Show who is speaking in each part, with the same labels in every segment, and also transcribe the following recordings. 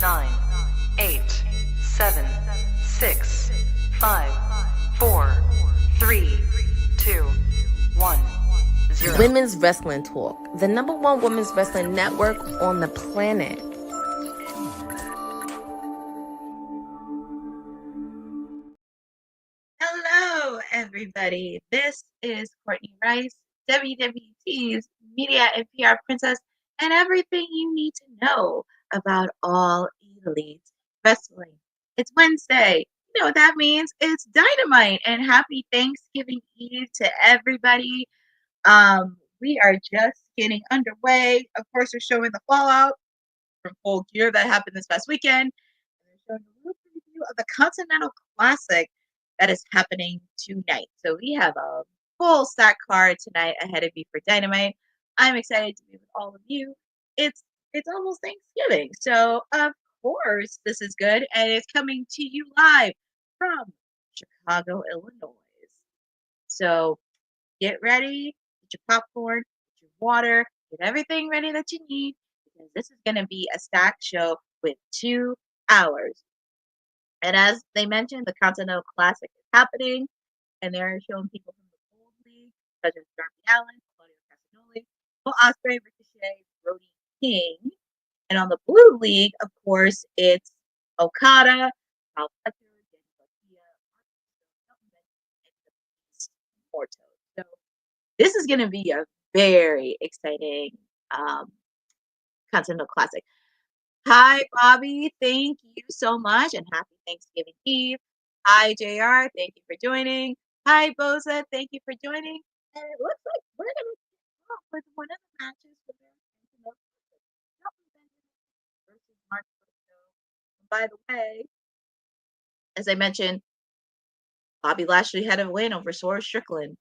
Speaker 1: 9, 8, 7, 6, 5, 4, 3, 2, 1, 0.
Speaker 2: Women's Wrestling Talk, the #1 women's wrestling network on the planet.
Speaker 3: Hello, everybody. This is Courtney Rice, WWT's Media and PR Princess, and everything you need to know about all elite wrestling. It's Wednesday. You know what that means? It's Dynamite, and happy Thanksgiving Eve to everybody. We are just getting underway. Of course, we're showing the fallout from Full Gear that happened this past weekend. And we're showing a little preview of the Continental Classic that is happening tonight. So we have a full stack card tonight ahead of you for Dynamite. I'm excited to be with all of you. It's almost Thanksgiving, so of course this is good, and it's coming to you live from Chicago, Illinois. So get ready, get your popcorn, get your water, get everything ready that you need, because this is going to be a stacked show with 2 hours. And as they mentioned, the Continental Classic is happening, and they're showing people from the Gold League, such as Darby Allin, Claudio, Castagnoli, Will Ospreay, Ricochet, Brody, King. And on the Blue League, of course, it's Okada, Paul Fletcher, Danny Garcia, and Morto. So this is going to be a very exciting Continental Classic. Hi, Bobby. Thank you so much, and happy Thanksgiving Eve. Hi, JR. Thank you for joining. Hi, Boza. Thank you for joining. And it looks like we're going to kick off with one of the matches for the versus Mark Briscoe. By the way, as I mentioned, Bobby Lashley had a win over Sora Strickland.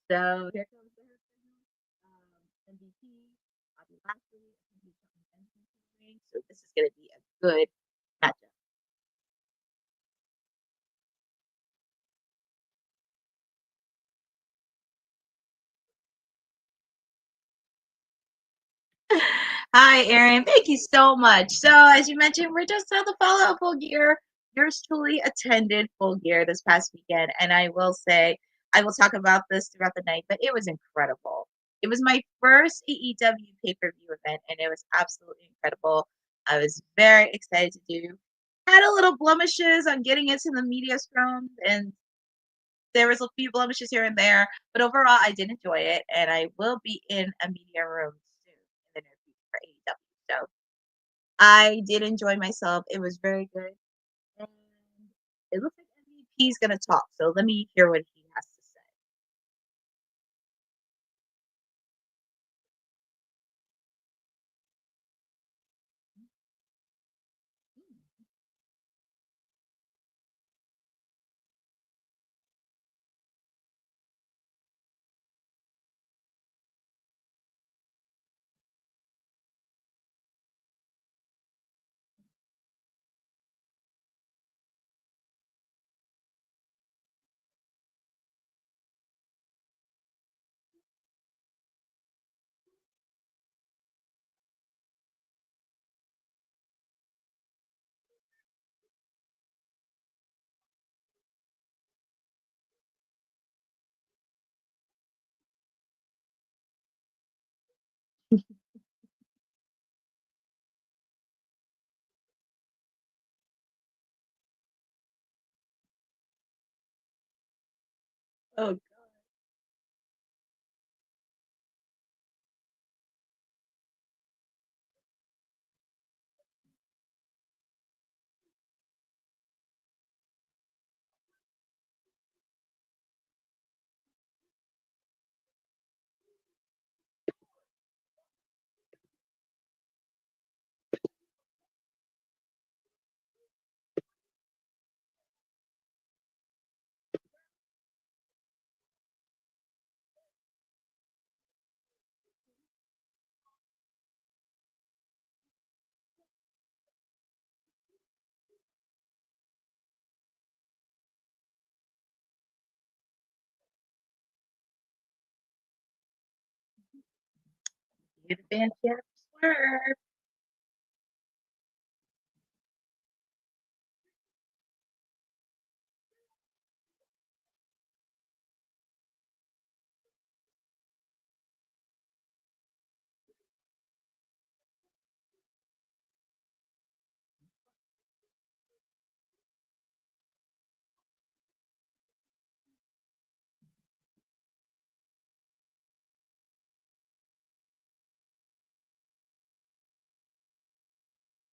Speaker 3: So here comes the MVP, Bobby Lashley. So this is going to be a good matchup. Hi, Aaron. Thank you so much. So, as you mentioned, we're just on the follow-up Full Gear. Yours truly attended Full Gear this past weekend, and I will say, I will talk about this throughout the night, but it was incredible. It was my first AEW pay-per-view event, and it was absolutely incredible. I was very excited to do. Had a little blemishes on getting into the media scrum, and there was a few blemishes here and there, but overall, I did enjoy it, and I will be in a media room soon in the near future for AEW. So I did enjoy myself. It was very good, and it looks like MVP is going to talk. So let me hear what he has to say. Oh, you the fan swerve.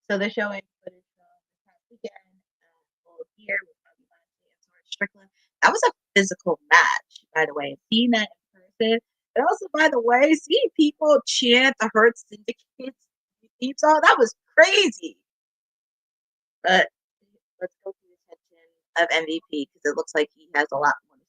Speaker 3: So they're showing footage from the past weekend full year with Darby and Strickland. That was a physical match, by the way. Seeing that in person, and also, by the way, seeing people chant the Hurt Syndicate's theme song, that was crazy. But let's go to the attention of MVP because it looks like he has a lot more to say.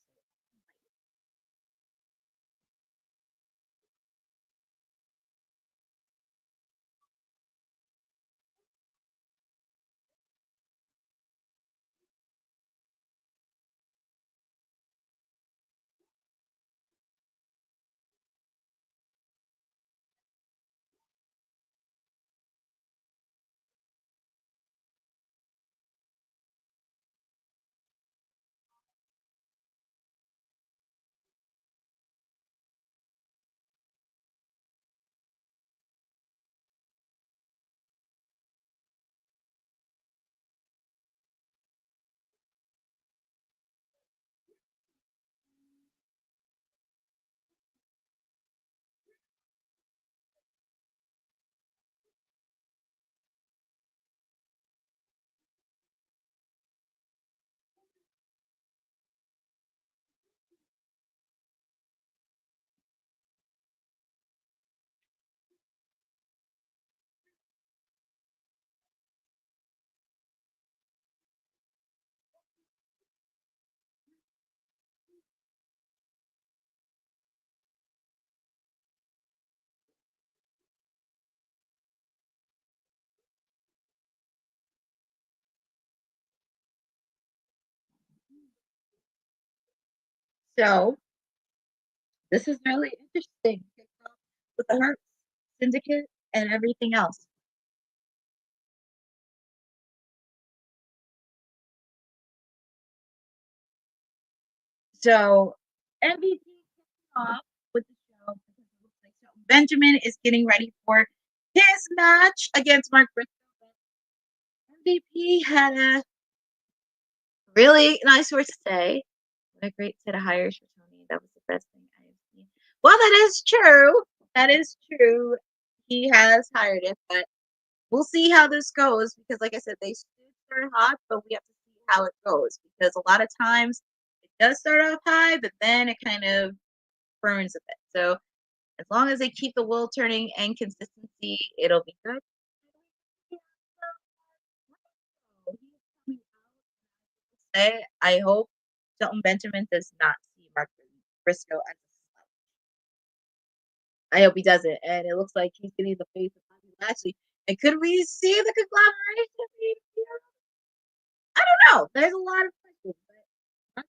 Speaker 3: So this is really interesting with the Hurt Syndicate and everything else. So MVP kicking off with the show because it looks like Shelton Benjamin is getting ready for his match against Mark Briscoe. MVP had a really nice word to say. What a great set of hires for Tony. That was the best thing I've seen. Well, that is true. That is true. He has hired it, but we'll see how this goes because, like I said, they start hot, but we have to see how it goes because a lot of times it does start off high, but then it kind of burns a bit. So as long as they keep the wheel turning and consistency, it'll be good. I hope Shelton Benjamin does not see Mark Briscoe as a slouch. I hope he doesn't. And it looks like he's getting the face of Bobby Lashley. And could we see the conglomeration? I don't know. There's a lot of questions. But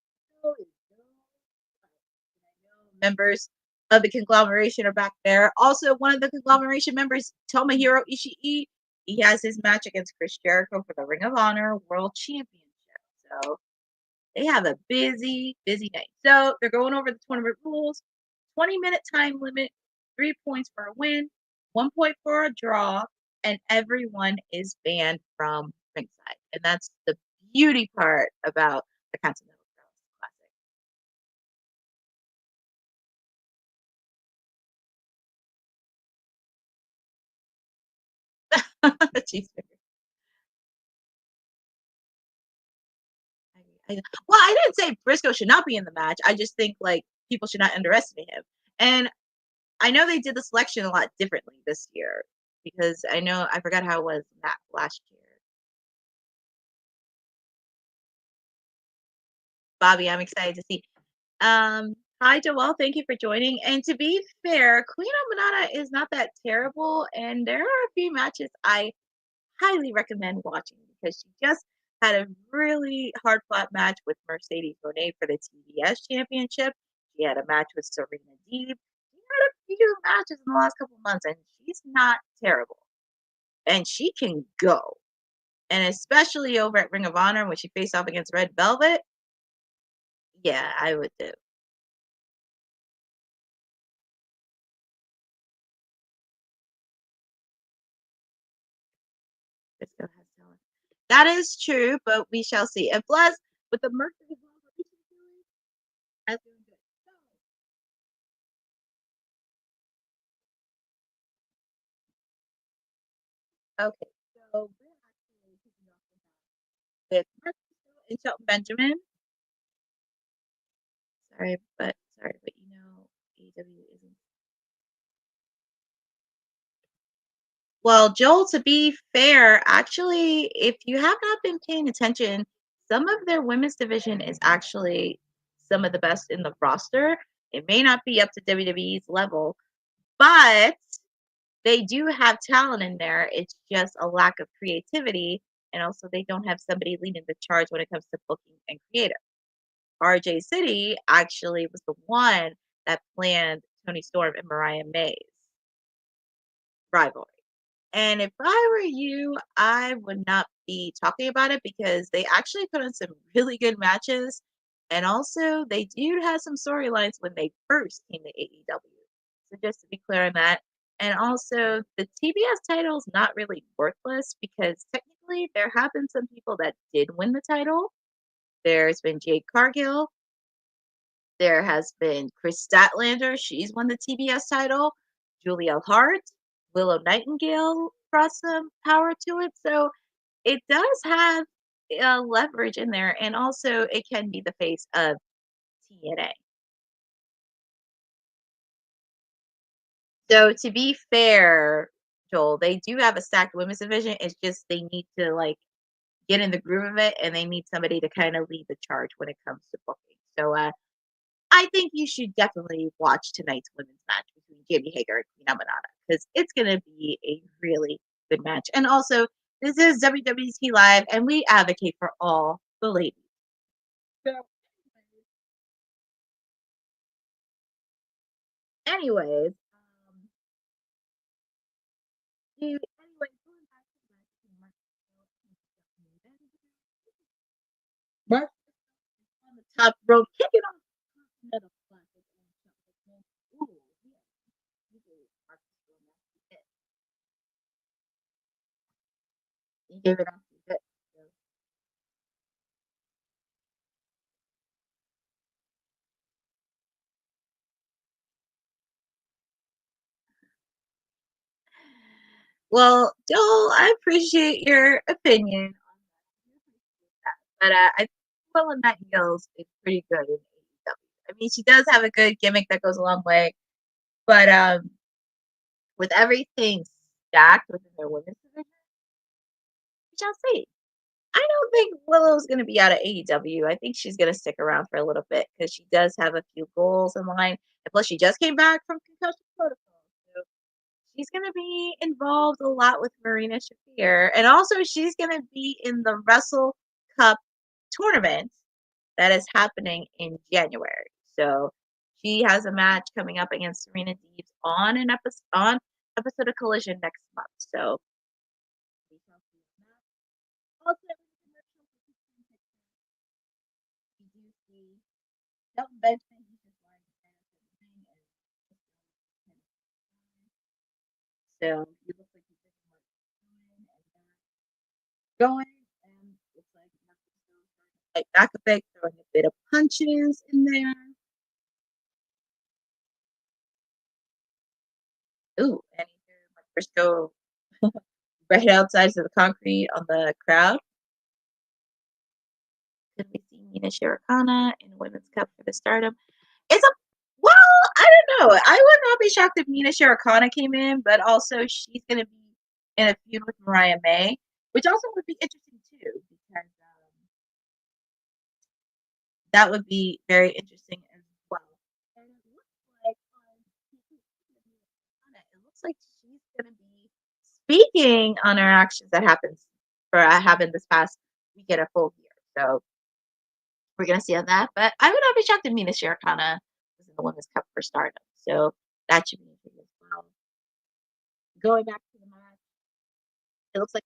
Speaker 3: members of the conglomeration are back there. Also, one of the conglomeration members, Tomohiro Ishii, he has his match against Chris Jericho for the Ring of Honor World Championship. So they have a busy, busy night. So they're going over the tournament rules. 20-minute time limit, 3 points for a win, 1 point for a draw, and everyone is banned from ringside. And that's the beauty part about the Continental Classic. Cheeseburger. Well, I didn't say Briscoe should not be in the match. I just think like people should not underestimate him. And I know they did the selection a lot differently this year because I forgot how it was last year. Bobby, I'm excited to see. Hi Joelle, thank you for joining. And to be fair, Queen Omanana is not that terrible, and there are a few matches I highly recommend watching because she just had a really hard fought match with Mercedes Moné for the TBS championship. She had a match with Serena Deeb. She had a few matches in the last couple months, and she's not terrible. And she can go. And especially over at Ring of Honor when she faced off against Red Velvet. Yeah, I would do. That is true, but we shall see. And plus, with the Mercury that's doing good. Okay, so So we're actually kicking off with Briscoe and Shelton Benjamin. Sorry, but AEW isn't. Well, Joel, to be fair, actually, if you have not been paying attention, some of their women's division is actually some of the best in the roster. It may not be up to WWE's level, but they do have talent in there. It's just a lack of creativity, and also they don't have somebody leading the charge when it comes to booking and creative. RJ City actually was the one that planned Tony Storm and Mariah May's rivalry. And if I were you, I would not be talking about it because they actually put on some really good matches. And also, they do have some storylines when they first came to AEW. So just to be clear on that. And also, the TBS title is not really worthless because technically there have been some people that did win the title. There's been Jade Cargill. There has been Chris Statlander. She's won the TBS title. Julia Hart. Willow Nightingale brought some power to it. So it does have leverage in there. And also, it can be the face of TNA. So to be fair, Joel, they do have a stacked women's division. It's just they need to get in the groove of it, and they need somebody to kind of lead the charge when it comes to booking. So I think you should definitely watch tonight's women's match between Jamie Hager and Queen Amanada because it's going to be a really good match. And also, this is WWT Live, and we advocate for all the ladies. So, anyways, going back to the match between Mark on the top rope, kicking off another classic. Ooh, yeah. He gave it off to it. Well, Joel, I appreciate your opinion on that. But I think Willow Nightingale is pretty good in AEW. I mean, she does have a good gimmick that goes a long way. But with everything stacked within their women's division, we shall see. I don't think Willow's going to be out of AEW. I think she's going to stick around for a little bit because she does have a few goals in line. And plus, she just came back from concussion protocol. So she's going to be involved a lot with Marina Shafir. And also, she's going to be in the Wrestle Cup tournament that is happening in January. So she has a match coming up against Serena Deebs on an episode of Collision next month. So also, we do see Shelton Benjamin. He's just wearing the so he looks like he's going, and it's like back a bit, throwing a bit of punches in there. Ooh, and he threw Briscoe right outside of the concrete on the crowd. Could we see Mina Shirokana in Women's Cup for the Stardom? Well, I don't know. I would not be shocked if Mina Shirokana came in, but also she's going to be in a feud with Mariah May, which also would be interesting too, because that would be very interesting as well. And it looks like she's going to be speaking on her actions that happened this past weekend of full year. So we're going to see on that. But I would not be shocked if Mina Shirokana was in the Women's Cup for Stardom. So that should be interesting as well. Going back to the match, it looks like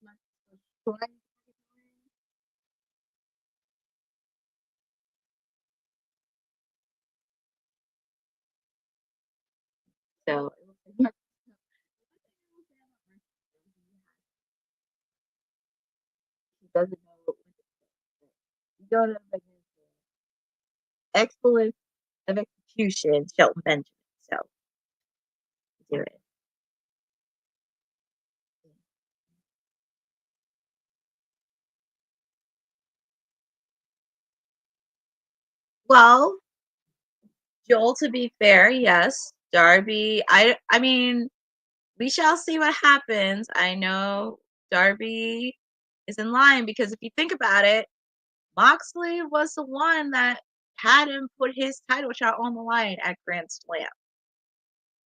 Speaker 3: so it looks like he doesn't know what to say. You don't know excellence of execution, Shelton Benjamin. So do it. Well, Joel, to be fair, yes. Darby, I mean, we shall see what happens. I know Darby is in line because if you think about it, Moxley was the one that had him put his title shot on the line at Grand Slam.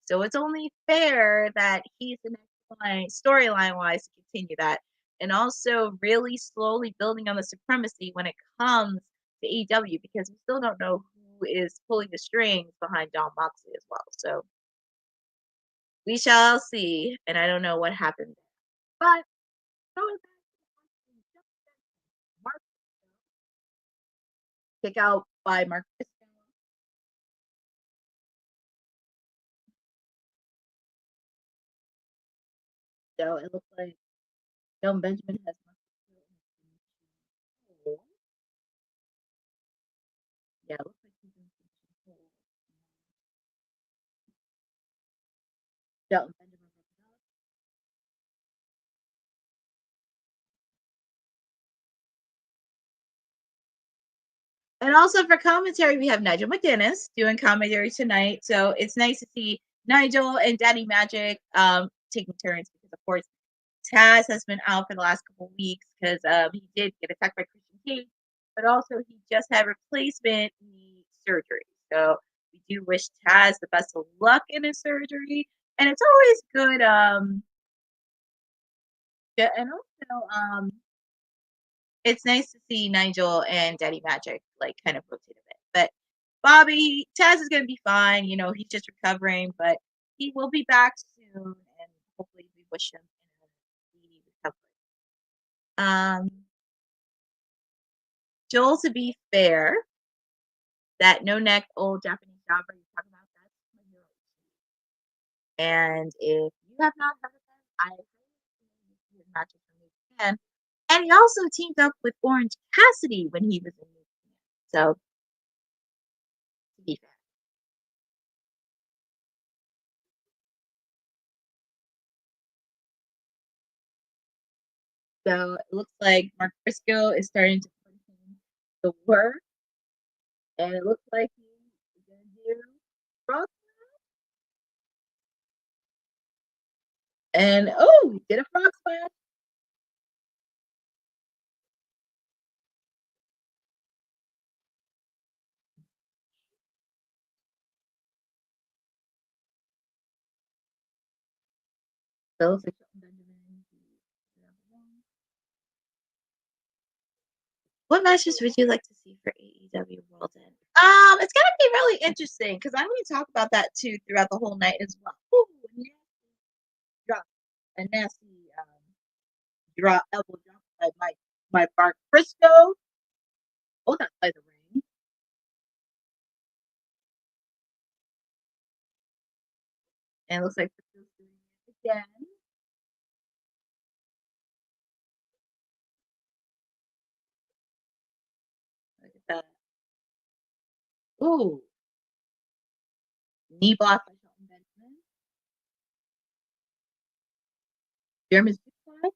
Speaker 3: So it's only fair that he's the next line, storyline wise, to continue that. And also really slowly building on the supremacy when it comes to AEW because we still don't know who is pulling the strings behind Jon Moxley as well. So we shall see. And I don't know what happened. But going back to Mark, kick out by Mark Briscoe. So it looks like Shelton Benjamin has Mark Briscoe. Yeah, it looks like he's in control. Shelton Benjamin. And also for commentary, we have Nigel McGuinness doing commentary tonight. So it's nice to see Nigel and Daddy Magic taking turns because, of course, Taz has been out for the last couple of weeks because he did get attacked by Christian Cage, but also he just had replacement knee surgery. So we do wish Taz the best of luck in his surgery. And it's always good. And also, it's nice to see Nigel and Daddy Magic like kind of rotate a bit. But Bobby, Taz is gonna be fine. You know, he's just recovering, but he will be back soon, and hopefully we wish him a speedy recovery. Joel, to be fair, that no neck old Japanese jobber you're talking about, that's Tomohiro. And if you have not heard of him, I his matches from New Japan. And he also teamed up with Orange Cassidy when he was in New Japan. So to be fair. So it looks like Mark Briscoe is starting to put in the work. And it looks like he's going to do frog splash. And oh, he did a frog splash. So it looks like Benjamin. What matches would you like to see for AEW World End? It's gonna be really interesting because I'm going to talk about that too throughout the whole night as well. Ooh, nasty drop, a nasty drop, elbow drop by my Mark Briscoe. Oh, that's by the ring. And it looks like Briscoe's doing it again. Look at that. Ooh. Knee block by Shelton Benjamin. German suplex.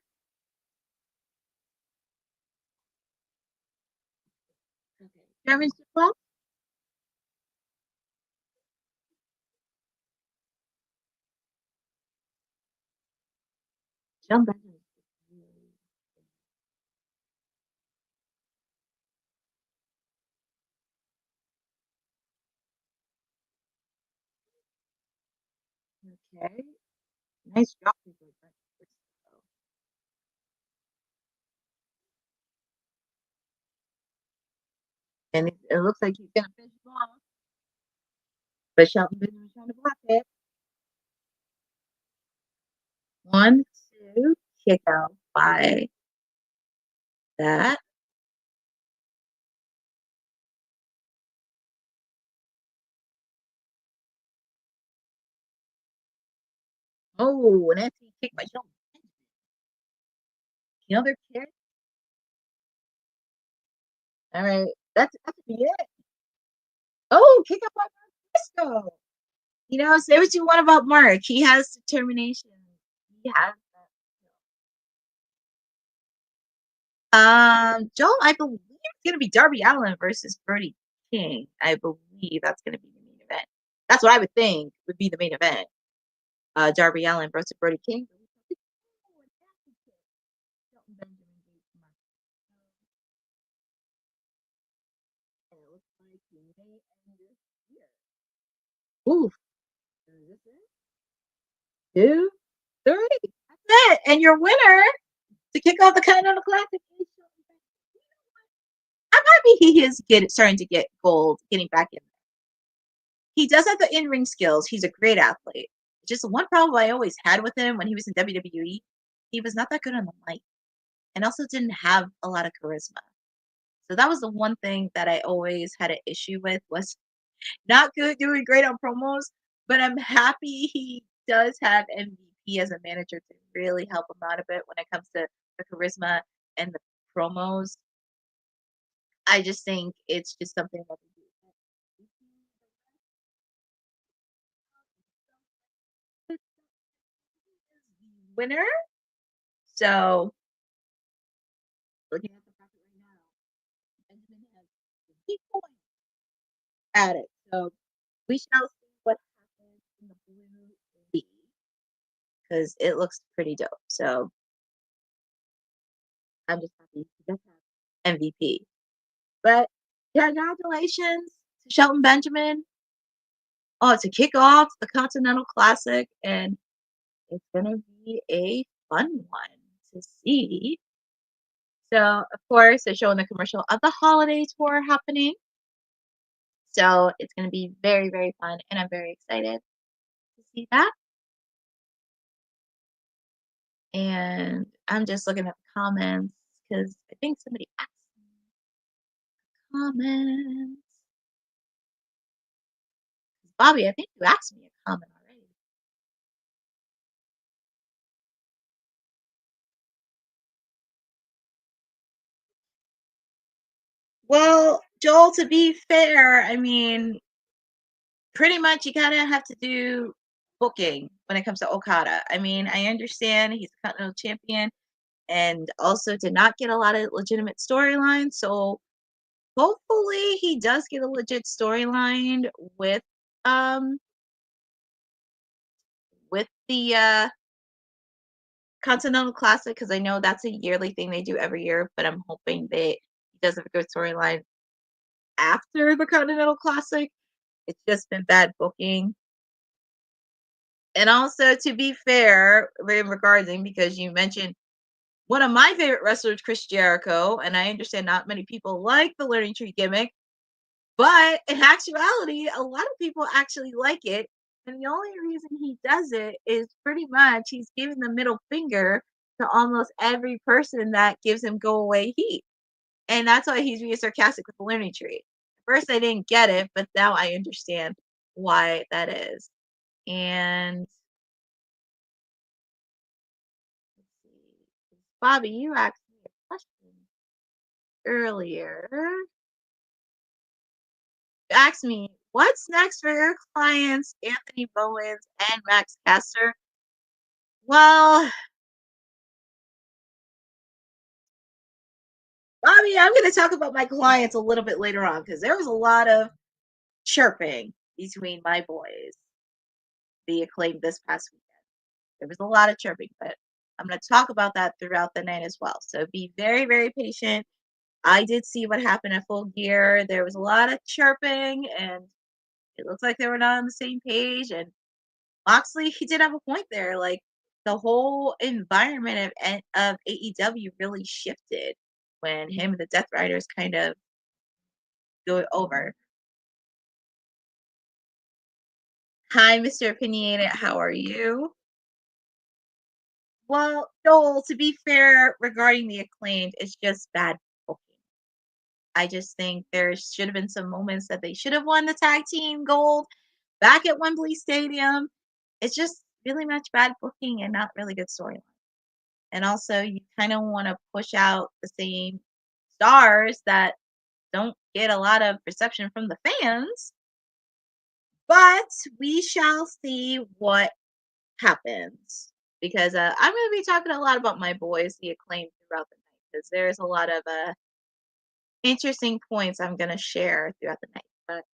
Speaker 3: Okay. German suplex. Shelton Benjamin. Okay. Nice drop. And it looks like he's going to finish him off. But Shelton Benjamin's trying to block it. 1, 2, kick out by that. Oh, and that's he kicked by Shelton Benjamin. Another kick. All right. That's be it. Oh, kick out by Briscoe. You know, say what you want about Mark. He has determination. He has that. Joel, I believe it's gonna be Darby Allin versus Brody King. I believe that's going to be the main event. That's what I would think would be the main event. Darby Allin versus Brody King. Ooh, 2, 3. That's it. And your winner to kick off the Continental Classic is I'm happy he is starting to get gold, getting back in. He does have the in-ring skills. He's a great athlete. Just one problem I always had with him when he was in WWE, he was not that good on the mic, and also didn't have a lot of charisma. So that was the one thing that I always had an issue with, was not good doing great on promos. But I'm happy he does have MVP as a manager to really help him out a bit when it comes to the charisma and the promos. I just think it's just something that winner. So looking at the bracket right now, Benjamin has 50 points at it. So we shall see what happens in the blue league, because it looks pretty dope. So I'm just happy he does have MVP. But congratulations to Shelton Benjamin. Oh, to kick off the Continental Classic, and it's gonna be a fun one to see. So, of course, they're showing the commercial of the holiday tour happening. So it's going to be very, very fun, and I'm very excited to see that. And I'm just looking at the comments because I think somebody asked me comments. Bobby, I think you asked me a comment already. Well, Joel, to be fair, I mean, pretty much you kind of have to do booking when it comes to Okada. I mean, I understand he's a Continental champion and also did not get a lot of legitimate storylines. So hopefully he does get a legit storyline with the Continental Classic, because I know that's a yearly thing they do every year, but I'm hoping that he does have a good storyline after the Continental Classic. It's just been bad booking. And also, to be fair, regarding, because you mentioned one of my favorite wrestlers, Chris Jericho, and I understand not many people like the learning tree gimmick, but in actuality, a lot of people actually like it. And the only reason he does it is pretty much he's giving the middle finger to almost every person that gives him go away heat. And that's why he's being sarcastic with the learning tree. First, I didn't get it, but now I understand why that is. And let's see. Bobby, you asked me a question earlier. You asked me, what's next for your clients, Anthony Bowens and Max Caster? Well, Bobby, I'm going to talk about my clients a little bit later on, because there was a lot of chirping between my boys, the Acclaimed, this past weekend. There was a lot of chirping, but I'm going to talk about that throughout the night as well. So be very, very patient. I did see what happened at Full Gear. There was a lot of chirping, and it looks like they were not on the same page. And Moxley, he did have a point there. Like, the whole environment of AEW really shifted when him and the Death Riders kind of go it over. Hi, Mr. Opinionated. How are you? Well, Joel, to be fair, regarding the Acclaimed, it's just bad booking. I just think there should have been some moments that they should have won the tag team gold back at Wembley Stadium. It's just really much bad booking and not really good storyline. And also, you kind of want to push out the same stars that don't get a lot of perception from the fans. But we shall see what happens, because I'm going to be talking a lot about my boys, the Acclaimed, throughout the night, because there's a lot of interesting points I'm going to share throughout the night. But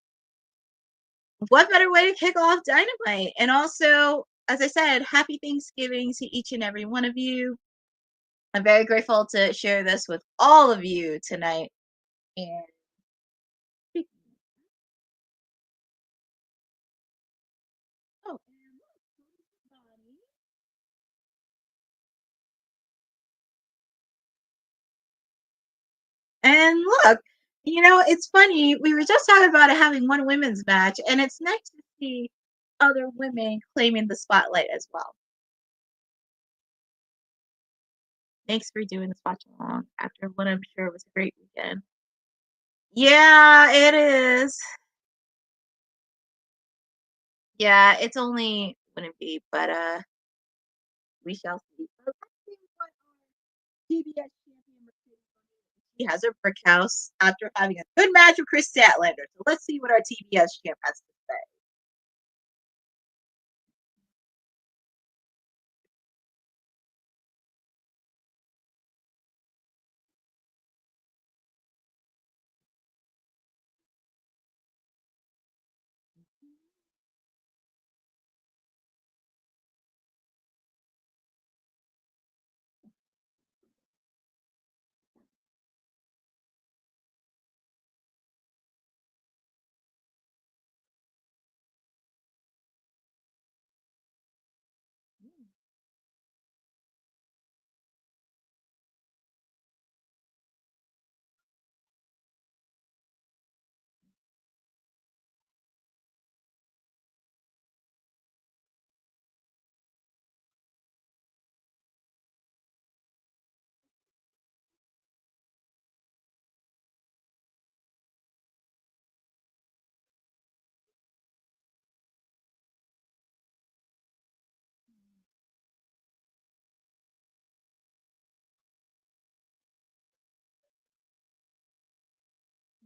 Speaker 3: what better way to kick off Dynamite? And also, as I said, happy Thanksgiving to each and every one of you. I'm very grateful to share this with all of you tonight. And oh, and look, it's funny. We were just talking about it having one women's match, and it's nice to see other women claiming the spotlight as well. Thanks for doing this watch along after what I'm sure was a great weekend. Yeah, it is. Yeah, it's only wouldn't be, but we shall see. So let's see what our TBS champion he has her brick house after having a good match with Chris Statlander. So let's see what our TBS champ has to say.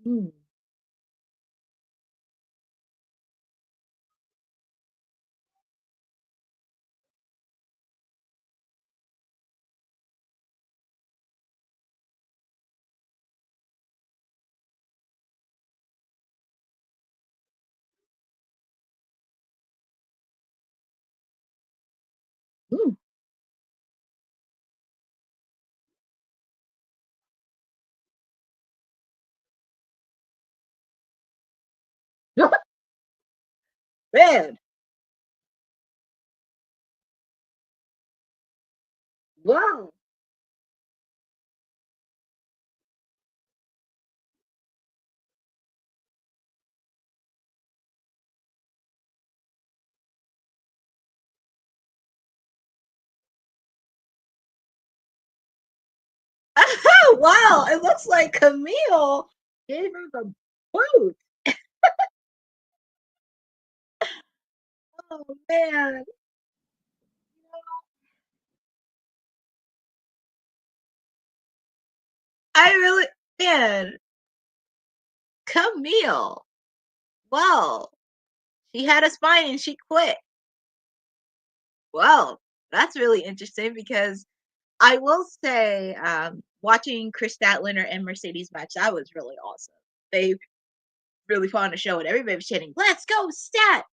Speaker 3: Mm. Mm. Man. Wow. Wow, it looks like Camille gave her the boot. Oh man. I really man, Camille. Well, she had a spine and she quit. Well, that's really interesting because I will say, watching Chris Statlander and Mercedes match, that was really awesome. They really put on a show and everybody was chanting, "Let's go, Stat!"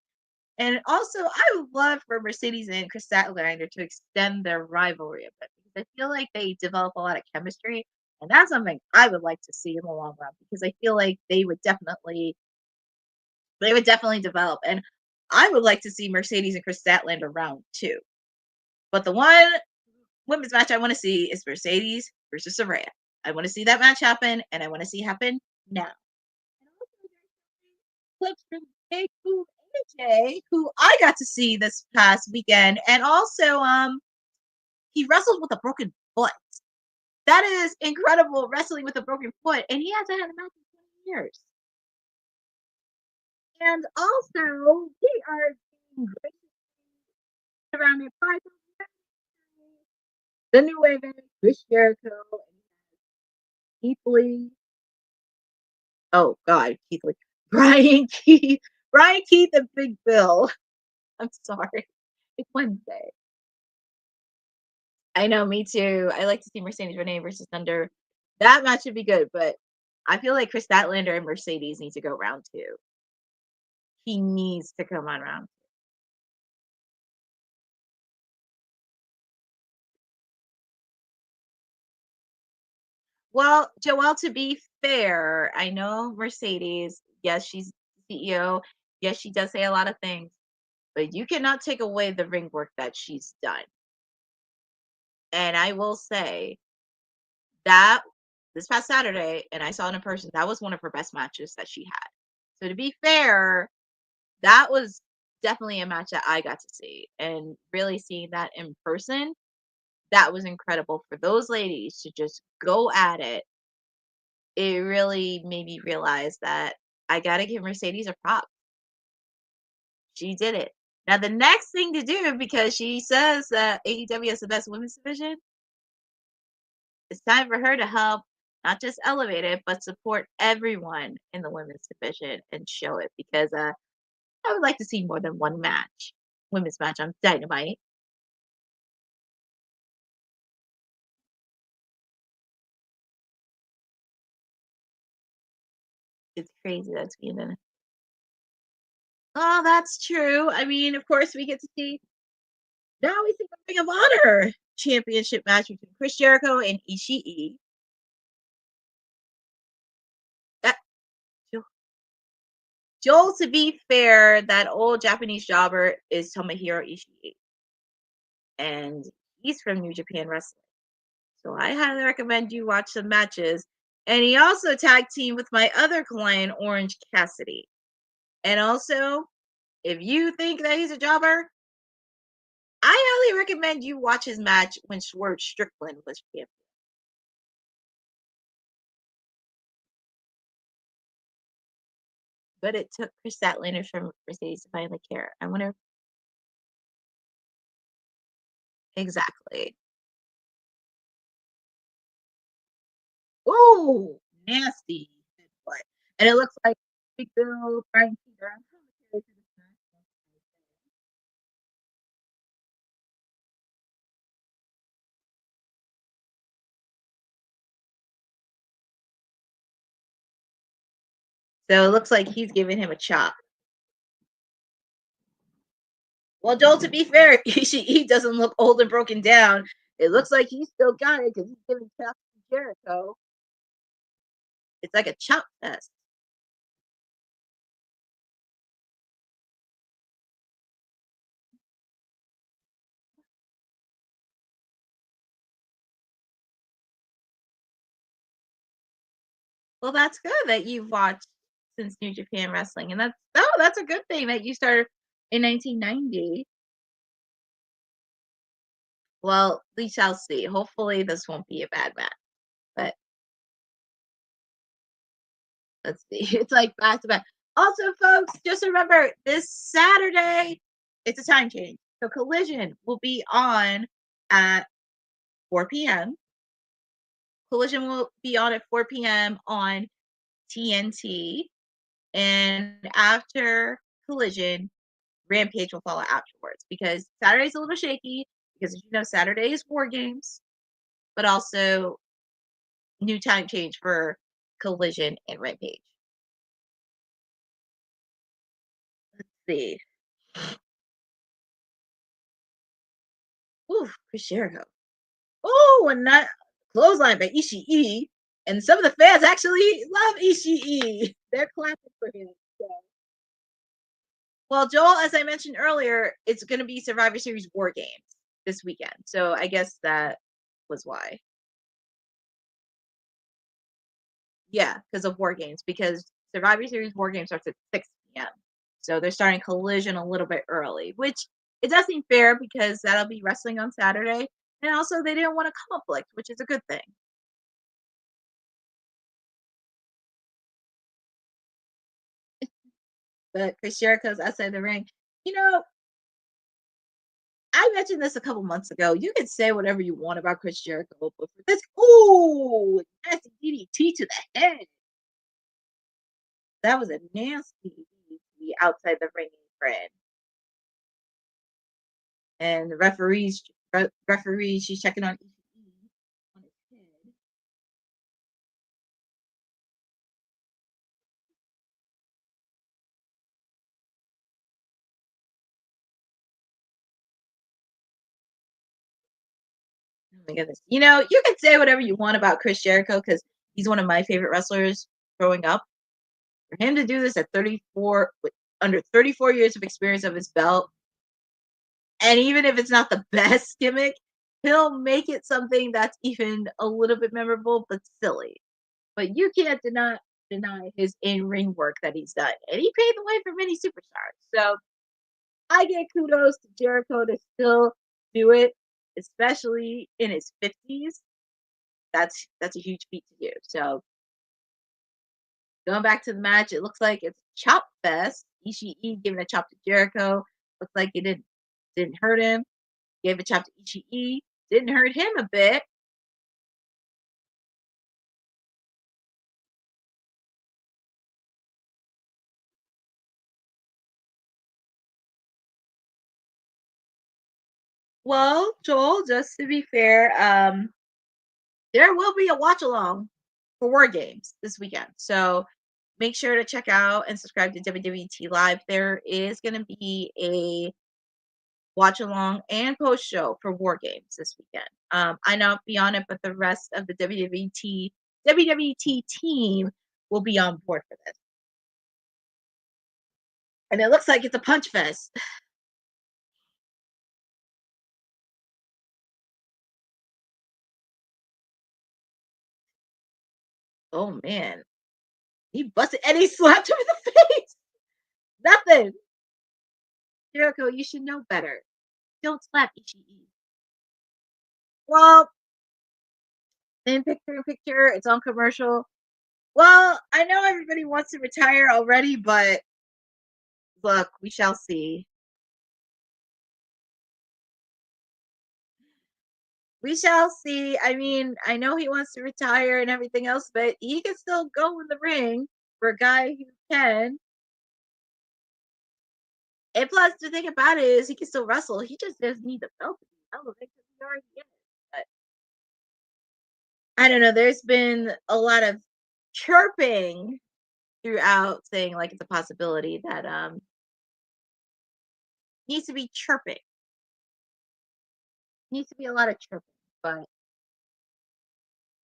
Speaker 3: And also, I would love for Mercedes and Chris Statlander to extend their rivalry a bit because I feel like they develop a lot of chemistry, and that's something I would like to see in the long run because I feel like they would definitely develop, and I would like to see Mercedes and Chris Statlander round two. But the one women's match I want to see is Mercedes versus Saraya. I want to see that match happen, and I want to see it happen now. Clips from Big Boo AJ, who I got to see this past weekend, and also he wrestled with a broken foot. That is incredible, wrestling with a broken foot, and he hasn't had a match in 20 years. And also, we are being around at 5 the new wave Chris Jericho, Keith Lee. Oh God, Keith Lee. Brian Keith and Big Bill. I'm sorry. It's Wednesday. I know, me too. I like to see Mercedes Renee versus Thunder. That match should be good, but I feel like Chris Statlander and Mercedes need to go round 2. He needs to come on round 2. Well, Joelle, to be fair, I know Mercedes, yes, she's CEO. Yes, she does say a lot of things, but you cannot take away the ring work that she's done. And I will say that this past Saturday, and I saw it in person, that was one of her best matches that she had. So to be fair, that was definitely a match that I got to see. And really seeing that in person, that was incredible for those ladies to just go at it. It really made me realize that I got to give Mercedes a prop. She did it. Now, the next thing to do, because she says that AEW is the best women's division, it's time for her to help not just elevate it, but support everyone in the women's division and show it. Because I would like to see more than one women's match on Dynamite. It's crazy that's being done. Oh, that's true. I mean, of course, we get to see. Now we see the Ring of Honor championship match between Chris Jericho and Ishii. That Joel, to be fair, that old Japanese jobber is Tomohiro Ishii, and he's from New Japan Wrestling. So I highly recommend you watch some matches. And he also tag team with my other client, Orange Cassidy. And also, if you think that he's a jobber, I highly recommend you watch his match when Swerve Strickland was champion. But it took Chris Statlander from Mercedes to finally care. I wonder. Exactly. Ooh, nasty. And it looks like Big Bill, Brian Peter. So it looks like he's giving him a chop. Well, Joel, to be fair, he doesn't look old and broken down. It looks like he's still got it because he's giving chops to Jericho. It's like a chop fest. Well, that's good that you've watched since New Japan Wrestling, and that's a good thing that you started in 1990. Well, we shall see. Hopefully, this won't be a bad match, but let's see. It's like back to back. Also, folks, just remember this Saturday, it's a time change. So Collision will be on at 4 p.m. Collision will be on at 4 p.m. on TNT. And after Collision, Rampage will follow afterwards because Saturday's a little shaky because, as you know, Saturday is War Games, but also new time change for Collision and Rampage. Let's see. Ooh, Chris Jericho. Oh, and that clothesline by Ishii. And some of the fans actually love Ishii. They're clapping for him. So. Well, Joel, as I mentioned earlier, it's going to be Survivor Series War Games this weekend. So I guess that was why. Yeah, because of War Games. Because Survivor Series War Games starts at 6 p.m. So they're starting Collision a little bit early, which it does seem fair because that'll be wrestling on Saturday. And also, they didn't want a conflict, which is a good thing. But Chris Jericho's outside the ring. You know, I mentioned this a couple months ago. You can say whatever you want about Chris Jericho, but for this, ooh, nasty DDT to the head. That was a nasty DDT outside the ring, friend. And the referee, she's checking on his head. my goodness. You know, you can say whatever you want about Chris Jericho because he's one of my favorite wrestlers growing up. For him to do this at 34, with under 34 years of experience of his belt, and even if it's not the best gimmick, he'll make it something that's even a little bit memorable but silly. But you can't deny his in-ring work that he's done, and he paved the way for many superstars. So I give kudos to Jericho to still do it, especially in his 50s. That's a huge feat to do. So going back to the match, it looks like it's chop fest. Ishii giving a chop to Jericho. Looks like it didn't hurt him. Gave a chop to Ishii. Didn't hurt him a bit. Well, Joel, just to be fair, there will be a watch along for War Games this weekend. So make sure to check out and subscribe to WWT Live. There is going to be a watch along and post show for War Games this weekend. I not be on it, but the rest of the WWT team will be on board for this. And it looks like it's a punch fest. Oh man. He busted and he slapped him in the face. Nothing. Jericho, you should know better. Don't slap Ishii. Well, in picture, it's on commercial. Well, I know everybody wants to retire already, but look, we shall see. We shall see. I mean, I know he wants to retire and everything else, but he can still go in the ring for a guy who can. And plus, the thing about it is, he can still wrestle. He just doesn't need the belt to be relevant because he already is. But I don't know. There's been a lot of chirping throughout, saying like it's a possibility that needs to be chirping. Needs to be a lot of chirping, but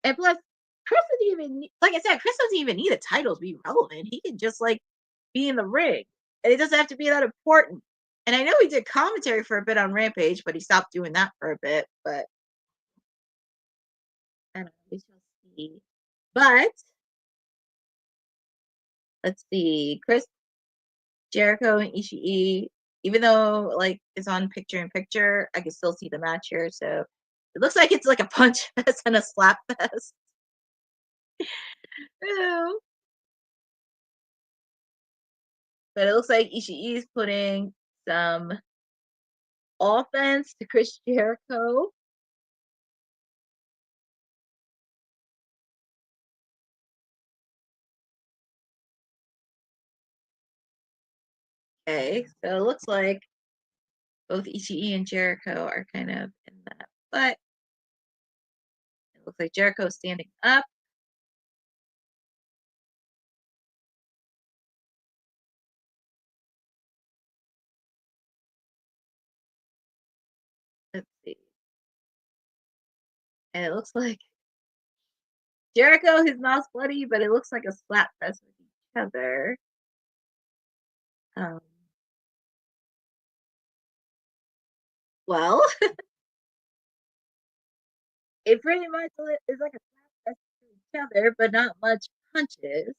Speaker 3: and plus, Chris doesn't even like I said, Chris doesn't even need a title to be relevant. He can just like be in the ring, and it doesn't have to be that important. And I know he did commentary for a bit on Rampage, but he stopped doing that for a bit. But I don't know. We shall see. But let's see, Chris Jericho and Ishii. Even though like it's on picture in picture, I can still see the match here. So it looks like it's like a punch fest and a slap fest. Ew. But it looks like Ishii is putting some offense to Chris Jericho. Okay, so it looks like both Ishii and Jericho are kind of in that. But it looks like Jericho's standing up. Let's see. And it looks like Jericho, his mouth's bloody, but it looks like a slap fest with each other. Um, well, it pretty much is like a slap fest with each other, but not much punches.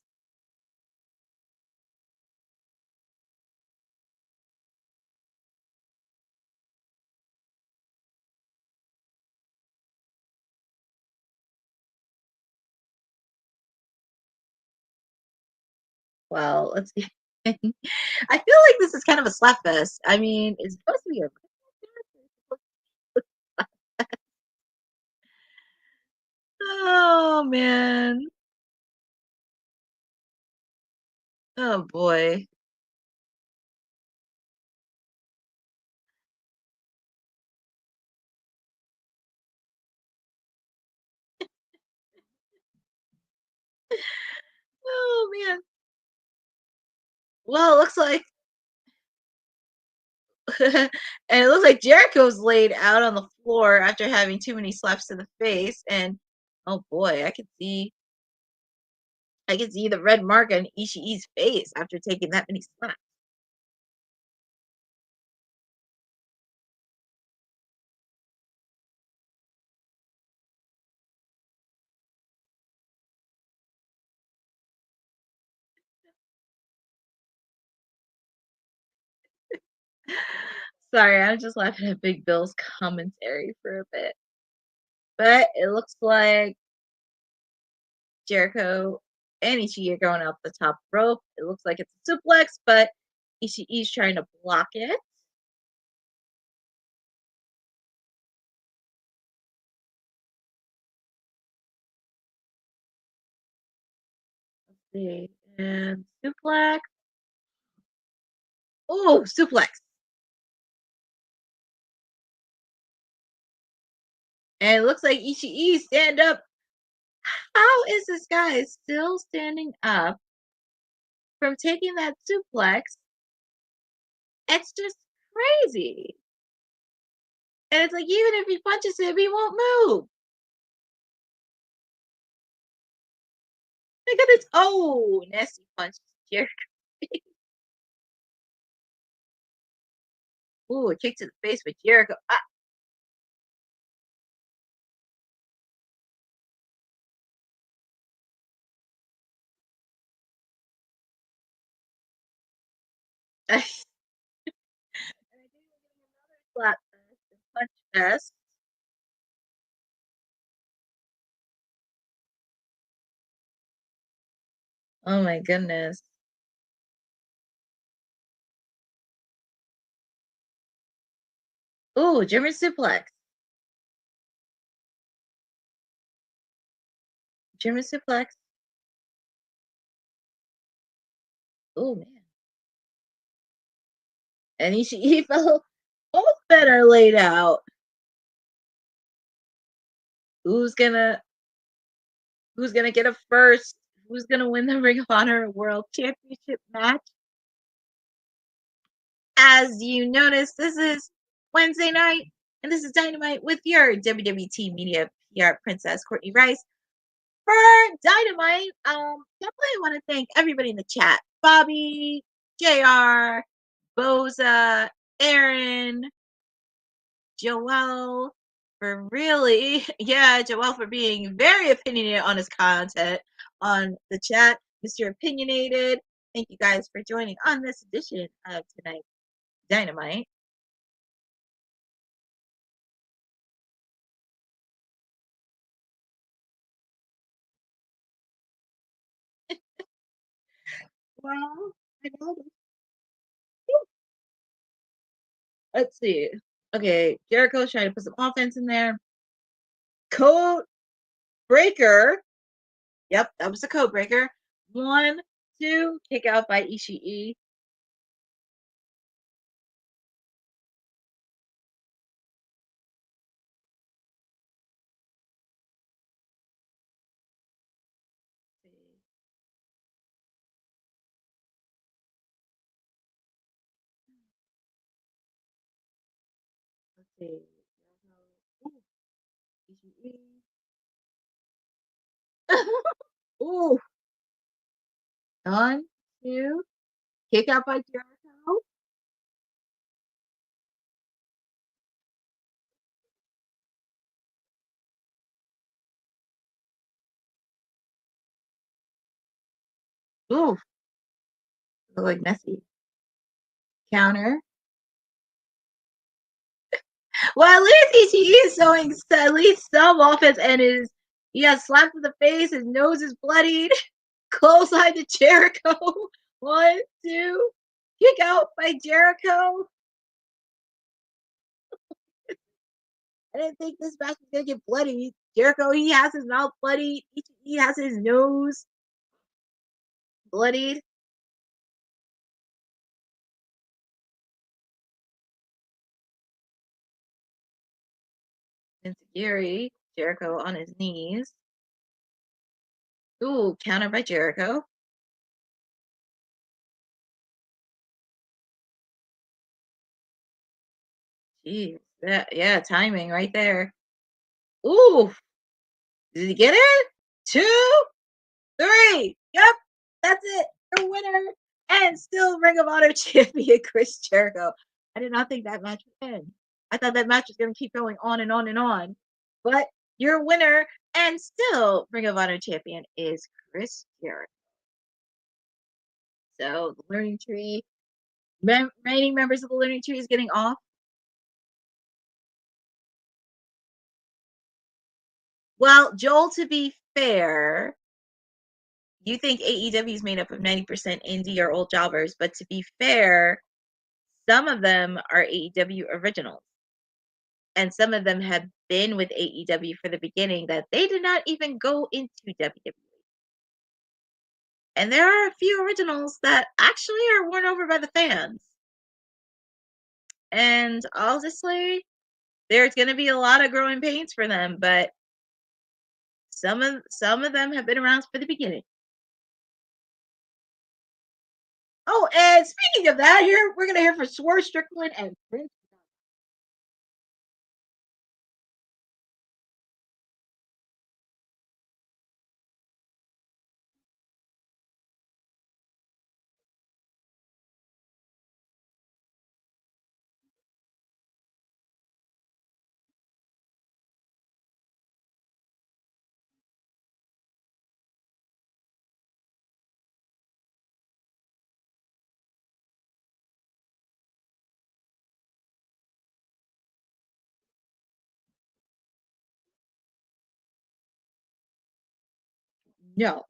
Speaker 3: Well, let's see. I feel like this is kind of a slap fest. I mean, it's supposed to be a oh man. Oh boy. Oh man. Well, it looks like and it looks like Jericho's laid out on the floor after having too many slaps to the face. And oh boy, I can see the red mark on Ishii's face after taking that many slaps. Sorry, I'm just laughing at Big Bill's commentary for a bit. But it looks like Jericho and Ishii are going out the top rope. It looks like it's a suplex, but Ishii's trying to block it. Let's see. And suplex. Oh, suplex. And it looks like Ishii stand up. How is this guy still standing up from taking that suplex? It's just crazy. And it's like, even if he punches him, he won't move. Look at this. Oh, nasty punch. Jericho. Ooh, a kick to the face with Jericho. Ah. Slap fest, punch fest. Oh my goodness. Ooh, German suplex. German suplex. Oh man. And he fell. Both men are laid out. Who's gonna get a first? Who's gonna win the Ring of Honor World Championship match? As you notice, this is Wednesday night, and this is Dynamite with your WWT Media PR princess, Courtney Rice. For Dynamite, definitely want to thank everybody in the chat. Bobby, JR, Boza, Aaron, Joel, for Joel for being very opinionated on his content on the chat. Mr. Opinionated, thank you guys for joining on this edition of tonight's Dynamite. Well, I know. Let's see. Okay, Jericho's trying to put some offense in there. Code breaker. Yep, that was the code breaker. 1, 2, kick out by Ishii. Let's see. Ooh. 1, 2, kick out by Jericho. Ooh. Look like messy. Counter. Well, at least he is showing at least some offense, and he has slapped in the face. His nose is bloodied. Clothesline to Jericho. 1, 2, kick out by Jericho. I didn't think this match was gonna get bloody. Jericho, he has his mouth bloody. He has his nose bloodied. Insecurity. Jericho on his knees. Ooh, counter by Jericho. Jeez. Yeah, timing right there. Ooh. Did he get it? 2, 3. Yep. That's it. Your winner. And still Ring of Honor champion Chris Jericho. I did not think that match would end. I thought that match was going to keep going on and on and on. But your winner and still Ring of Honor champion is Chris Jericho. So the Learning Tree, remaining members of the Learning Tree is getting off. Well, Joel, to be fair, you think AEW is made up of 90% indie or old jobbers, but to be fair, some of them are AEW originals. And some of them have been with AEW for the beginning that they did not even go into WWE. And there are a few originals that actually are won over by the fans. And I'll just say there's going to be a lot of growing pains for them, but some of them have been around for the beginning. Oh, and speaking of that, here we're going to hear from Swerve Strickland and Prince. No.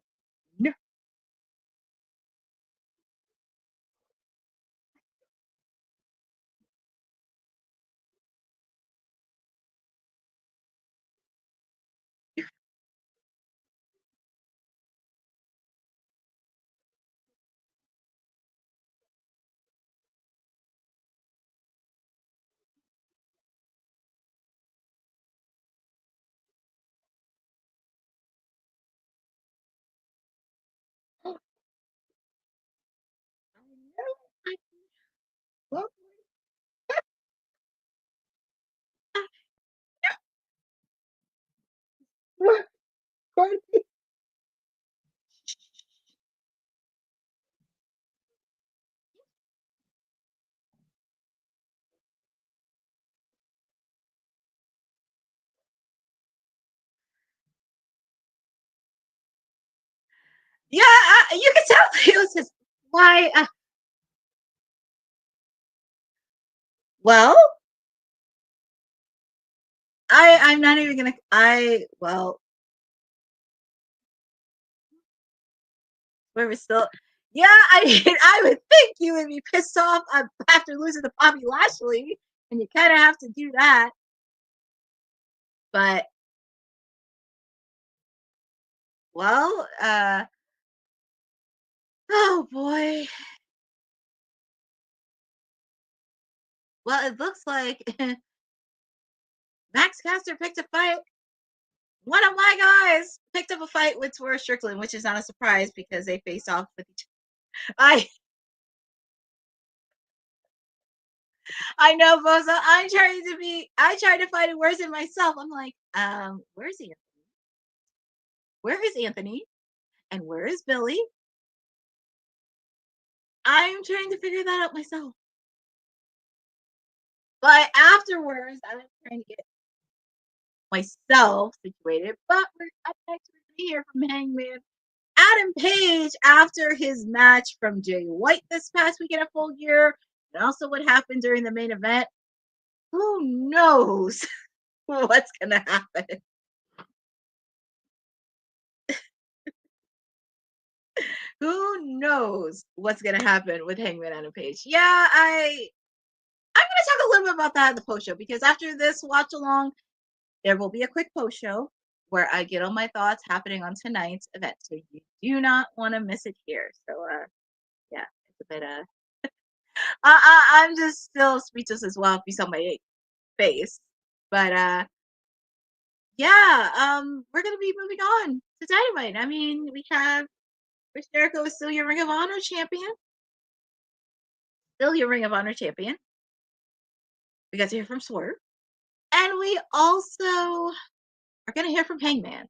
Speaker 3: Yeah, you can tell he was just why. Well, I'm not even gonna. We were still. Yeah, I mean, I would think you would be pissed off after losing to Bobby Lashley, and you kind of have to do that. But well, oh boy. Well, it looks like Max Caster picked a fight. One of my guys picked up a fight with Swerve Strickland, which is not a surprise because they face off with each other. I know, Bozo. I tried to find words in myself. I'm like, where's Anthony? Where is Anthony? And where is Billy? I'm trying to figure that out myself. But afterwards, I'm trying to get myself situated. But we're up next to hear from Hangman Adam Page after his match from Jay White this past weekend at Full Gear, and also what happened during the main event. Who knows what's gonna happen? Who knows what's gonna happen with Hangman Adam Page? Yeah, I'm gonna talk a little bit about that in the post show because after this watch along, there will be a quick post show where I get all my thoughts happening on tonight's event. So you do not want to miss it here. So yeah, it's a bit I'm just still speechless as well if you saw my face. But yeah, we're gonna be moving on to Dynamite. I mean, we have Chris Jericho is still your Ring of Honor champion. Still your Ring of Honor champion. We got to hear from Swerve. And we also are going to hear from Hangman.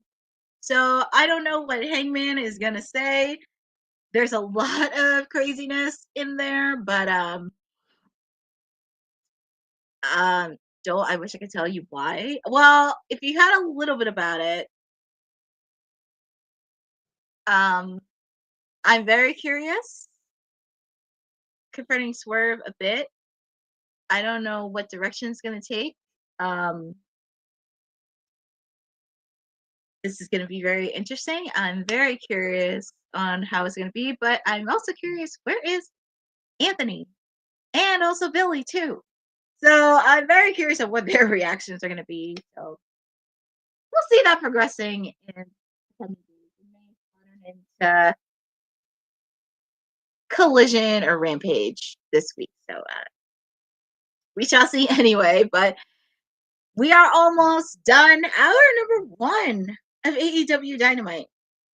Speaker 3: So I don't know what Hangman is going to say. There's a lot of craziness in there, but Joel, I wish I could tell you why. Well, if you had a little bit about it, I'm very curious confronting Swerve a bit. I don't know what direction it's going to take. This is going to be very interesting. I'm very curious on how it's going to be, but I'm also curious, where is Anthony and also Billy too? So I'm very curious of what their reactions are going to be. So we'll see that progressing in into Collision or Rampage this week. So we shall see anyway, but we are almost done. Hour number 1 of AEW Dynamite.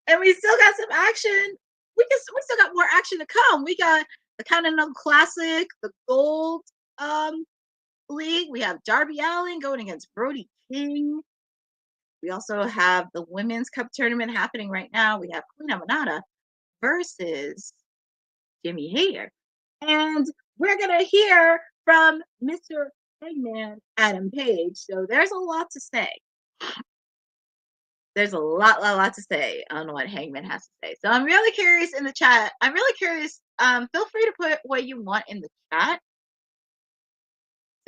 Speaker 3: And we still got some action. We still got more action to come. We got the Continental Classic, the Gold League. We have Darby Allin going against Brody King. We also have the Women's Cup tournament happening right now. We have Queen Amanada versus Jimmy Hayter. And we're going to hear from Mr. Hangman Adam Page. So there's a lot to say. There's a lot to say on what Hangman has to say. So I'm really curious in the chat. I'm really curious. Feel free to put what you want in the chat.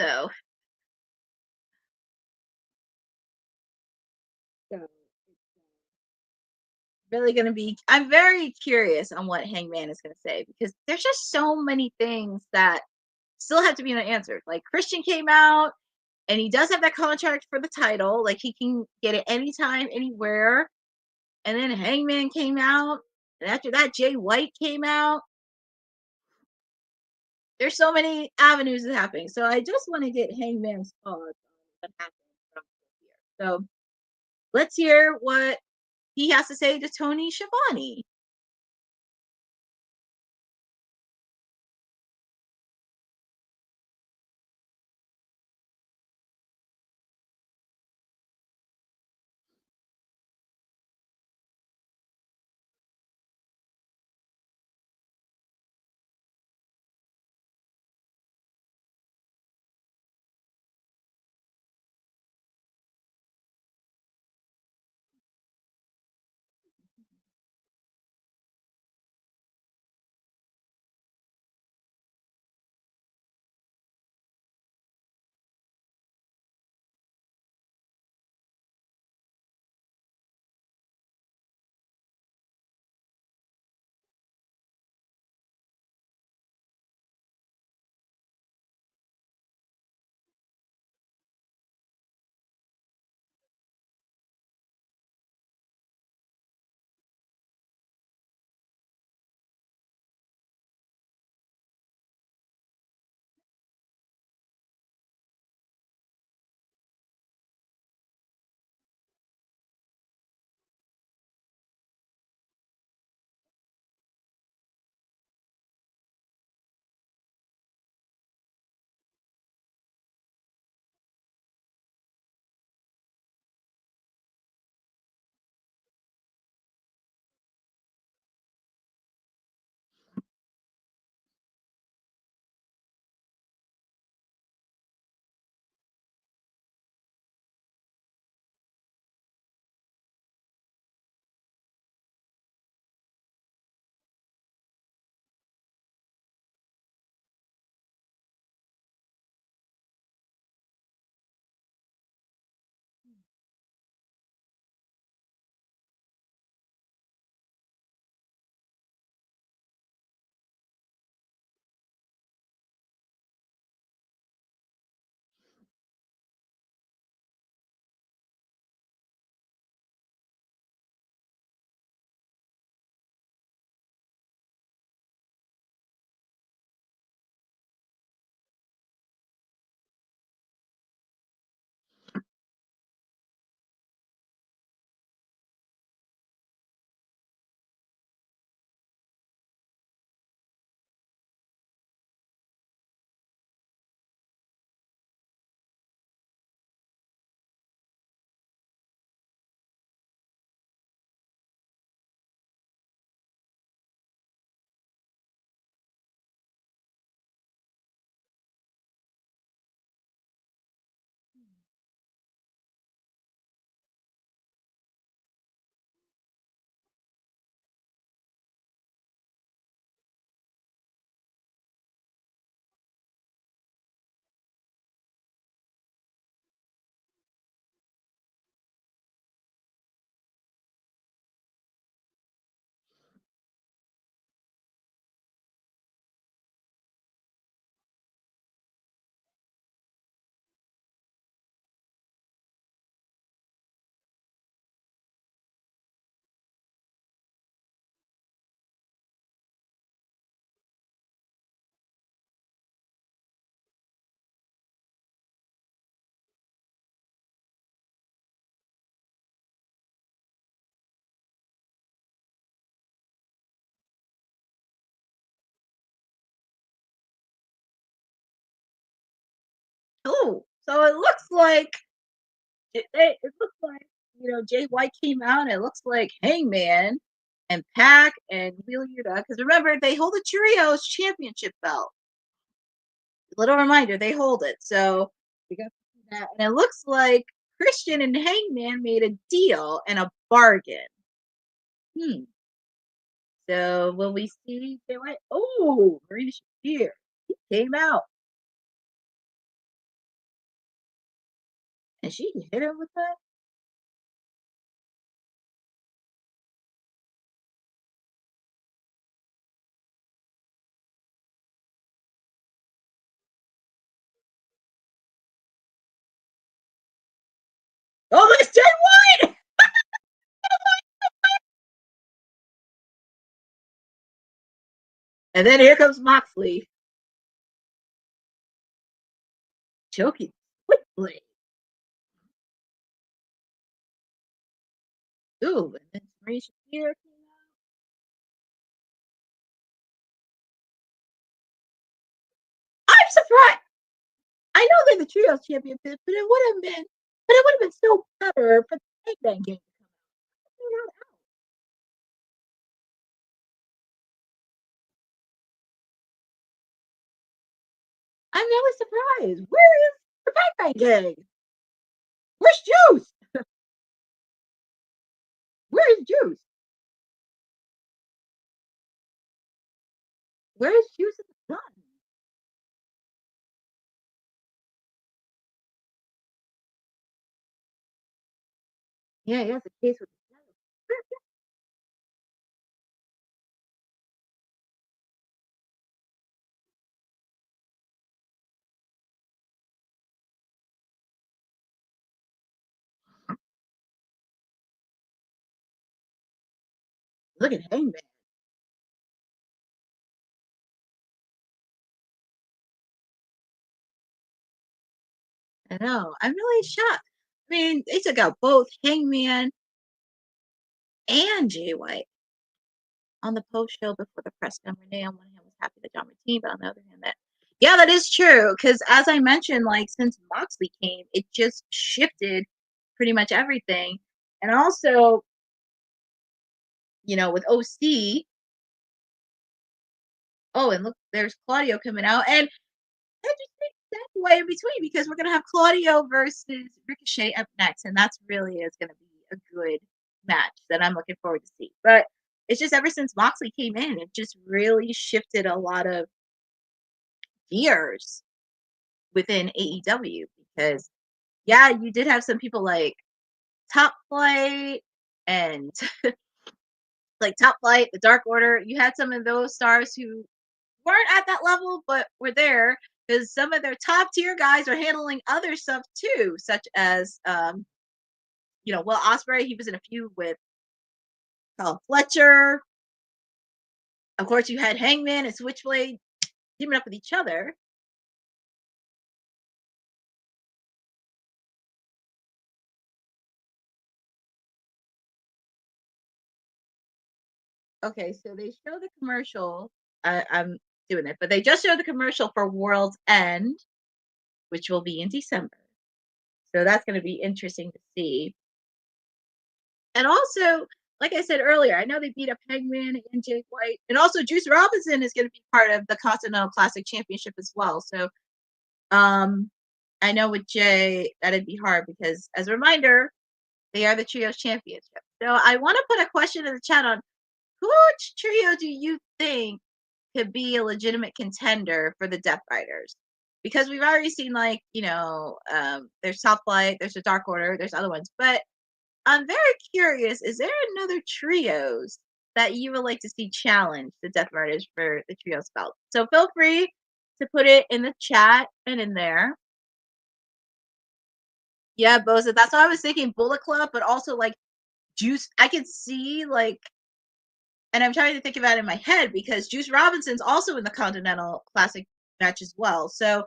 Speaker 3: So really going to be, I'm very curious on what Hangman is going to say, because there's just so many things that still have to be answered. Like, Christian came out and he does have that contract for the title. Like, he can get it anytime, anywhere. And then Hangman came out, and after that, Jay White came out. There's so many avenues that's happening. So I just want to get Hangman's thoughts on what happened from here. So let's hear what he has to say to Tony Schiavone. Oh, so it looks like Jay White came out. And it looks like Hangman and Pac and Wheeler Yuta, because remember they hold the Trios Championship belt. Little reminder, they hold it. So we got that, and it looks like Christian and Hangman made a deal and a bargain. So will we see Jay White? Oh, Marina Shafir, he came out, and she hit him with that. Oh, it's Jay White! And then here comes Moxley. Choking quickly. Ooh, and then Marina Shafir came out. I'm surprised. I know they're the Trios Championship, but it would have been so better for the Hangman game. I'm really surprised. Where is the Bang Gang? Where's Juice? Where is Juice? Where is Juice and the Gun? Yeah, he has a case with the Gun. Look at Hangman. I know. I'm really shocked. I mean, they took out both Hangman and Jay White on the post show before the press conference. Renee on one hand was happy that John team, but on the other hand, that is true. Because as I mentioned, like since Moxley came, it just shifted pretty much everything. And also, with OC. Oh, and look, there's Claudio coming out, and I just think that's way in between because we're gonna have Claudio versus Ricochet up next, and that's really is gonna be a good match that I'm looking forward to see. But it's just ever since Moxley came in, it just really shifted a lot of gears within AEW because you did have some people like Top Flight and like Top Flight, the Dark Order. You had some of those stars who weren't at that level, but were there because some of their top tier guys are handling other stuff too, such as Will Ospreay. He was in a feud with Fletcher. Of course, you had Hangman and Switchblade teaming up with each other. Okay, so they show the commercial. I'm doing it, but they just showed the commercial for World's End, which will be in December. So that's going to be interesting to see. And also, like I said earlier, I know they beat up Hangman and Jay White. And also, Juice Robinson is going to be part of the Continental Classic Championship as well. So I know with Jay, that'd be hard because, as a reminder, they are the Trios Championship. So I want to put a question in the chat on which trio do you think could be a legitimate contender for the Death Riders? Because we've already seen, there's Top Flight, there's the Dark Order, there's other ones. But I'm very curious, is there another trios that you would like to see challenge the Death Riders for the trios belt? So feel free to put it in the chat and in there. Yeah, Boza, that's what I was thinking, Bullet Club, but also like Juice. I could see and I'm trying to think about it in my head because Juice Robinson's also in the Continental Classic match as well. So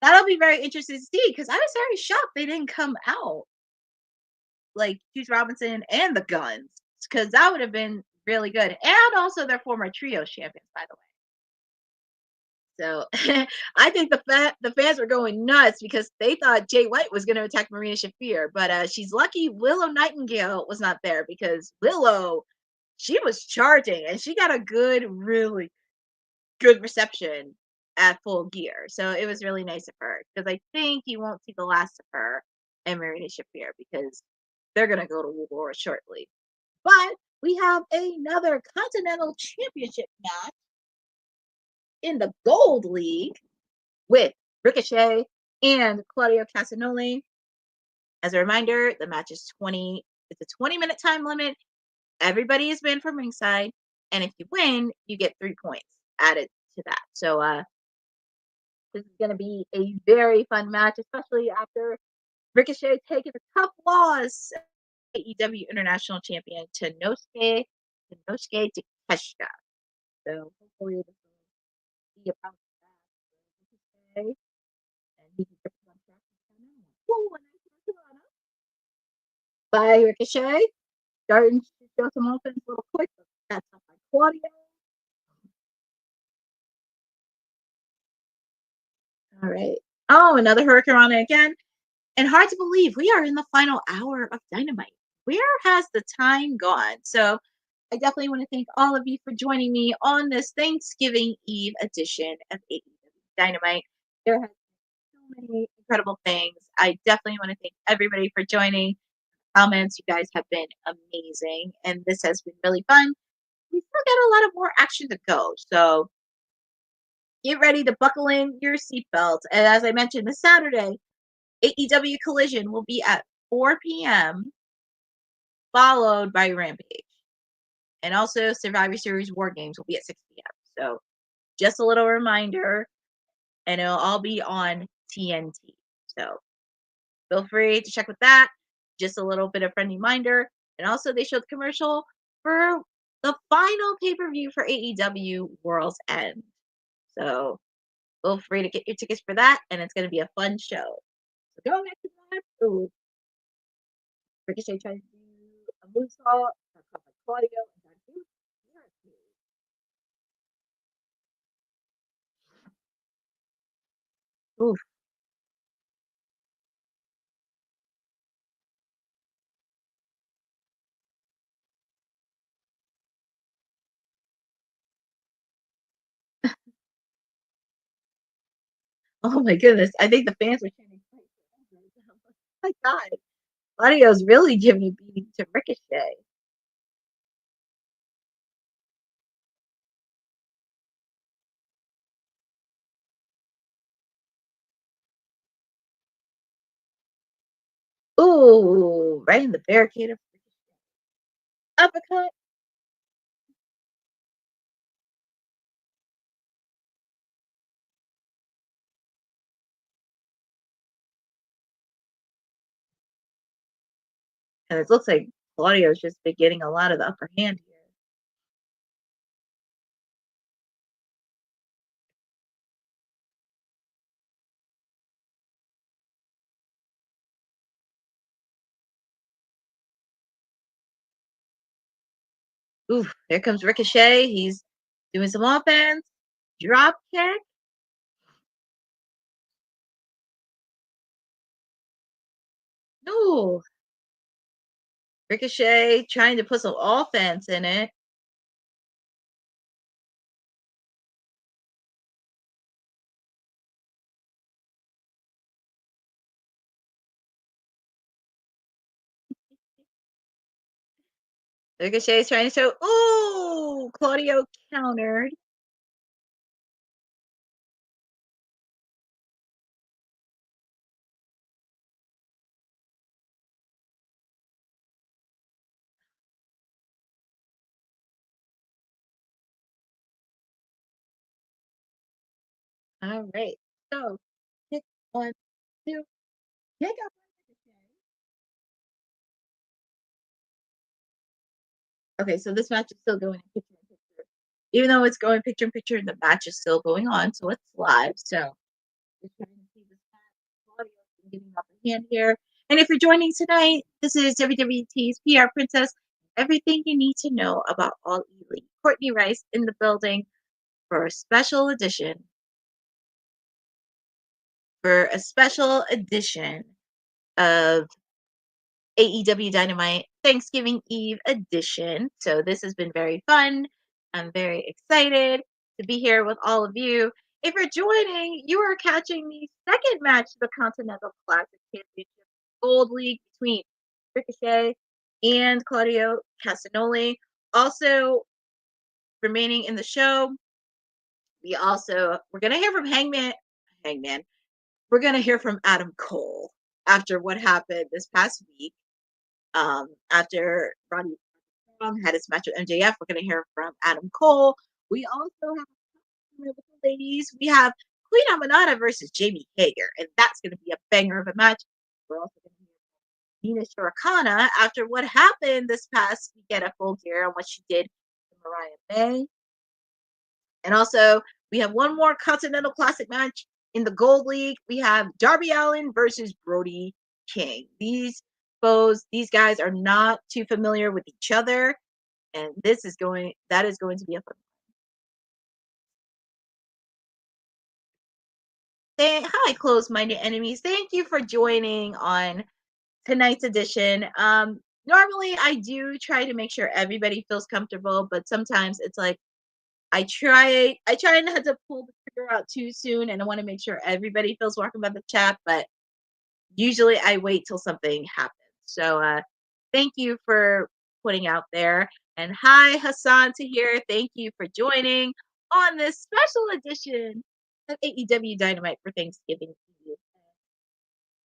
Speaker 3: that'll be very interesting to see because I was very shocked they didn't come out like Juice Robinson and the Guns because that would have been really good. And also their former trio champions, by the way. So I think the fans were going nuts because they thought Jay White was going to attack Marina Shafir, but she's lucky Willow Nightingale was not there because Willow, she was charging and she got a really good reception at Full Gear. So it was really nice of her because I think you won't see the last of her and Marina Shafir because they're going to go to war shortly. But we have another Continental Championship match in the Gold League with Ricochet and Claudio Castagnoli. As a reminder, the match is it's a 20-minute time limit. Everybody is banned from ringside, and if you win, you get 3 points added to that. So this is going to be a very fun match, especially after Ricochet taking a tough loss, AEW International Champion Tanosuke Takeshita. So hopefully this will be about that. And he can get on track. Ooh, a nice Hurricanrana by Ricochet. Starting to show some offense a little quick, but that's up by Claudio. All right. Oh, another Hurricanrana again. And hard to believe, we are in the final hour of Dynamite. Where has the time gone? So I definitely want to thank all of you for joining me on this Thanksgiving Eve edition of AEW Dynamite. There has been so many incredible things. I definitely want to thank everybody for joining. Comments, you guys have been amazing, and this has been really fun. We still got a lot of more action to go, so get ready to buckle in your seatbelt. And as I mentioned, this Saturday, AEW Collision will be at 4 p.m., followed by Rampage. And also Survivor Series War Games will be at 6 p.m. So just a little reminder, and it'll all be on TNT. So feel free to check with that. Just a little bit of friendly reminder. And also they showed the commercial for the final pay-per-view for AEW World's End. So feel free to get your tickets for that, and it's going to be a fun show. So going back to that, ooh, Ricochet trying to do a moonsault, by Claudio, and Darby. Oof. Oh my goodness. I think the fans are chanting. Oh my God. Claudio's really giving a beating to Ricochet. Ooh, right in the barricade of uppercut. And it looks like Claudio's just been getting a lot of the upper hand here. Ooh, here comes Ricochet. He's doing some offense. Drop kick. Ooh. Ricochet trying to put some offense in it. Ricochet's trying to show. Ooh, Claudio countered. All right. So, pick 1, 2, pick up Ricochet. Okay, so this match is still going in picture in picture. Even though it's going picture in picture, the match is still going on, so it's live. So just trying to see this match. Claudio's giving up a hand here. And if you're joining tonight, this is WWT's PR Princess. Everything you need to know about All Elite. Courtney Rice in the building for a special edition for a special edition of AEW Dynamite Thanksgiving Eve edition. So this has been very fun. I'm very excited to be here with all of you. If you're joining, you are catching the second match of the Continental Classic Championship Gold League between Ricochet and Claudio Castagnoli. Also remaining in the show, we're gonna hear from Hangman. We're gonna hear from Adam Cole after what happened this past week. After Roddy had his match with MJF, we're going to hear from Adam Cole. We also have with the ladies. We have Queen Aminata versus Jamie Hager, and that's going to be a banger of a match. We're also going to hear Nina Shirokana after what happened this past weekend at Full Gear and what she did to Mariah May. And also, we have one more Continental Classic match in the Gold League. We have Darby Allin versus Brody King. These guys are not too familiar with each other, and that is going to be a fun one. Hi, close-minded enemies. Thank you for joining on tonight's edition. Normally I do try to make sure everybody feels comfortable, but sometimes it's like I try not to pull the trigger out too soon, and I want to make sure everybody feels welcome by the chat, but usually I wait till something happens. So thank you for putting out there. And hi, Hassan Tahir. Thank you for joining on this special edition of AEW Dynamite for Thanksgiving Eve.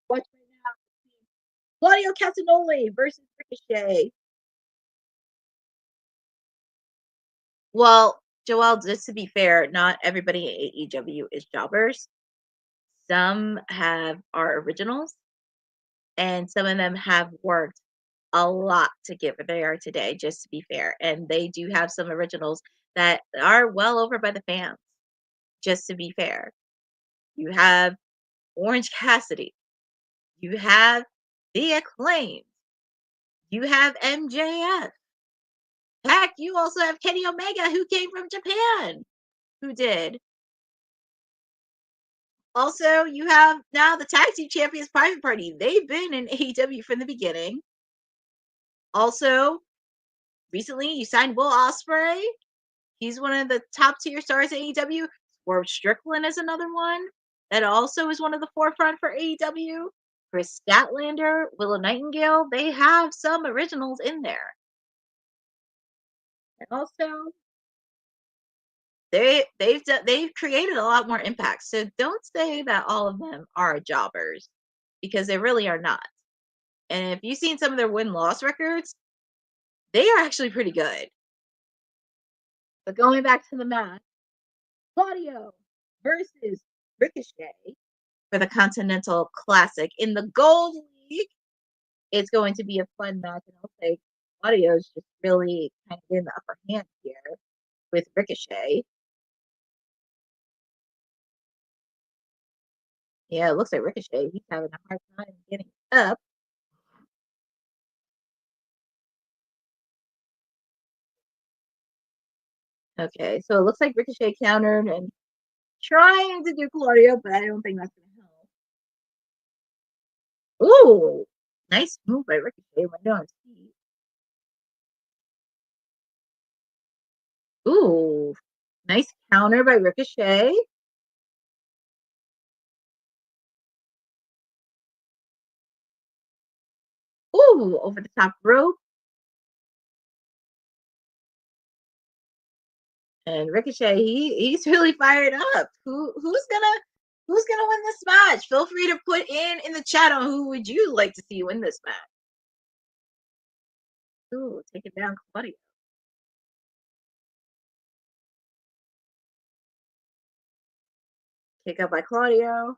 Speaker 3: Watch right now. Claudio Castagnoli versus Ricochet. Well, Joelle, just to be fair, not everybody at AEW is jobbers. Some are originals, and some of them have worked a lot to get where they are today, just to be fair. And they do have some originals that are well over by the fans, just to be fair. You have Orange Cassidy. You have The Acclaimed. You have MJF. Heck, you also have Kenny Omega, who came from Japan, who did. Also, you have now the Tag Team Champions Private Party. They've been in AEW from the beginning. Also, recently you signed Will Ospreay. He's one of the top tier stars at AEW. Swerve Strickland is another one that also is one of the forefront for AEW. Chris Statlander, Willow Nightingale, they have some originals in there. And also, they've created a lot more impact. So don't say that all of them are jobbers, because they really are not. And if you've seen some of their win-loss records, they are actually pretty good. But going back to the match, Claudio versus Ricochet for the Continental Classic in the Gold League. It's going to be a fun match, and I'll say Claudio's just really kind of in the upper hand here with Ricochet. Yeah, it looks like Ricochet, he's having a hard time getting up. Okay, so it looks like Ricochet countered and trying to do Claudio, but I don't think that's going to help. Ooh, nice move by Ricochet. Went on his feet. Ooh, nice counter by Ricochet. Ooh, over the top rope. And Ricochet, he's really fired up. Who's gonna win this match? Feel free to put in the chat on who would you like to see win this match. Ooh, take it down, Claudio. Kick out by Claudio.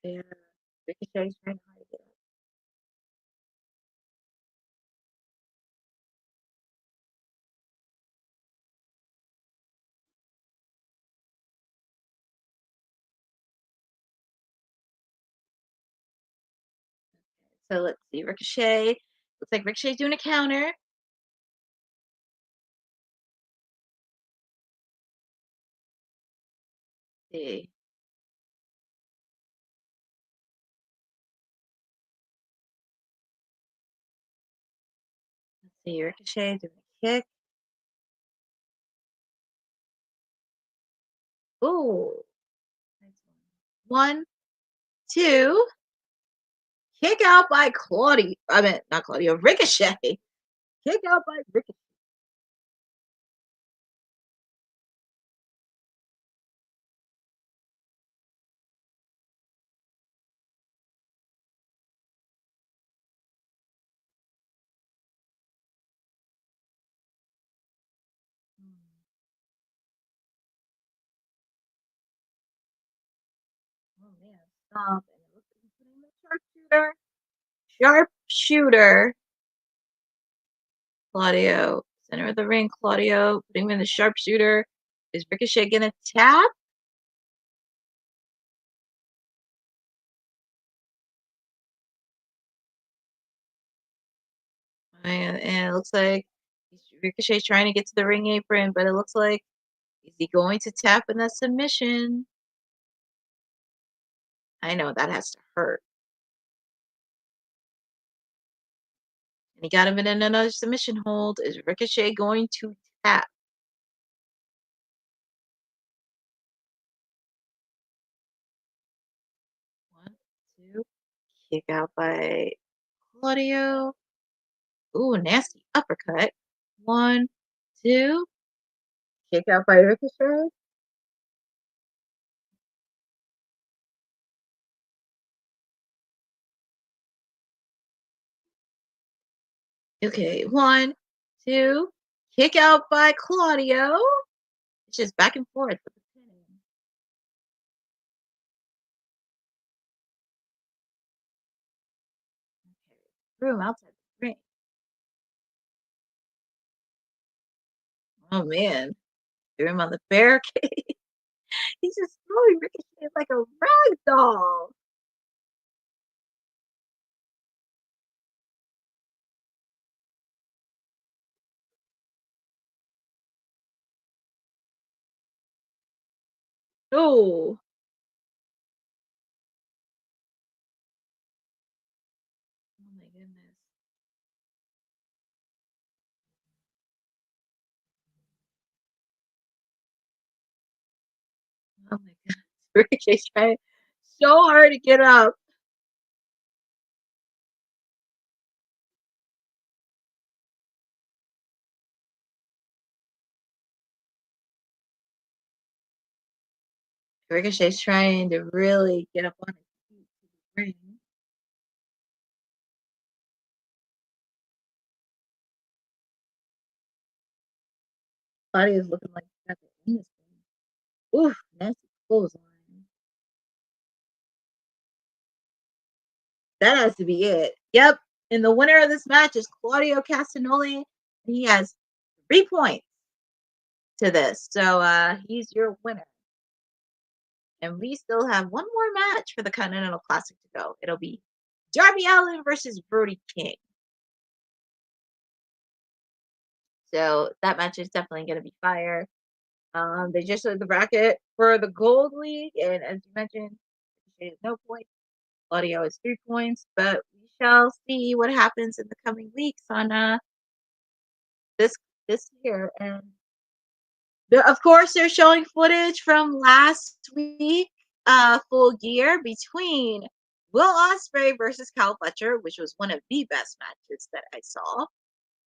Speaker 3: And Ricochet's trying to hide it. So let's see. Ricochet Looks like Ricochet's doing a counter. Let's see. Let's see. Ricochet doing a kick. Ooh. Nice one. 1, 2. Kick out by Claudio. I mean, not Claudio. Ricochet. Kick out by Ricochet. Oh man, stop. And it looks like he's putting the sharpshooter. Sharpshooter. Claudio. Center of the ring, Claudio. Putting him in the sharpshooter. Is Ricochet gonna tap? And it looks like Ricochet's trying to get to the ring apron, but it looks like, is he going to tap in that submission? I know that has to hurt. And he got him in another submission hold. Is Ricochet going to tap? One, two. Kick out by Claudio. Ooh, nasty uppercut. 1, 2. Kick out by Ricochet. Okay, 1, 2. Kick out by Claudio. It's just back and forth with the pinning. Okay, threw him outside the ring. Oh man, threw him on the barricade. He's just throwing Ricochet like a rag doll. Oh. Oh my goodness. Oh my god. Ricochet's trying so hard to get up. Ricochet's trying to really get up on his feet to the ring. Claudio's looking like he's got the anus thing. Oof, nasty clothesline. That has to be it. Yep. And the winner of this match is Claudio Castagnoli. He has 3 points to this. So he's your winner. And we still have one more match for the Continental Classic to go. It'll be Darby Allin versus Brody King. So that match is definitely going to be fire. They just showed the bracket for the Gold League, and as you mentioned, no points. Claudio is 3 points, but we shall see what happens in the coming weeks on this year. And of course, they're showing footage from last week, Full Gear, between Will Ospreay versus Kyle Fletcher, which was one of the best matches that I saw.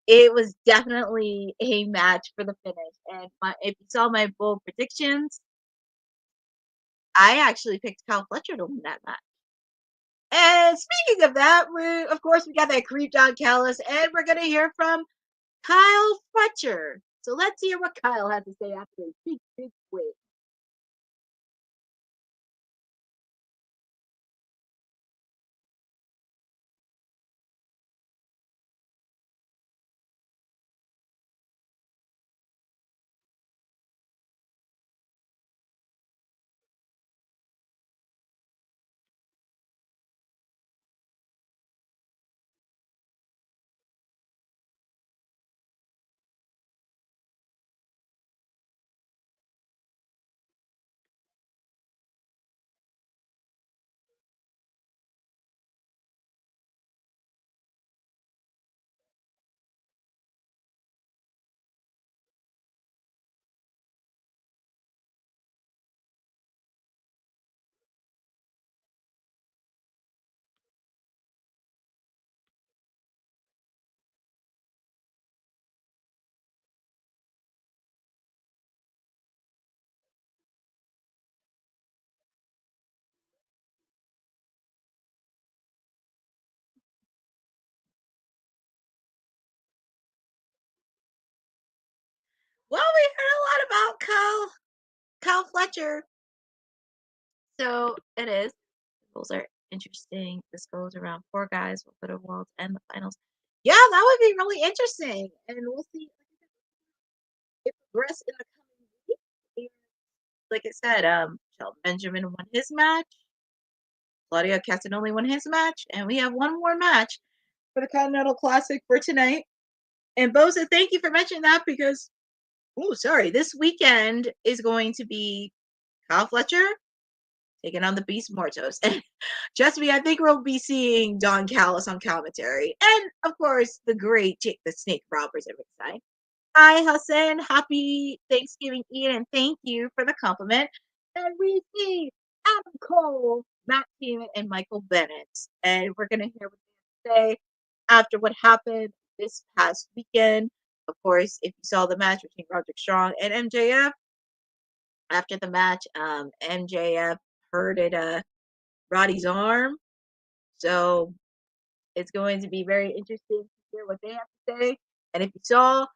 Speaker 3: It was definitely a match for the finish. And if you saw my bold predictions, I actually picked Kyle Fletcher to win that match. And speaking of that, of course we got that creep John Callis, and we're gonna hear from Kyle Fletcher. So let's hear what Kyle had to say after a big win. Kyle Fletcher. So it is. The rules are interesting. This goes around 4 guys will put a world and the finals. Yeah, that would be really interesting. And we'll see if it progress in the coming week. And like I said, Shelton Benjamin won his match. Claudio Castagnoli won his match. And we have one more match for the Continental Classic for tonight. And Boza, thank you for mentioning that because, this weekend is going to be Kyle Fletcher taking on the Beast Mortos. And just me, I think we'll be seeing Don Callis on commentary. And, of course, the great Jake the Snake Roberts every time. Hi, Hassan. Happy Thanksgiving, Ian, and thank you for the compliment. And we see Adam Cole, Matt Heenan, and Michael Bennett. And we're going to hear what they say after what happened this past weekend. Of course, if you saw the match between Roderick Strong and MJF, after the match, MJF hurted Roddy's arm. So it's going to be very interesting to hear what they have to say. And if you saw,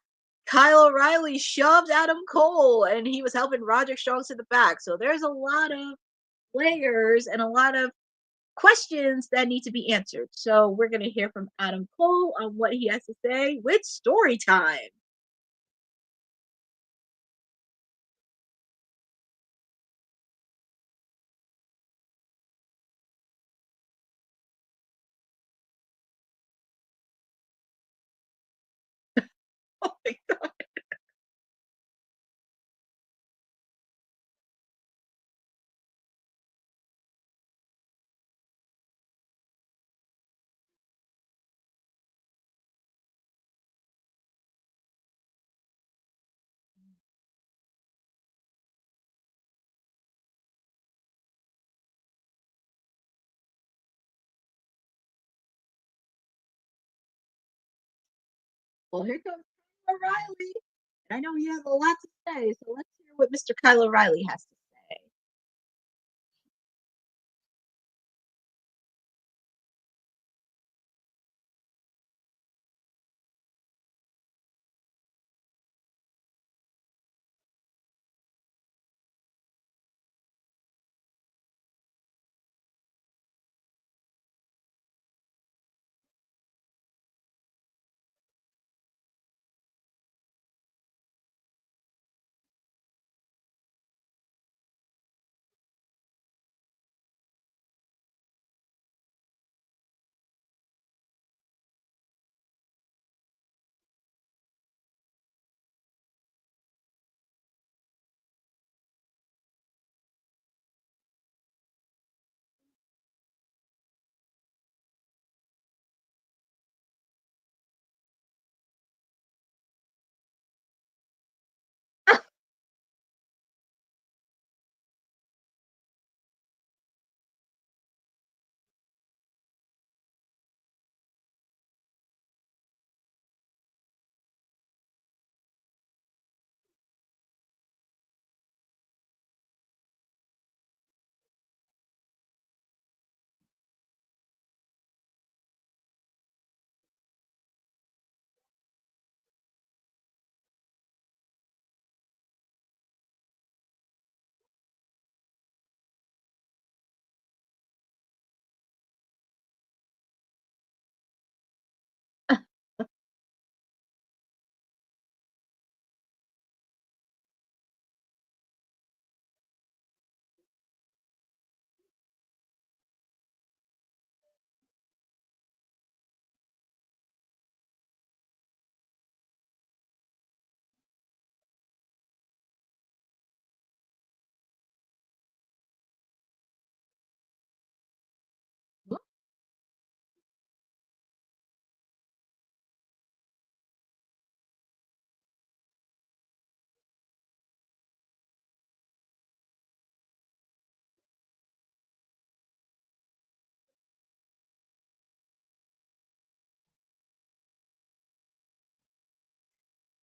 Speaker 3: Kyle O'Reilly shoved Adam Cole and he was helping Roderick Strong to the back. So there's a lot of layers and a lot of questions that need to be answered. So we're going to hear from Adam Cole on what he has to say with story time. Oh my God. Well, here comes Kyle O'Reilly. And I know he has a lot to say, so let's hear what Mr. Kyle O'Reilly has to say.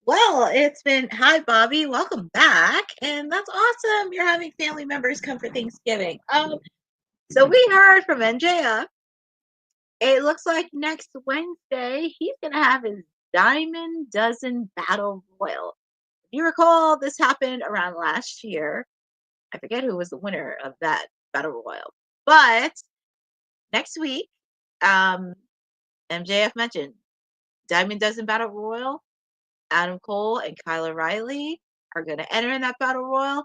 Speaker 3: Well, it's been hi Bobby, welcome back, and that's awesome. You're having family members come for Thanksgiving. So we heard from NJF. It looks like next Wednesday he's gonna have his Diamond Dozen Battle Royal. you recall, this happened around last year. I forget who was the winner of that battle royal, but next week, MJF mentioned Diamond Dozen Battle Royal. Adam Cole and Kyle O'Reilly are going to enter in that battle royal.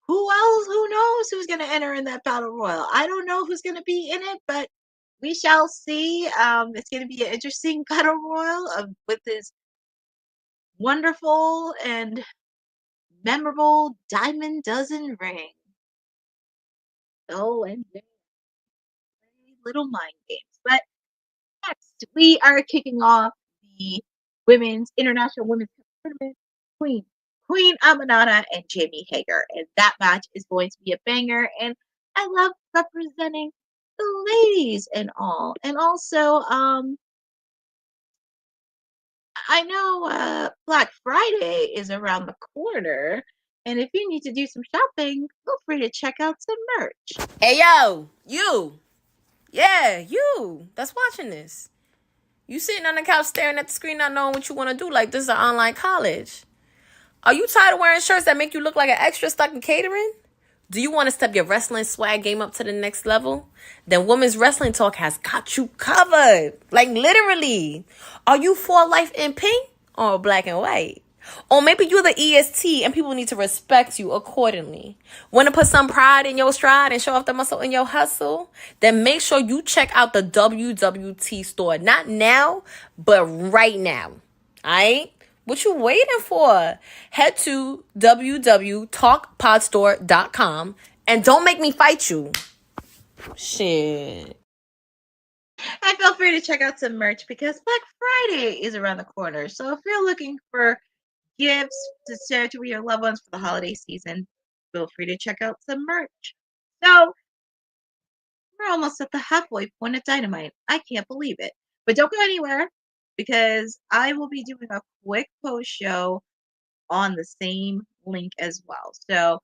Speaker 3: Who else? Who knows who's going to enter in that battle royal? I don't know who's going to be in it, but we shall see. It's going to be an interesting battle royal with this wonderful and memorable Diamond Dozen ring. Oh, and little mind games. But next, we are kicking off the International Women's Tournament. Queen Aminata and Jamie Hager. And that match is going to be a banger. And I love representing the ladies and all. And also, I know Black Friday is around the corner. And if you need to do some shopping, feel free to check out some merch.
Speaker 2: Hey, yo, you. Yeah, you that's watching this. You sitting on the couch staring at the screen not knowing what you want to do like this is an online college. Are you tired of wearing shirts that make you look like an extra stuck in catering? Do you want to step your wrestling swag game up to the next level? Then Women's Wrestling Talk has got you covered. Like literally. Are you for life in pink or black and white? Or maybe you're the EST and people need to respect you accordingly. Want to put some pride in your stride and show off the muscle in your hustle? Then make sure you check out the WWT store. Not now, but right now. Alright? What you waiting for? Head to wwtalkpodstore.com and don't make me fight you. Shit.
Speaker 3: And feel free to check out some merch because Black Friday is around the corner. So if you're looking for gifts to share to your loved ones for the holiday season, feel free to check out some merch. So we're almost at the halfway point of Dynamite. I can't believe it. But don't go anywhere because I will be doing a quick post show on the same link as well. So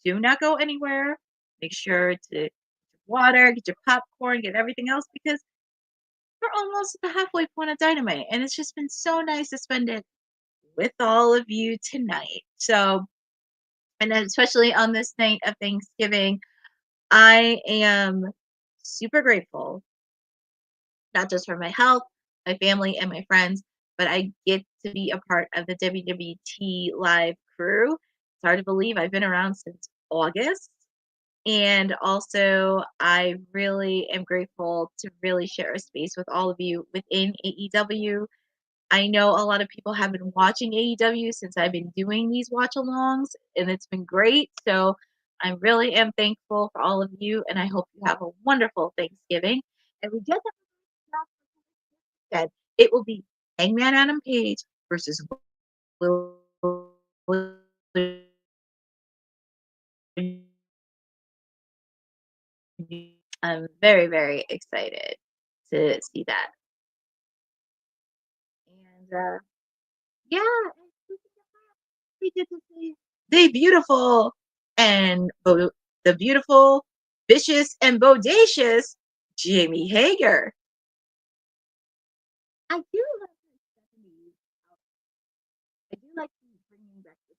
Speaker 3: do not go anywhere. Make sure to get your water, get your popcorn, get everything else because we're almost at the halfway point of Dynamite. And it's just been so nice to spend it with all of you tonight. So, and then especially on this night of Thanksgiving, I am super grateful, not just for my health, my family, and my friends, but I get to be a part of the WWT live crew. It's hard to believe I've been around since August. And also, I really am grateful to really share a space with all of you within AEW. I know a lot of people have been watching AEW since I've been doing these watch-alongs, and it's been great. So I really am thankful for all of you, and I hope you have a wonderful Thanksgiving. And we just said it will be Hangman Adam Page versus Will. I'm very, very excited to see that. And yeah, we get to see the beautiful and the beautiful, vicious, and bodacious Jamie Hager. I do like the 70s. I do like bringing back the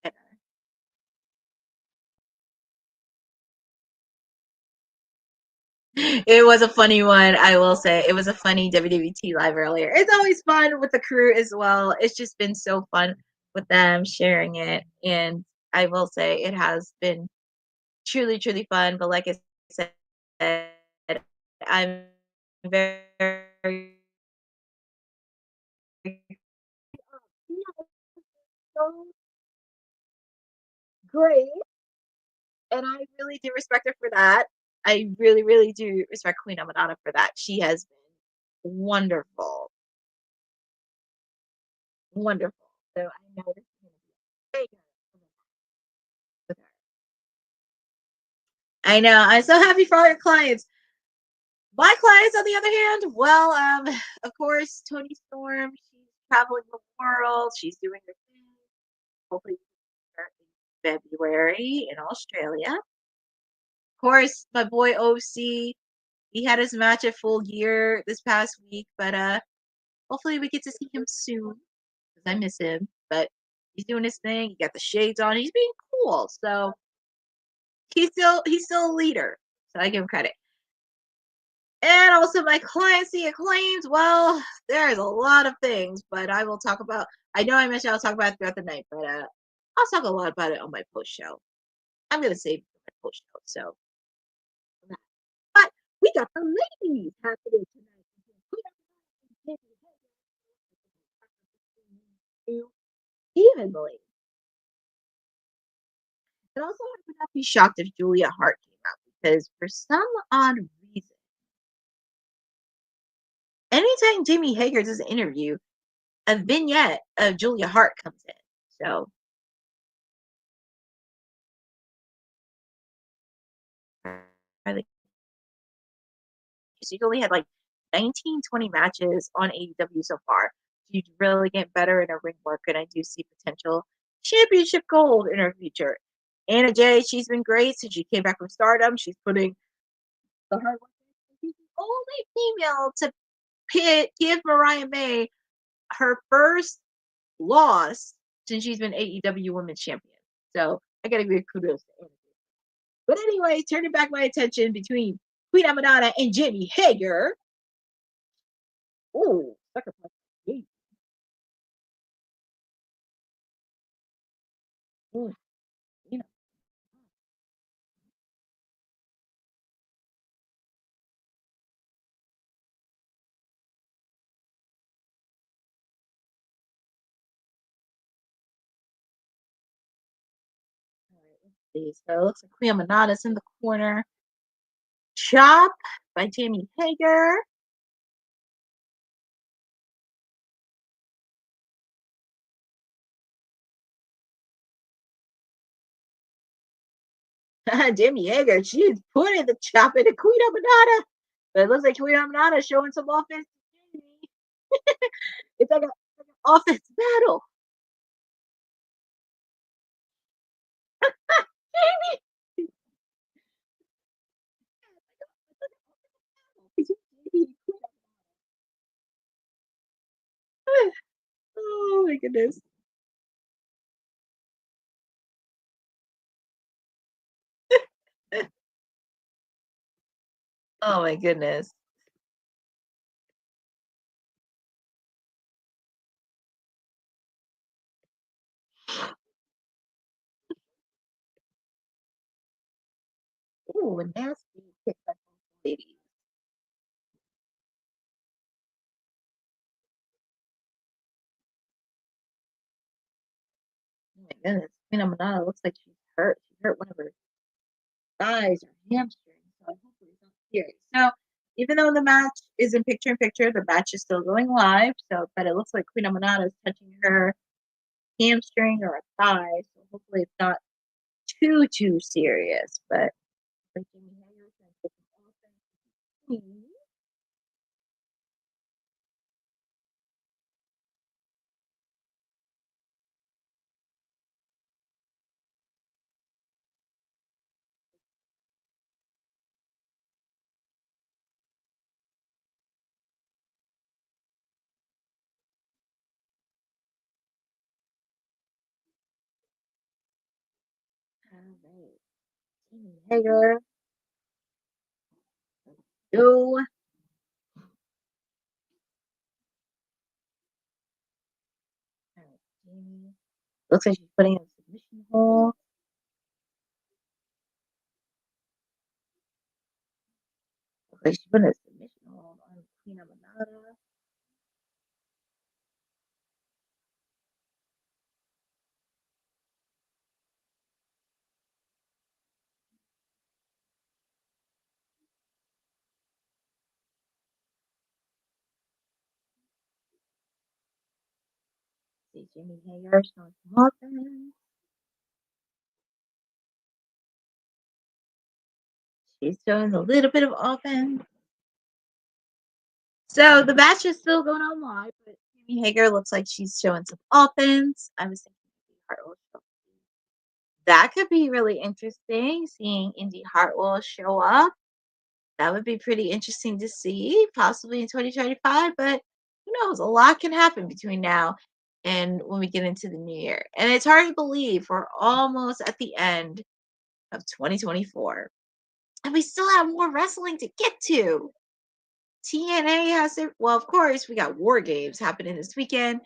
Speaker 3: 70s. It was a funny one, I will say. It was a funny WWT live earlier. It's always fun with the crew as well. It's just been so fun with them sharing it. And I will say it has been truly, truly fun. But like I said, I'm very so great. And I really do respect her for that. I really, really do respect Queen Amadana for that. She has been wonderful. Wonderful. So I know this is going to be a big with her. I know. I'm so happy for all your clients. My clients, on the other hand, well, of course, Toni Storm. She's traveling the world. She's doing her thing. Hopefully, in February in Australia. Of course, my boy OC. He had his match at Full Gear this past week, but hopefully we get to see him soon. because I miss him, but he's doing his thing. He got the shades on. He's being cool. So he's still a leader. So I give him credit. And also my cliency acclaims. Well, there's a lot of things, but I will talk about. I know I mentioned I'll talk about it throughout the night, but I'll talk a lot about it on my post show. I'm gonna save my post show. So, but we got the ladies happening tonight. Evenly. And also, I would not be shocked if Julia Hart came out because for some odd reason, anytime Jamie Hager does an interview, a vignette of Julia Hart comes in. So she's only had like 19, 20 matches on AEW so far. She's really getting better in her ring work, and I do see potential championship gold in her future. Anna Jay, she's been great since she came back from Stardom. She's putting the hard work. She's the only female to give Mariah May her first loss since she's been AEW Women's Champion. So I gotta give kudos to Anna. But anyway, turning back my attention between Queen Amanada and Jamie Hager. Ooh, sucker punch. Ooh, you know. All right, let's see. So it looks like Queen Amanada's in the corner. Chop by Jamie Hager. Jamie Hager, she's putting the chop into Queen Amanada. But it looks like Queen Amanada showing some offense to Jamie. It's like an offense battle. Jamie. Oh my goodness. Oh my goodness. Ooh, a nasty kick by both ladies. Oh my goodness. Queen Amanada looks like she's hurt. She hurt one of her thighs or hamstrings. So hopefully it's not serious. So even though the match isn't picture in picture, the match is still going live. So, but it looks like Queen Amanada is touching her hamstring or a thigh. So hopefully it's not too serious. But like Jimmy Hager is going to get some offense. All right. Jimmy Hager. Go. All right, Jamie. Looks like she's putting in a submission hold. Looks like she's putting a submission hold on Queen Amanada. See Jimmy Hager showing some offense. She's showing a little bit of offense. So the match is still going on live, but Jimmy Hager looks like she's showing some offense. I was thinking that could be really interesting, seeing Indy Hartwell show up. That would be pretty interesting to see, possibly in 2025, but who knows? A lot can happen between now and when we get into the new year. And it's hard to believe we're almost at the end of 2024. And we still have more wrestling to get to. TNA has it. Well, of course, we got War Games happening this weekend.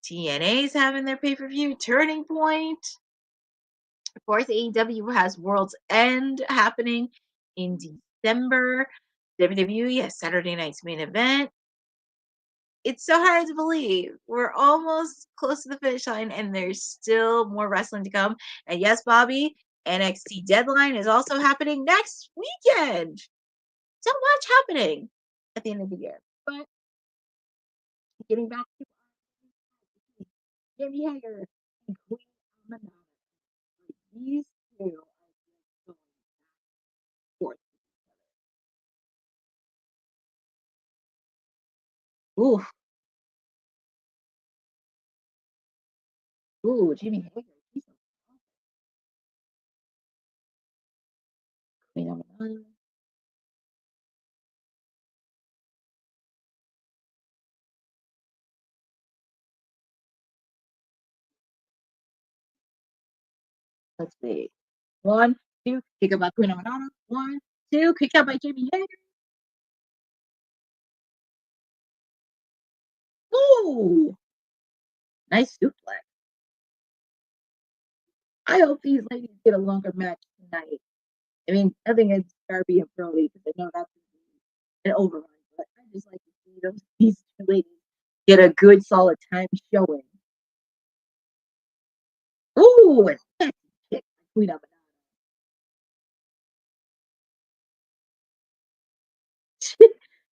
Speaker 3: TNA's having their pay-per-view Turning Point. Of course, AEW has World's End happening in December. WWE has Saturday night's main event. It's so hard to believe. We're almost close to the finish line, and there's still more wrestling to come. And yes, Bobby, NXT Deadline is also happening next weekend. So much happening at the end of the year. But getting back to Jimmy Hager and Queen Amanda, these two are going back and forth. Ooh, ooh, Jimmy Hager. He's so Queen Amanda. Let's see. 1, 2, kick out by Queen Amanda. 1, 2, kick out by Jimmy Hager. Ooh, nice suplex. I hope these ladies get a longer match tonight. I mean, nothing against Darby and Brody because I know that's an overrun, but I just like to see these two ladies get a good solid time showing. Ooh, and that's a kick by Queen Amanda.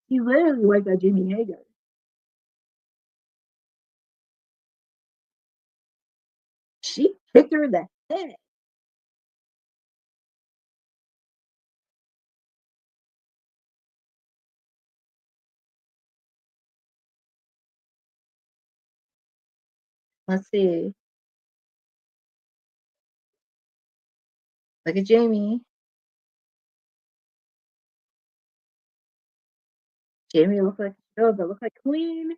Speaker 3: She literally wiped out Jimmy Hager. She kicked her in the head. Let's see. Look at Jamie. Jamie looks like but look like Queen.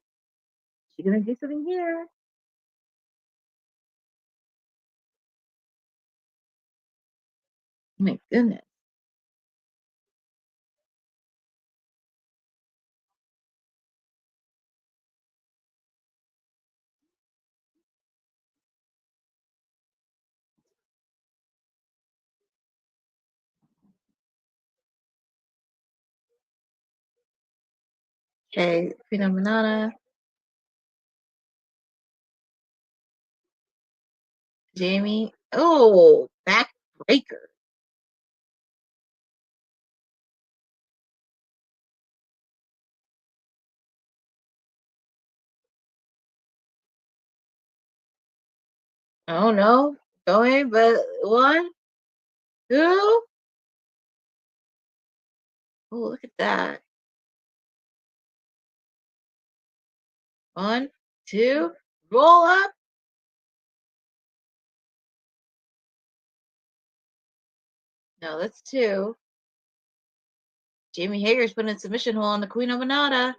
Speaker 3: She's gonna do something here. Oh my goodness. Okay, Queen Amanda. Jamie. Oh, backbreaker. Oh no. Going, but 1, 2. Oh, look at that. 1, 2. Roll up. No, that's 2. Jamie Hager's putting a submission hold on the Queen of Manada.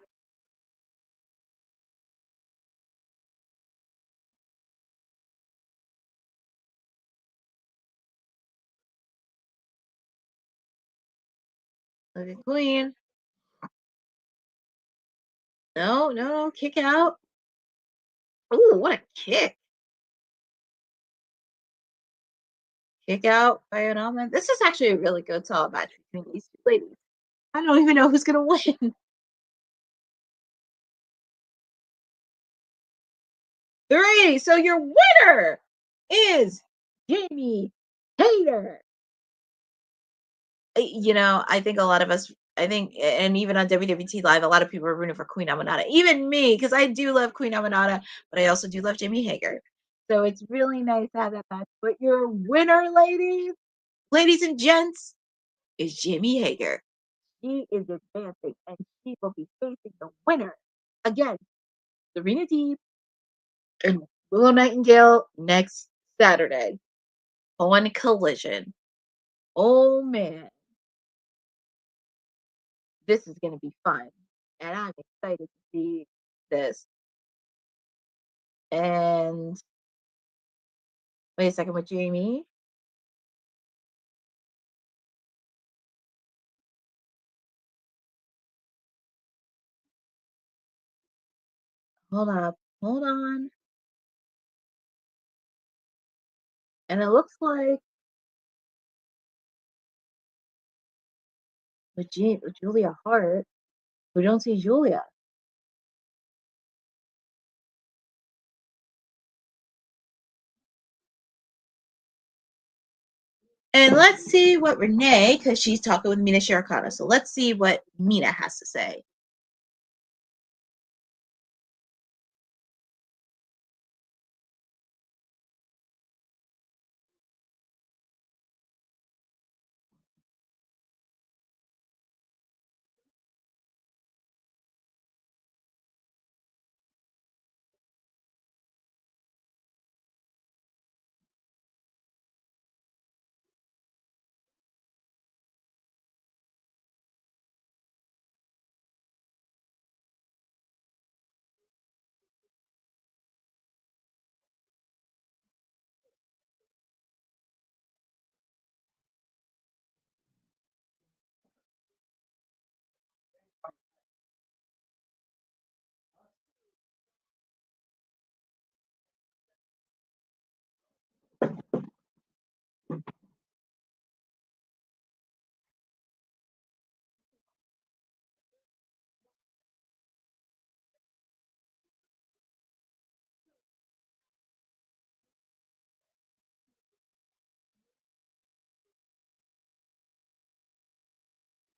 Speaker 3: Look at Queen. No, no, kick out. Ooh, what a kick. Kick out by an almond. This is actually a really good solid match between these two ladies. I don't even know who's gonna win. 3. So your winner is Jamie Hager. You know, I think a lot of us, and even on WWT Live, a lot of people are rooting for Queen Amanada. Even me, because I do love Queen Amanada, but I also do love Jamie Hager. So it's really nice to have that match. But your winner, ladies and gents, is Jamie Hager. She is advancing, and she will be facing the winner against Serena Deeb and Willow Nightingale next Saturday on Collision. Oh man, this is going to be fun, and I'm excited to see this. And wait a second, with Jamie. Hold up. Hold on. And it looks like with Julia Hart, we don't see Julia. And let's see what Renee, because she's talking with Mina Shirakawa. So let's see what Mina has to say.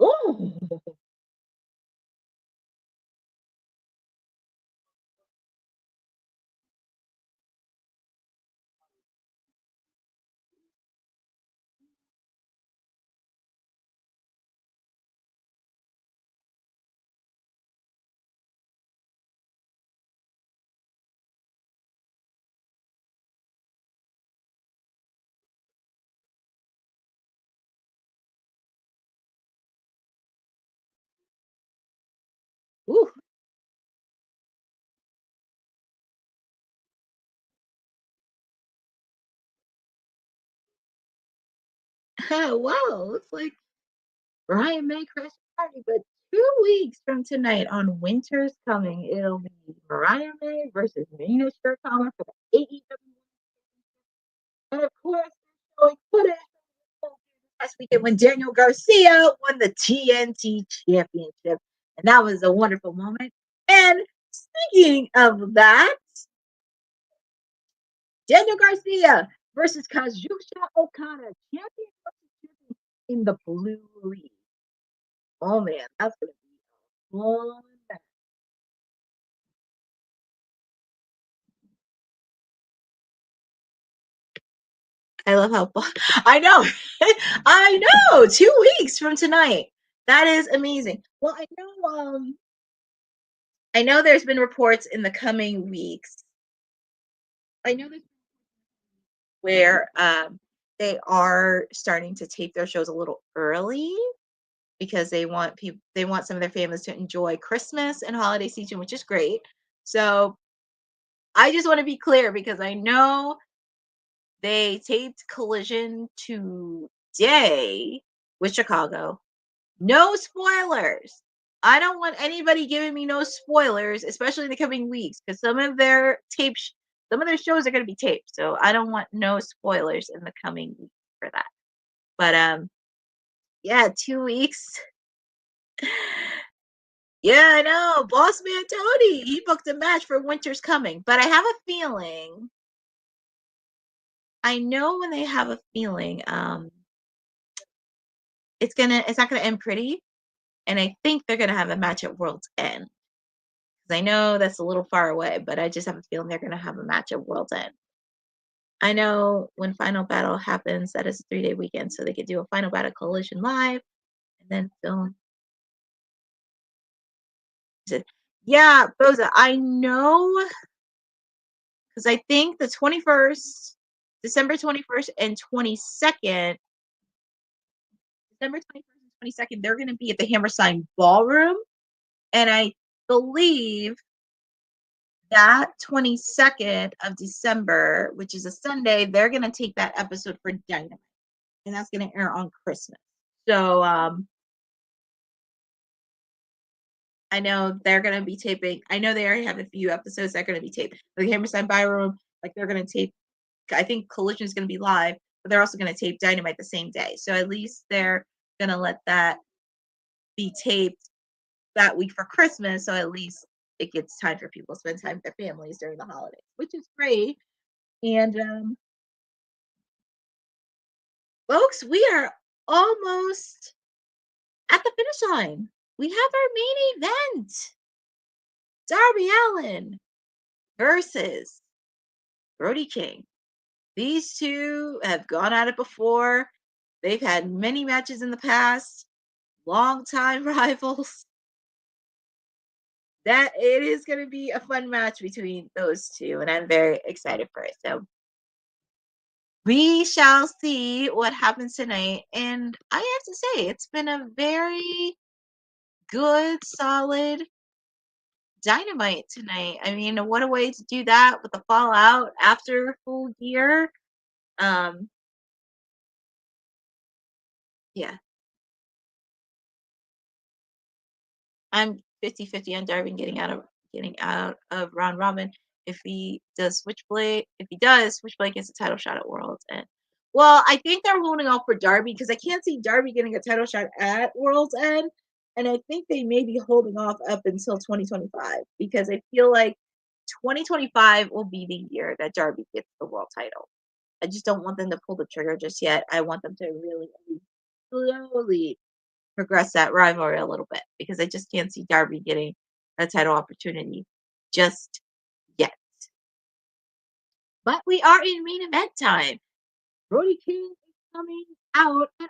Speaker 3: Oh, ooh. Wow, looks like Brian May crashed the party, but 2 weeks from tonight on Winter's Coming, it'll be Mariah May versus Mina Shirakawa for the AEW. And of course, they're showing footage from last weekend when Daniel Garcia won the TNT Championship. And that was a wonderful moment. And speaking of that, Daniel Garcia versus Kazuchika Okada, champion versus champion in the Blue League. Oh man, that's gonna be a fun match. I love how I know, I know. 2 weeks from tonight. That is amazing. Well, I know. There's been reports in the coming weeks. I know there's where they are starting to tape their shows a little early because they want people, they want some of their families to enjoy Christmas and holiday season, which is great. So I just want to be clear because I know they taped Collision today with Chicago. No spoilers. I don't want anybody giving me no spoilers, especially in the coming weeks, because some of their shows are going to be taped. So I don't want no spoilers in the coming weeks for that. But yeah, 2 weeks. Yeah, I know. Boss man Tony, he booked a match for Winter's Coming, but I have a feeling. I know when they have a feeling, it's not gonna end pretty, and I think they're gonna have a match at World's End. Because I know that's a little far away, but I just have a feeling they're gonna have a match at World's End. I know when Final Battle happens, that is a 3-day weekend, so they could do a Final Battle Collision live and then film. Yeah, Boza, I know because I think the 21st, December 21st and 22nd, December 21st and 22nd, they're going to be at the Hammerstein Ballroom. And I believe that 22nd of December, which is a Sunday, they're going to take that episode for Dynamite. And that's going to air on Christmas. So I know they're going to be taping. I know they already have a few episodes that are going to be taped. The Hammerstein Byroom, like they're going to tape. I think Collision is going to be live, but they're also going to tape Dynamite the same day. So at least they're going to let that be taped that week for Christmas. So at least it gets time for people to spend time with their families during the holidays, which is great. And folks, we are almost at the finish line. We have our main event. Darby Allin versus Brody King. These two have gone at it before. They've had many matches in the past. Long-time rivals. That it is going to be a fun match between those two, and I'm very excited for it. So we shall see what happens tonight. And I have to say, it's been a very good, solid Dynamite tonight. I mean, what a way to do that with the fallout after Full Gear. Yeah. I'm 50-50 on Darby getting out of round robin. If he does, Switchblade gets a title shot at World's End. Well, I think they're holding off for Darby because I can't see Darby getting a title shot at World's End. And I think they may be holding off up until 2025 because I feel like 2025 will be the year that Darby gets the world title. I just don't want them to pull the trigger just yet. I want them to really slowly progress that rivalry a little bit because I just can't see Darby getting a title opportunity just yet. But we are in main event time. Brody King is coming out, and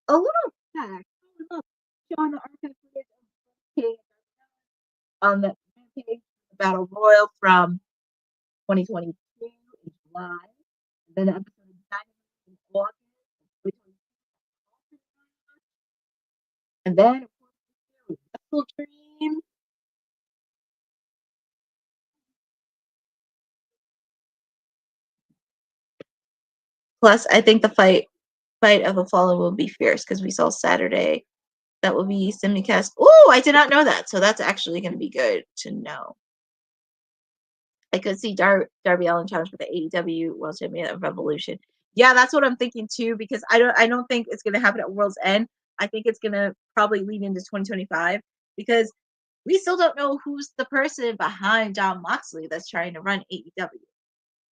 Speaker 3: a little fact showing the archive footage of King on the Rampage Battle Royal from 2022 in July, and then the episode of Dynamite in August of 2022, and then of course Wrestle Dream. Plus, I think the fight of the Fallen will be fierce because we saw Saturday that will be simulcast. Oh, I did not know that, so that's actually going to be good to know. I could see Darby Allin challenge for the AEW World Champion of Revolution. Yeah, that's what I'm thinking too because I don't think it's going to happen at World's End. I think it's going to probably lead into 2025 because we still don't know who's the person behind Jon Moxley that's trying to run AEW.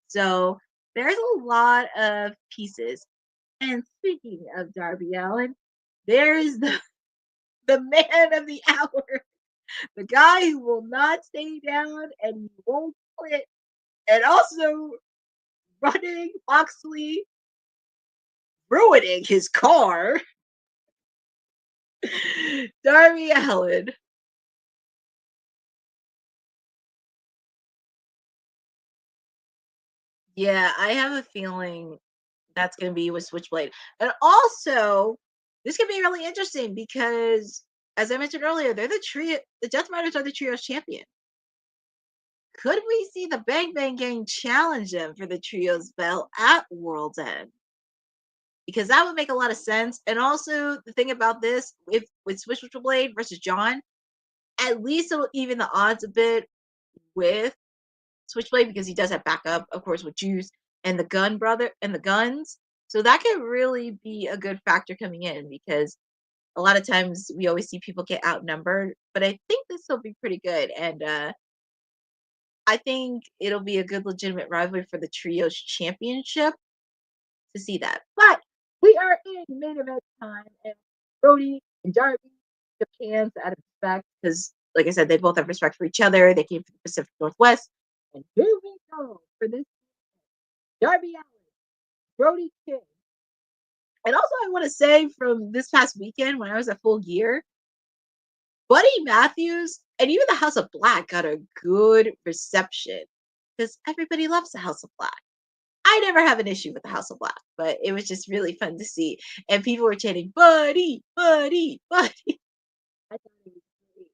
Speaker 3: So there's a lot of pieces. And speaking of Darby Allin, there is the man of the hour, the guy who will not stay down and he won't quit, and also running Moxley, ruining his car. Darby Allin. Yeah, I have a feeling that's going to be with Switchblade. And also, this could be really interesting because, as I mentioned earlier, they're the Death Riders are the Trios champion. Could we see the Bang Bang Gang challenge them for the Trios belt at World's End? Because that would make a lot of sense. And also, the thing about this, if with Switchblade versus John, at least it'll even the odds a bit with Switchblade because he does have backup, of course, with Juice and the Gun brother and the Guns. So that could really be a good factor coming in because a lot of times we always see people get outnumbered. But I think this will be pretty good. And I think it'll be a good legitimate rivalry for the Trios Championship to see that. But we are in main event time, and Brody and Darby shook hands out of respect because, like I said, they both have respect for each other. They came from the Pacific Northwest, and here we go for this Darby Allin, Brody King. And also, I want to say from this past weekend when I was at Full Gear, Buddy Matthews and even the House of Black got a good reception because everybody loves the House of Black. I never have an issue with the House of Black, but it was just really fun to see. And people were chanting, Buddy, Buddy, Buddy. I thought it was great.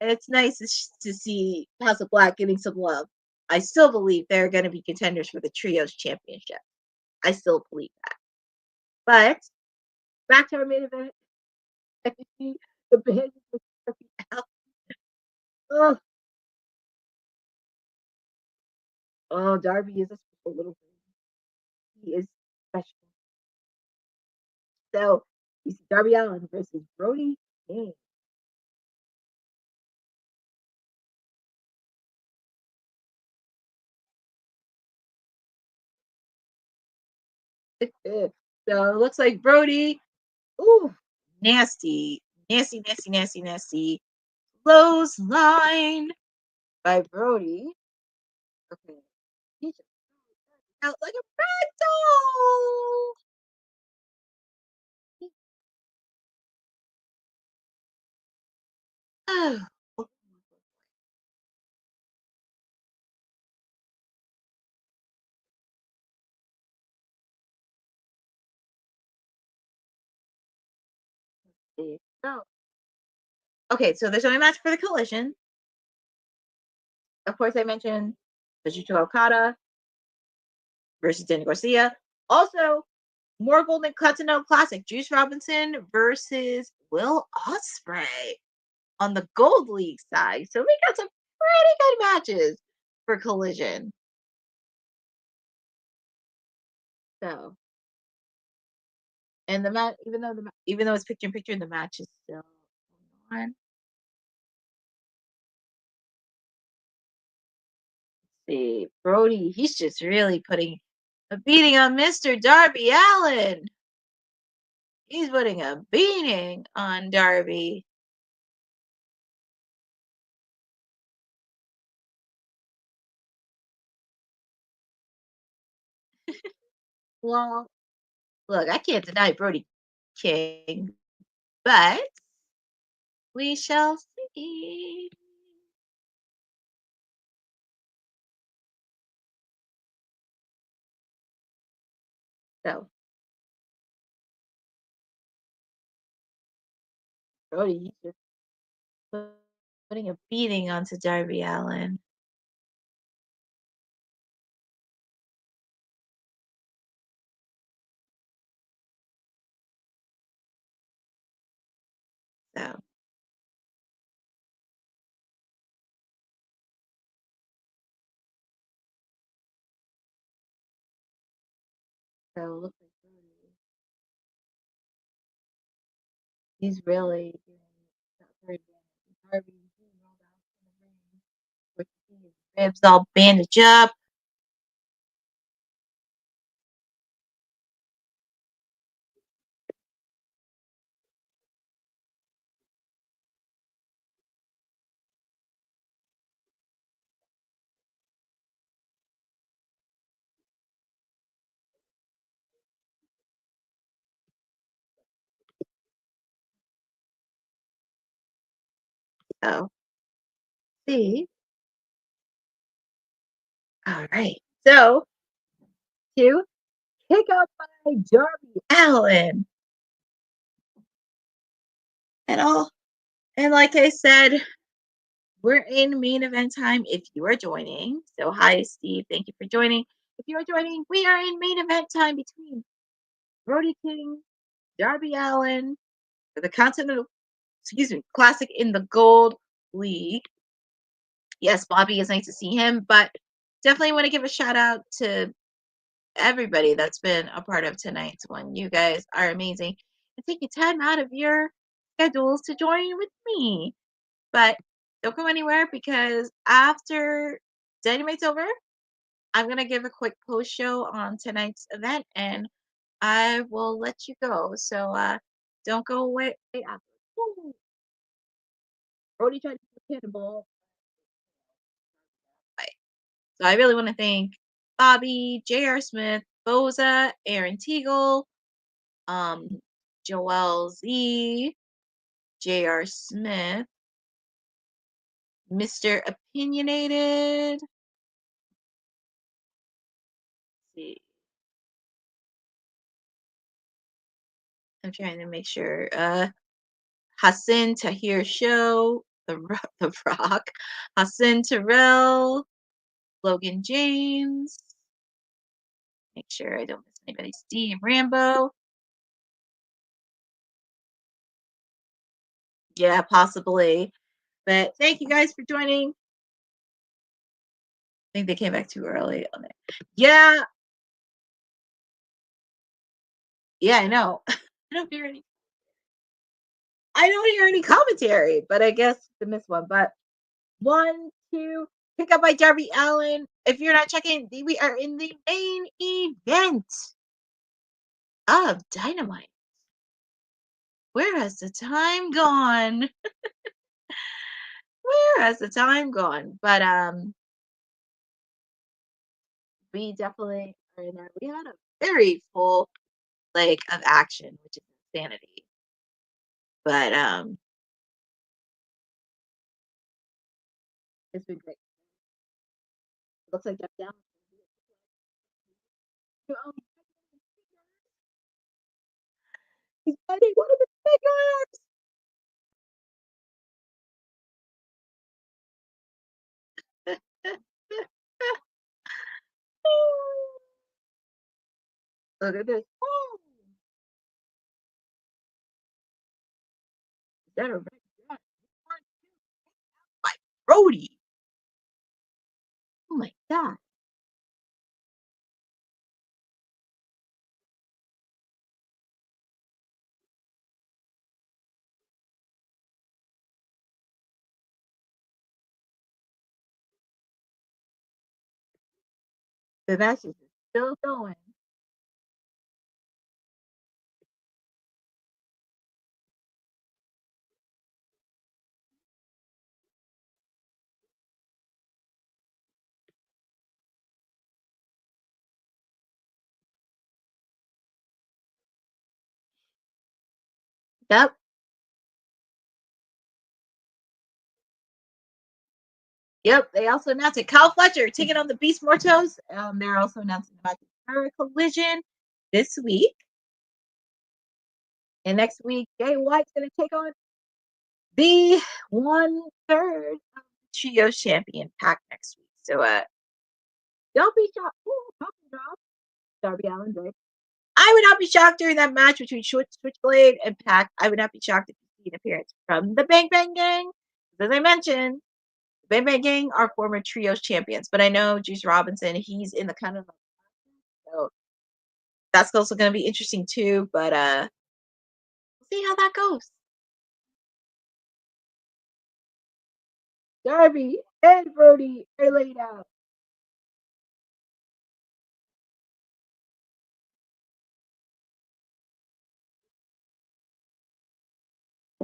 Speaker 3: it's nice to see House of Black getting some love. I still believe they're going to be contenders for the Trios Championship. I still believe that. But back to our main event. I can see the band is out. Oh, Darby is a special little thing. He is special. So you see Darby Allin versus Brody King. So it looks like Brody. Ooh, nasty, nasty, nasty, nasty, nasty. Clothesline by Brody. Okay. He's just out like a rag doll. Oh. So, okay, so there's only a match for the collision. Of course, I mentioned Kazuchika Okada versus Daniel Garcia. Also, more Golden Continental Classic. Juice Robinson versus Will Ospreay on the Gold League side. So we got some pretty good matches for Collision. So, and the match, even though it's picture in picture, the match is still on. Let's see, Brody, he's just really putting a beating on Mr. Darby Allin. He's putting a beating on Darby. Well, look, I can't deny Brody King, but we shall see. So, Brody, he's just putting a beating onto Darby Allin. So, it looks like Brody, he's really doing very damage. Darby being rolled out in the ring, with his ribs all bandaged up. So, see. All right. So, to kick out by Darby Allin. And all, and like I said, we're in main event time if you are joining. So, hi, Steve. Thank you for joining. If you are joining, we are in main event time between Brody King, Darby Allin, for the Continental, Classic in the Gold League. Yes, Bobby, is nice to see him, but definitely want to give a shout out to everybody that's been a part of tonight's one. You guys are amazing. And taking time out of your schedules to join with me. But don't go anywhere because after Dynamite's over, I'm going to give a quick post show on tonight's event and I will let you go. So don't go away after. Woo! Brody tried to do a cannonball. Right. So I really want to thank Bobby, J.R. Smith, Boza, Aaron Teagle, um, Joel Z, J.R. Smith, Mr. Opinionated. Let's see. I'm trying to make sure. Hassan Tahir Show, The Rock, Hassan Terrell, Logan James. Make sure I don't miss anybody. Steve Rambo. Yeah, possibly. But thank you guys for joining. I think they came back too early on there. Yeah. Yeah, I know. I don't hear any commentary, but I guess the missed one. But 1, 2, pick up by Darby Allin. If you're not checking, we are in the main event of Dynamite. Where has the time gone? Where has the time gone? But we definitely are in there. We had a very full leg of action, which is insanity. But it's been great. Looks like Jeff Down. He's fighting one of the figures. Look at this. Oh. Is that a red dress? By Brody. Oh my god. The match is still going. Yep. Yep. They also announced it. Kyle Fletcher taking on the Beast Mortos. They're also announcing about the Pharaoh collision this week. And next week, Jay White's going to take on the 1/3 of the Trio Champion pack next week. So don't be shocked. Darby Allin, right? I would not be shocked during that match between Switchblade and Pac. I would not be shocked if you see an appearance from the Bang Bang Gang. As I mentioned, the Bang Bang Gang are former trios champions, but I know Juice Robinson, he's in the kind of, so that's also going to be interesting too. But we'll see how that goes. Darby and Brody are laid out.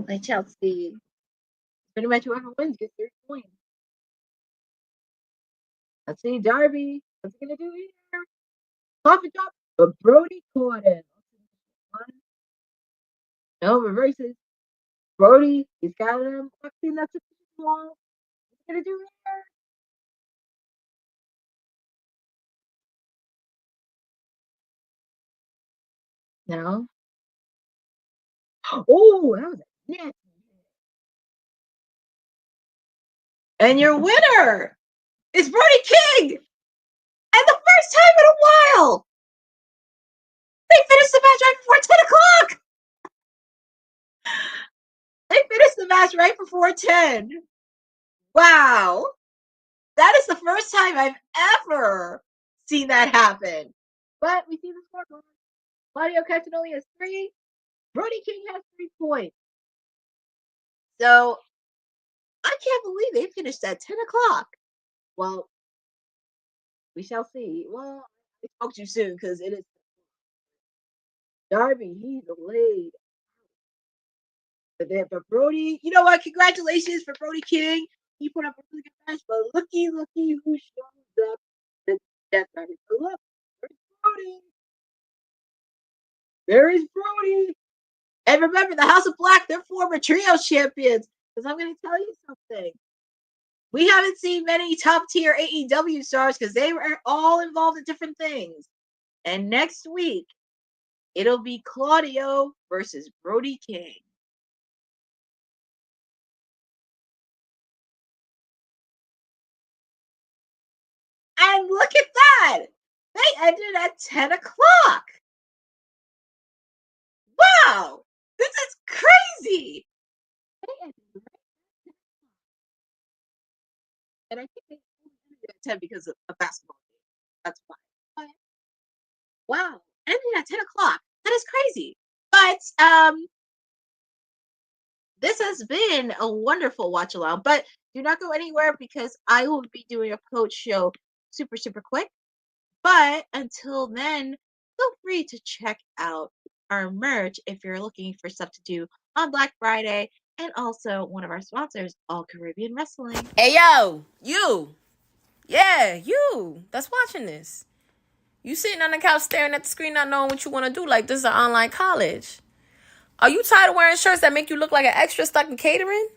Speaker 3: By Chelsea. Pretty much whoever wins gets 3 points. Let's see, Darby. What's he gonna do here? Coffee drop, but Brody caught him. No reverses. Brody, he's got him. Boxing that's long. What's he gonna do here? No. Oh, that was a nasty. And your winner is Brody King! And the first time in a while! They finished the match right before 10 o'clock! They finished the match right before 10. Wow. That is the first time I've ever seen that happen. But we see the scoreboard. Claudio Castagnoli has 3. Brody King has 3 points. So I can't believe they finished at 10 o'clock. Well, we shall see. Well, I spoke too soon because it is Darby. He's delayed. But Brody, you know what? Congratulations for Brody King. He put up a really good match, but looky who shows up. The Death Rabbit. Look, there's Brody. There is Brody. And remember, the House of Black, they're former trio champions. Because I'm going to tell you something. We haven't seen many top tier AEW stars because they were all involved in different things. And next week, it'll be Claudio versus Brody King. And look at that. They ended at 10 o'clock. Wow. This is crazy. They ended right at 10 o'clock. And I think they only ended at 10 because of a basketball game. That's why. But, wow. Ended at 10 o'clock. That is crazy. But this has been a wonderful watch along. But do not go anywhere because I will be doing a post show super, super quick. But until then, feel free to check out our merch if you're looking for stuff to do on Black Friday, and also one of our sponsors, All Caribbean Wrestling.
Speaker 2: Hey, yo, you. Yeah, you that's watching this. You sitting on the couch staring at the screen not knowing what you want to do like this is an online college. Are you tired of wearing shirts that make you look like an extra stuck in catering?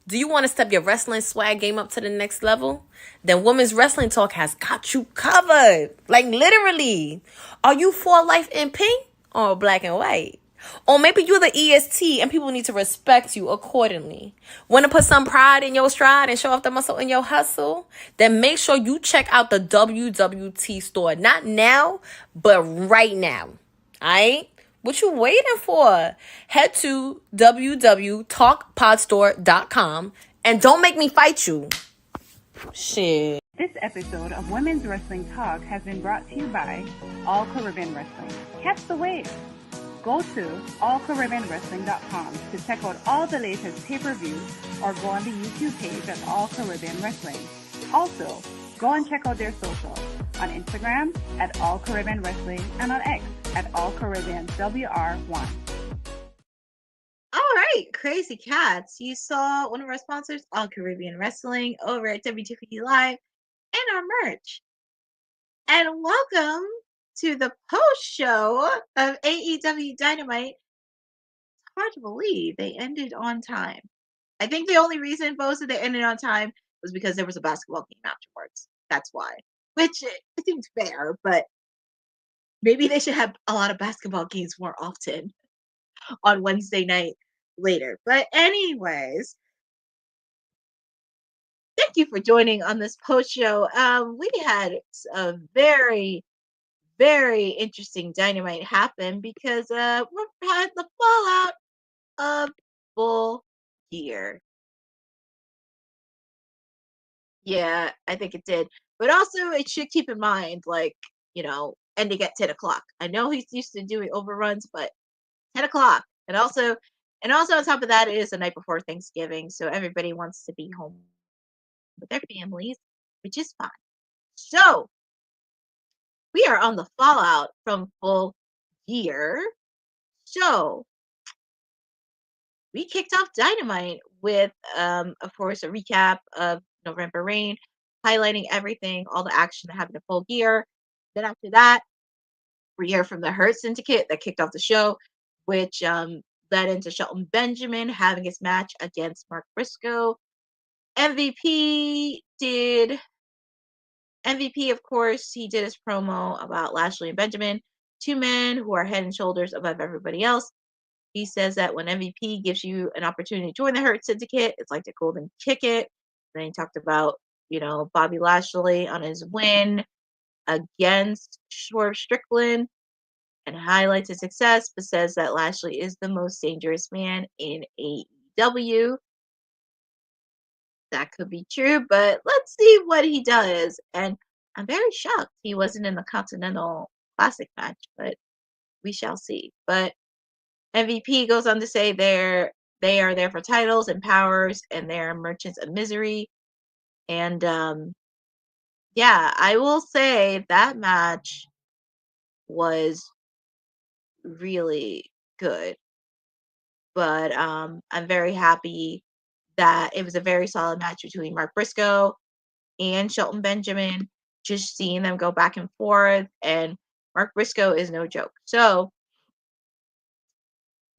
Speaker 2: Do you want to step your wrestling swag game up to the next level? Then Women's Wrestling Talk has got you covered. Like literally. Are you for life in pink or black and white? Or maybe you're the EST and people need to respect you accordingly. Want to put some pride in your stride and show off the muscle in your hustle? Then make sure you check out the WWT store. Not now, but right now. Alright? What you waiting for? Head to wwtalkpodstore.com and don't make me fight you. Shit.
Speaker 4: This episode of Women's Wrestling Talk has been brought to you by All Caribbean Wrestling. Catch the wave. Go to allcaribbeanwrestling.com to check out all the latest pay-per-views or go on the YouTube page at All Caribbean Wrestling. Also, go and check out their socials on Instagram at All Caribbean Wrestling and on X at All Caribbean WR1.
Speaker 3: All right, crazy cats. You saw one of our sponsors, All Caribbean Wrestling, over at WTP Live and our merch. And welcome to the post show of AEW Dynamite. It's hard to believe they ended on time. I think the only reason Bo said they ended on time was because there was a basketball game afterwards. That's why. Which I think is fair, but maybe they should have a lot of basketball games more often on Wednesday night later. But anyways, thank you for joining on this post show. We had a very, very interesting Dynamite happen because we had the fallout of Full Gear. Yeah, I think it did. But also, it should keep in mind, like, ending at 10 o'clock. I know he's used to doing overruns, but 10 o'clock. And also on top of that, it is the night before Thanksgiving, so everybody wants to be home with their families, which is fine. So, we are on the fallout from Full Gear. So, we kicked off Dynamite with, of course, a recap of November Rain, highlighting everything, all the action that happened in Full Gear. Then after that, we hear from the Hurt Syndicate that kicked off the show, which led into Shelton Benjamin having his match against Mark Briscoe. MVP, of course, he did his promo about Lashley and Benjamin, two men who are head and shoulders above everybody else. He says that when MVP gives you an opportunity to join the Hurt Syndicate, it's like the golden ticket. Then he talked about, Bobby Lashley on his win against Swerve Strickland and highlights his success, but says that Lashley is the most dangerous man in AEW. That could be true, but let's see what he does. And I'm very shocked he wasn't in the Continental Classic match, but we shall see. But MVP goes on to say they are there for titles and powers, and they're merchants of misery. And yeah, I will say that match was really good. But I'm very happy that it was a very solid match between Mark Briscoe and Shelton Benjamin. Just seeing them go back and forth, and Mark Briscoe is no joke. So,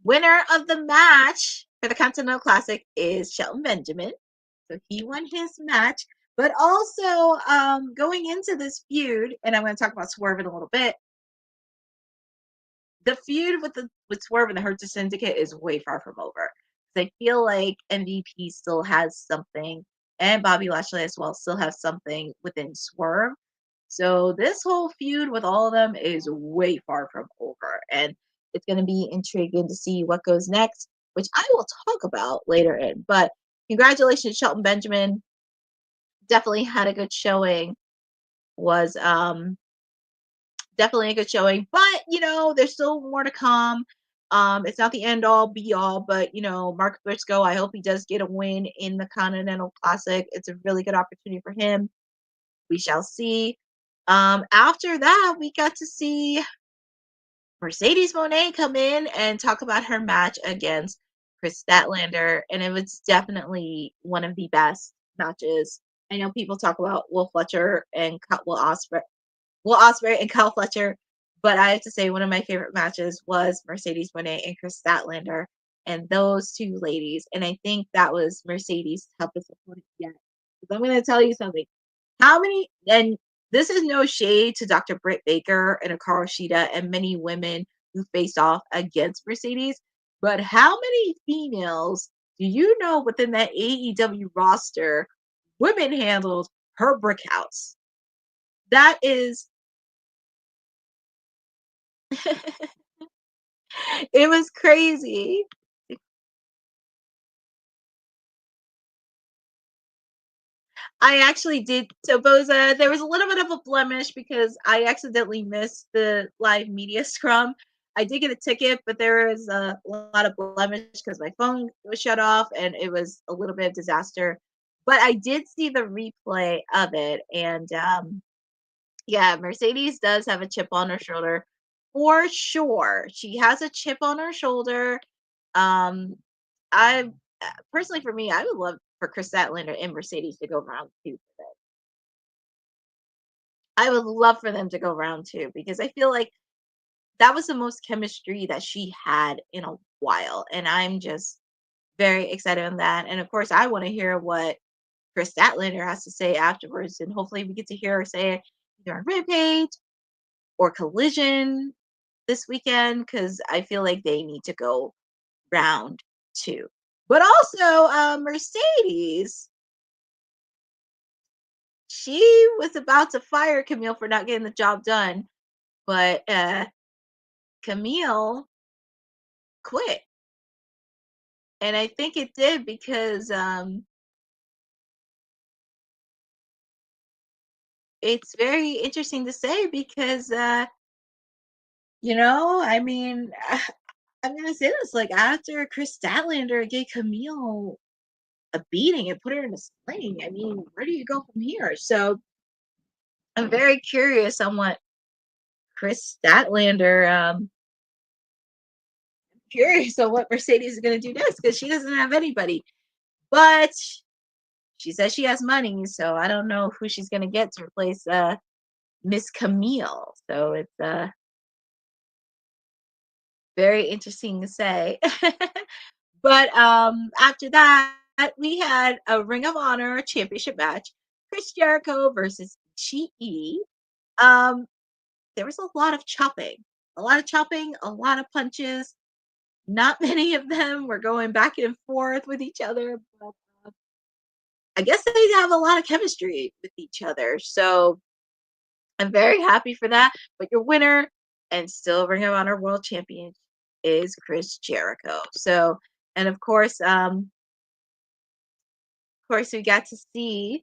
Speaker 3: winner of the match for the Continental Classic is Shelton Benjamin. So he won his match. But also, going into this feud, and I'm going to talk about Swerve in a little bit. The feud with Swerve and the Hurt Syndicate is way far from over. I feel like MVP still has something, and Bobby Lashley as well still have something within Swerve So this whole feud with all of them is way far from over. And it's going to be intriguing to see what goes next, which I will talk about later in. But congratulations, Shelton Benjamin. Definitely had a good showing. Was definitely a good showing. But there's still more to come. It's not the end all be all, but Mark Briscoe, I hope he does get a win in the Continental Classic. It's a really good opportunity for him. We shall see. After that, we got to see Mercedes Moné come in and talk about her match against Chris Statlander, and it was definitely one of the best matches. I know people talk about Will Ospreay and Kyle Fletcher, but I have to say one of my favorite matches was Mercedes Moné and Chris Statlander, and those two ladies. And I think that was Mercedes' toughest opponent yet. Because I'm going to tell you something. How many, and this is no shade to Dr. Britt Baker and Hikaru Shida and many women who faced off against Mercedes, but how many females do you know within that AEW roster women handled her brick house? That is, it was crazy. I actually did. So, Boza, there was a little bit of a blemish because I accidentally missed the live media scrum. I did get a ticket, but there was a lot of blemish because my phone was shut off and it was a little bit of disaster. But I did see the replay of it. And yeah, Mercedes does have a chip on her shoulder for sure. She has a chip on her shoulder. I personally, for me, I would love for Chris Statlander and Mercedes to go round two for this. I would love for them to go round two because I feel like that was the most chemistry that she had in a while. And I'm just very excited on that. And of course, I want to hear what Chris Statlander has to say afterwards. And hopefully, we get to hear her say it either on Rampage or Collision this weekend because I feel like they need to go round two. But also, Mercedes, she was about to fire Camille for not getting the job done, but Camille quit. And I think it did because it's very interesting to say because, I mean, I'm going to say this like after Chris Statlander gave Camille a beating and put her in a sling, I mean, where do you go from here? So I'm very curious on what Chris Statlander, curious on what Mercedes is going to do next because she doesn't have anybody. But she says she has money, so I don't know who she's going to get to replace Miss Camille. So it's very interesting to say. But after that, we had a Ring of Honor championship match: Chris Jericho versus Ishii. There was a lot of chopping, a lot of punches. Not many of them were going back and forth with each other, but I guess they have a lot of chemistry with each other. So I'm very happy for that. But your winner and still Ring of Honor World Champion is Chris Jericho. So, and of course, we got to see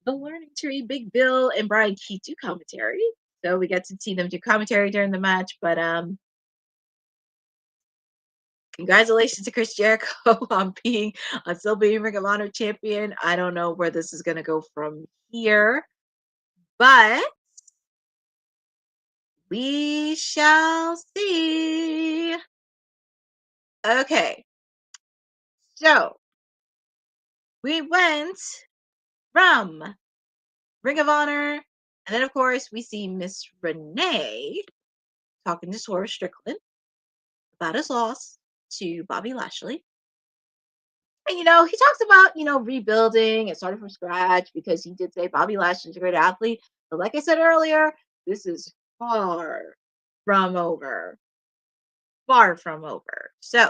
Speaker 3: the Learning Tree, Big Bill and Brian Keith do commentary. So we got to see them do commentary during the match. But congratulations to Chris Jericho on still being Ring of Honor champion. I don't know where this is going to go from here, but we shall see. Okay, so we went from Ring of Honor, and then of course we see Miss Renee talking to Swerve Strickland about his loss to Bobby Lashley. And, he talks about, rebuilding and starting from scratch because he did say Bobby Lashley's a great athlete. But like I said earlier, this is far from over. Far from over. So,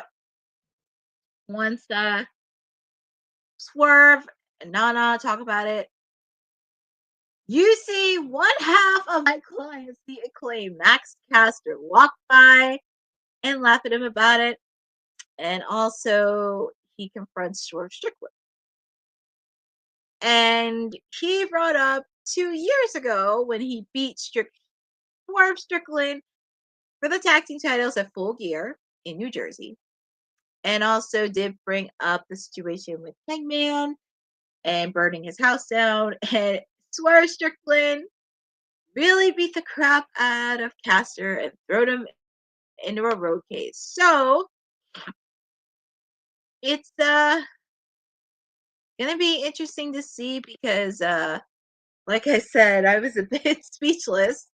Speaker 3: once Swerve and Nana talk about it, You see one half of my clients, the Acclaim, Max Caster, walk by and laugh at him about it. And also, he confronts Swerve Strickland. And he brought up 2 years ago when he beat Swerve Strickland for the tag team titles at Full Gear in New Jersey. And also did bring up the situation with Hangman and burning his house down. And Swerve Strickland really beat the crap out of Caster and threw him into a road case. So it's gonna be interesting to see because like I said, I was a bit speechless.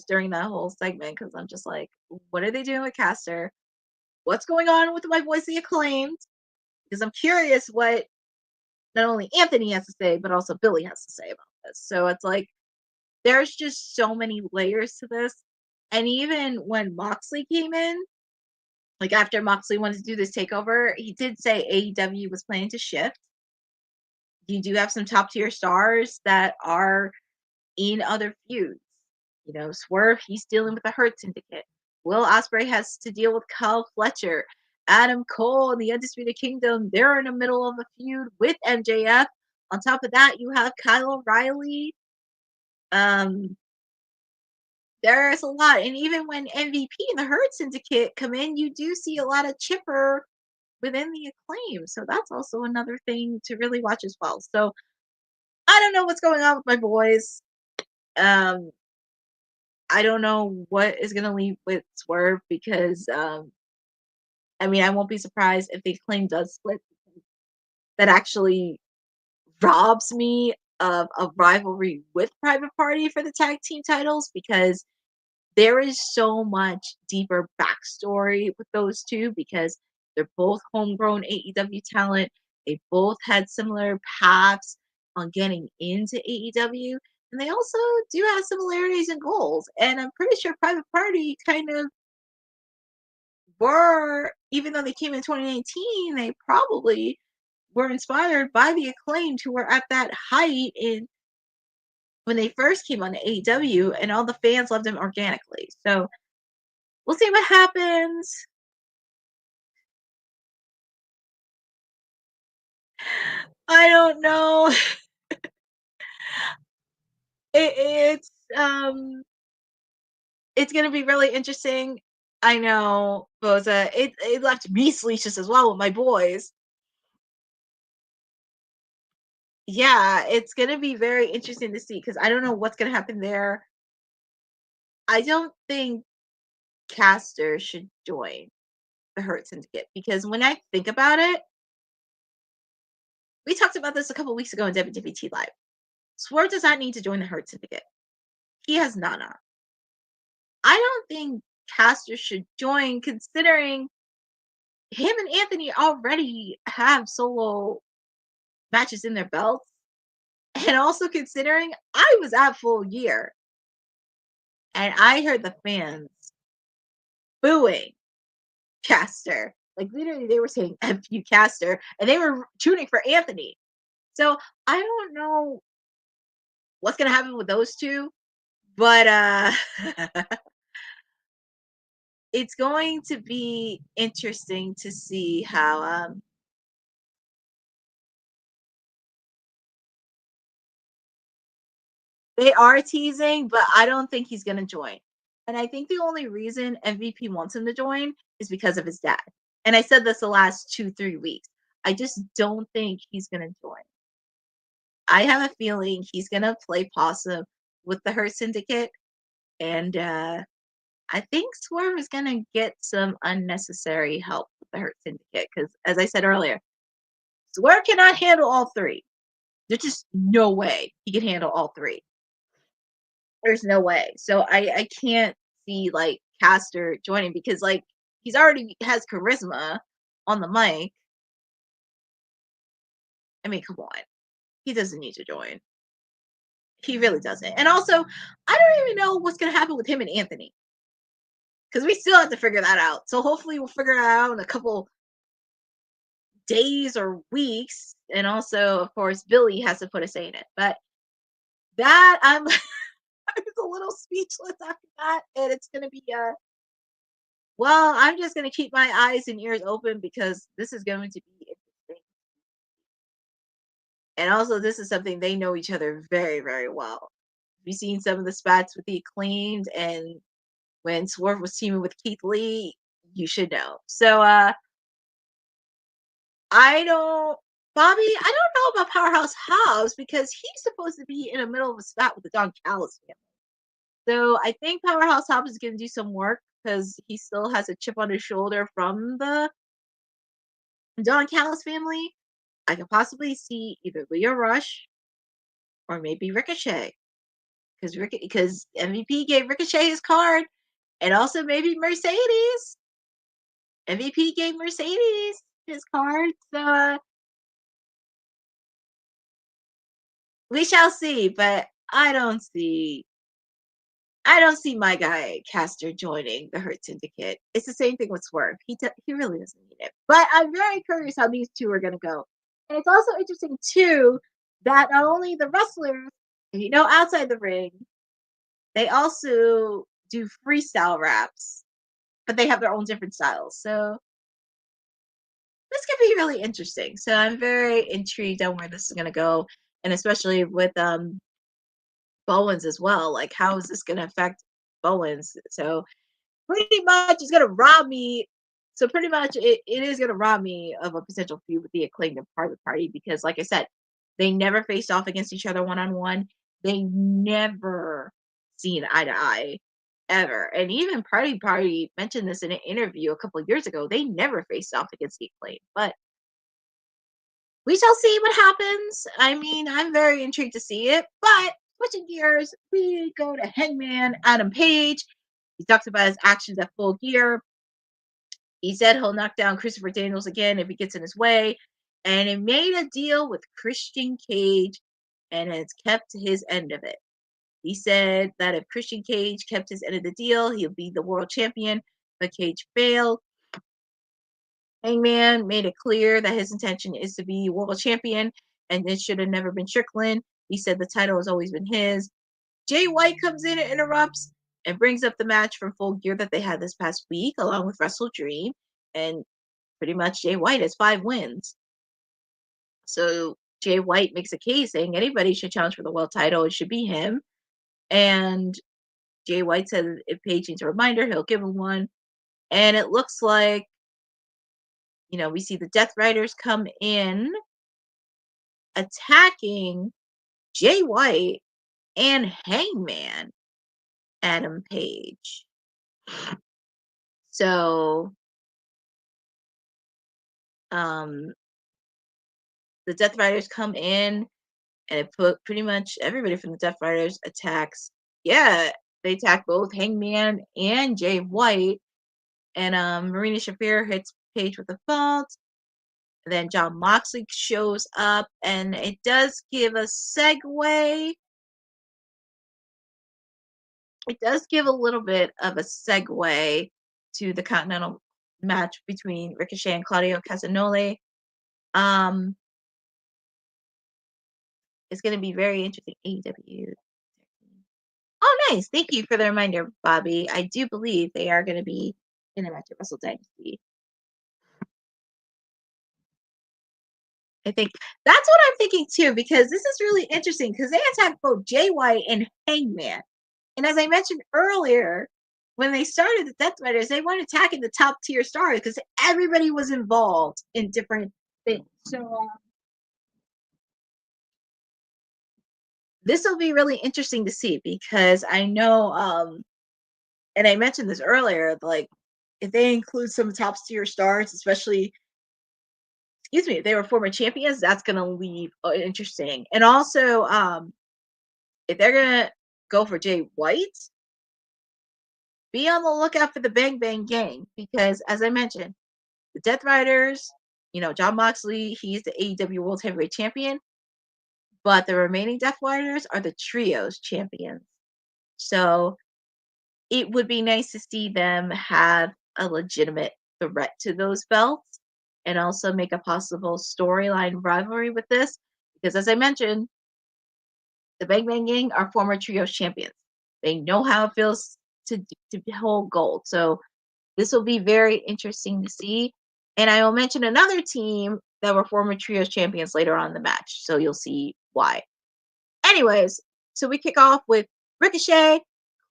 Speaker 3: During that whole segment because I'm just like, what are they doing with Caster? What's going on with my boys, the Acclaimed? Because I'm curious what not only Anthony has to say, but also Billy has to say about this. So it's like, there's just so many layers to this. And even when Moxley came in, like after Moxley wanted to do this takeover, he did say AEW was planning to shift. You do have some top tier stars that are in other feuds. You know, Swerve, he's dealing with the Hurt Syndicate. Will Ospreay has to deal with Kyle Fletcher. Adam Cole and the Undisputed Kingdom, they're in the middle of a feud with MJF. On top of that, you have Kyle O'Reilly. There's a lot. And even when MVP and the Hurt Syndicate come in, you do see a lot of chipper within the Acclaim. So that's also another thing to really watch as well. So I don't know what's going on with my boys. I don't know what is going to leave with Swerve because, I mean, I won't be surprised if the Acclaim does split. That actually robs me of a rivalry with Private Party for the tag team titles because there is so much deeper backstory with those two because they're both homegrown AEW talent. They both had similar paths on getting into AEW. And they also do have similarities in goals. And I'm pretty sure Private Party kind of were, even though they came in 2019, they probably were inspired by the Acclaimed who were at that height in when they first came on to AEW, and all the fans loved them organically. So we'll see what happens. I don't know. It's gonna be really interesting. I know, Boza. It left me speechless as well with my boys. Yeah, it's gonna be very interesting to see because I don't know what's gonna happen there. I don't think Caster should join the Hurt Syndicate because when I think about it, we talked about this a couple weeks ago in WWT Live. Swerve does not need to join the Hurt Syndicate. He has Nana. I don't think Caster should join considering him and Anthony already have solo matches in their belts. And also considering I was at Full Gear and I heard the fans booing Caster. Like literally they were saying F you Caster and they were tuning for Anthony. So I don't know what's gonna happen with those two, but it's going to be interesting to see how they are teasing, but I don't think he's going to join. And I think the only reason MVP wants him to join is because of his dad. And I said this the last 2-3 weeks. I just don't think he's going to join. I have a feeling he's going to play possum with the Hurt Syndicate. And I think Swerve is going to get some unnecessary help with the Hurt Syndicate. Because as I said earlier, Swerve cannot handle all three. There's just no way he can handle all three. There's no way. So I can't see like Caster joining because like he's already has charisma on the mic. I mean, come on. He doesn't need to join. He really doesn't. And also, I don't even know what's gonna happen with him and Anthony. Because we still have to figure that out. So hopefully we'll figure it out in a couple days or weeks. And also, of course, Billy has to put a say in it. But that I was a little speechless after that, and it's gonna be well, I'm just gonna keep my eyes and ears open because this is going to be interesting. And also, this is something they know each other very, very well. You've seen some of the spats with the Acclaimed, and when Swerve was teaming with Keith Lee, you should know. So, I don't, Bobby, I don't know about Powerhouse Hobbs because he's supposed to be in the middle of a spat with the Don Callis family. So I think Powerhouse Hobbs is going to do some work because he still has a chip on his shoulder from the Don Callis family. I could possibly see either Leo Rush or maybe Ricochet because MVP gave Ricochet his card, and also maybe Mercedes. MVP gave Mercedes his card, so we shall see. But I don't see my guy Caster joining the Hurt Syndicate. It's the same thing with Swerve. He really doesn't need it. But I'm very curious how these two are going to go. And it's also interesting, too, that not only the wrestlers, outside the ring, they also do freestyle raps, but they have their own different styles. So this could be really interesting. So I'm very intrigued on where this is going to go. And especially with Bowens as well. Like, how is this going to affect Bowens? So pretty much it's going to rob me. So pretty much it is going to rob me of a potential feud with the Acclaimed and Private Party because, like I said, they never faced off against each other one-on-one. They never seen eye to eye ever. And even Private Party mentioned this in an interview a couple of years ago. They never faced off against the Acclaimed. But we shall see what happens. I mean, I'm very intrigued to see it. But switching gears, we go to Hangman Adam Page. He talks about his actions at Full Gear. He said he'll knock down Christopher Daniels again if he gets in his way. And he made a deal with Christian Cage and has kept his end of it. He said that if Christian Cage kept his end of the deal, he'll be the world champion. But Cage failed. Hangman made it clear that his intention is to be world champion, and it should have never been Strickland. He said the title has always been his. Jay White comes in and interrupts and brings up the match from Full Gear that they had this past week, along with Wrestle Dream. And pretty much Jay White has 5 wins. So Jay White makes a case saying anybody should challenge for the world title. It should be him. And Jay White said if Page needs a reminder, he'll give him one. And it looks like, we see the Death Riders come in attacking Jay White and Hangman Adam Page. So the Death Riders come in and it put pretty much everybody from the Death Riders attacks. Yeah, they attack both Hangman and Jay White. And Marina Shafir hits Page with a fault. And then Jon Moxley shows up, and it does give a segue. It does give a little bit of a segue to the Continental match between Ricochet and Claudio Castagnoli. It's going to be very interesting. AEW. Oh, nice. Thank you for the reminder, Bobby. I do believe they are going to be in a match at Wrestle Dynasty. I think that's what I'm thinking too, because this is really interesting because they attacked both Jay White and Hangman. And as I mentioned earlier, when they started the Death Riders, they weren't attacking the top tier stars because everybody was involved in different things. So this will be really interesting to see because I know, and I mentioned this earlier, like if they include some top tier stars, especially, if they were former champions, that's going to leave interesting. And also, if they're going to go for Jay White, be on the lookout for the Bang Bang Gang because, as I mentioned, the Death Riders, Jon Moxley, he's the AEW World Heavyweight Champion, but the remaining Death Riders are the Trios champions. So it would be nice to see them have a legitimate threat to those belts and also make a possible storyline rivalry with this. Because as I mentioned, the Bang Bang Gang are former trios champions. They know how it feels to hold gold. So this will be very interesting to see. And I will mention another team that were former trios champions later on in the match. So you'll see why. Anyways, so we kick off with Ricochet,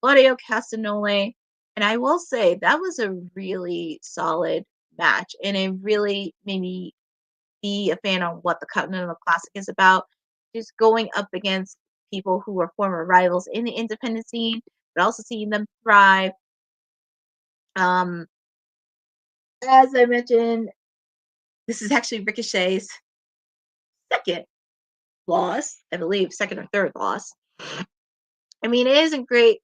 Speaker 3: Claudio, Castagnoli. And I will say that was a really solid match. And it really made me be a fan on what the Continental Classic is about. Just going up against people who were former rivals in the independent scene, but also seeing them thrive. As I mentioned, this is actually Ricochet's second loss, I believe, second or third loss. I mean, it isn't great.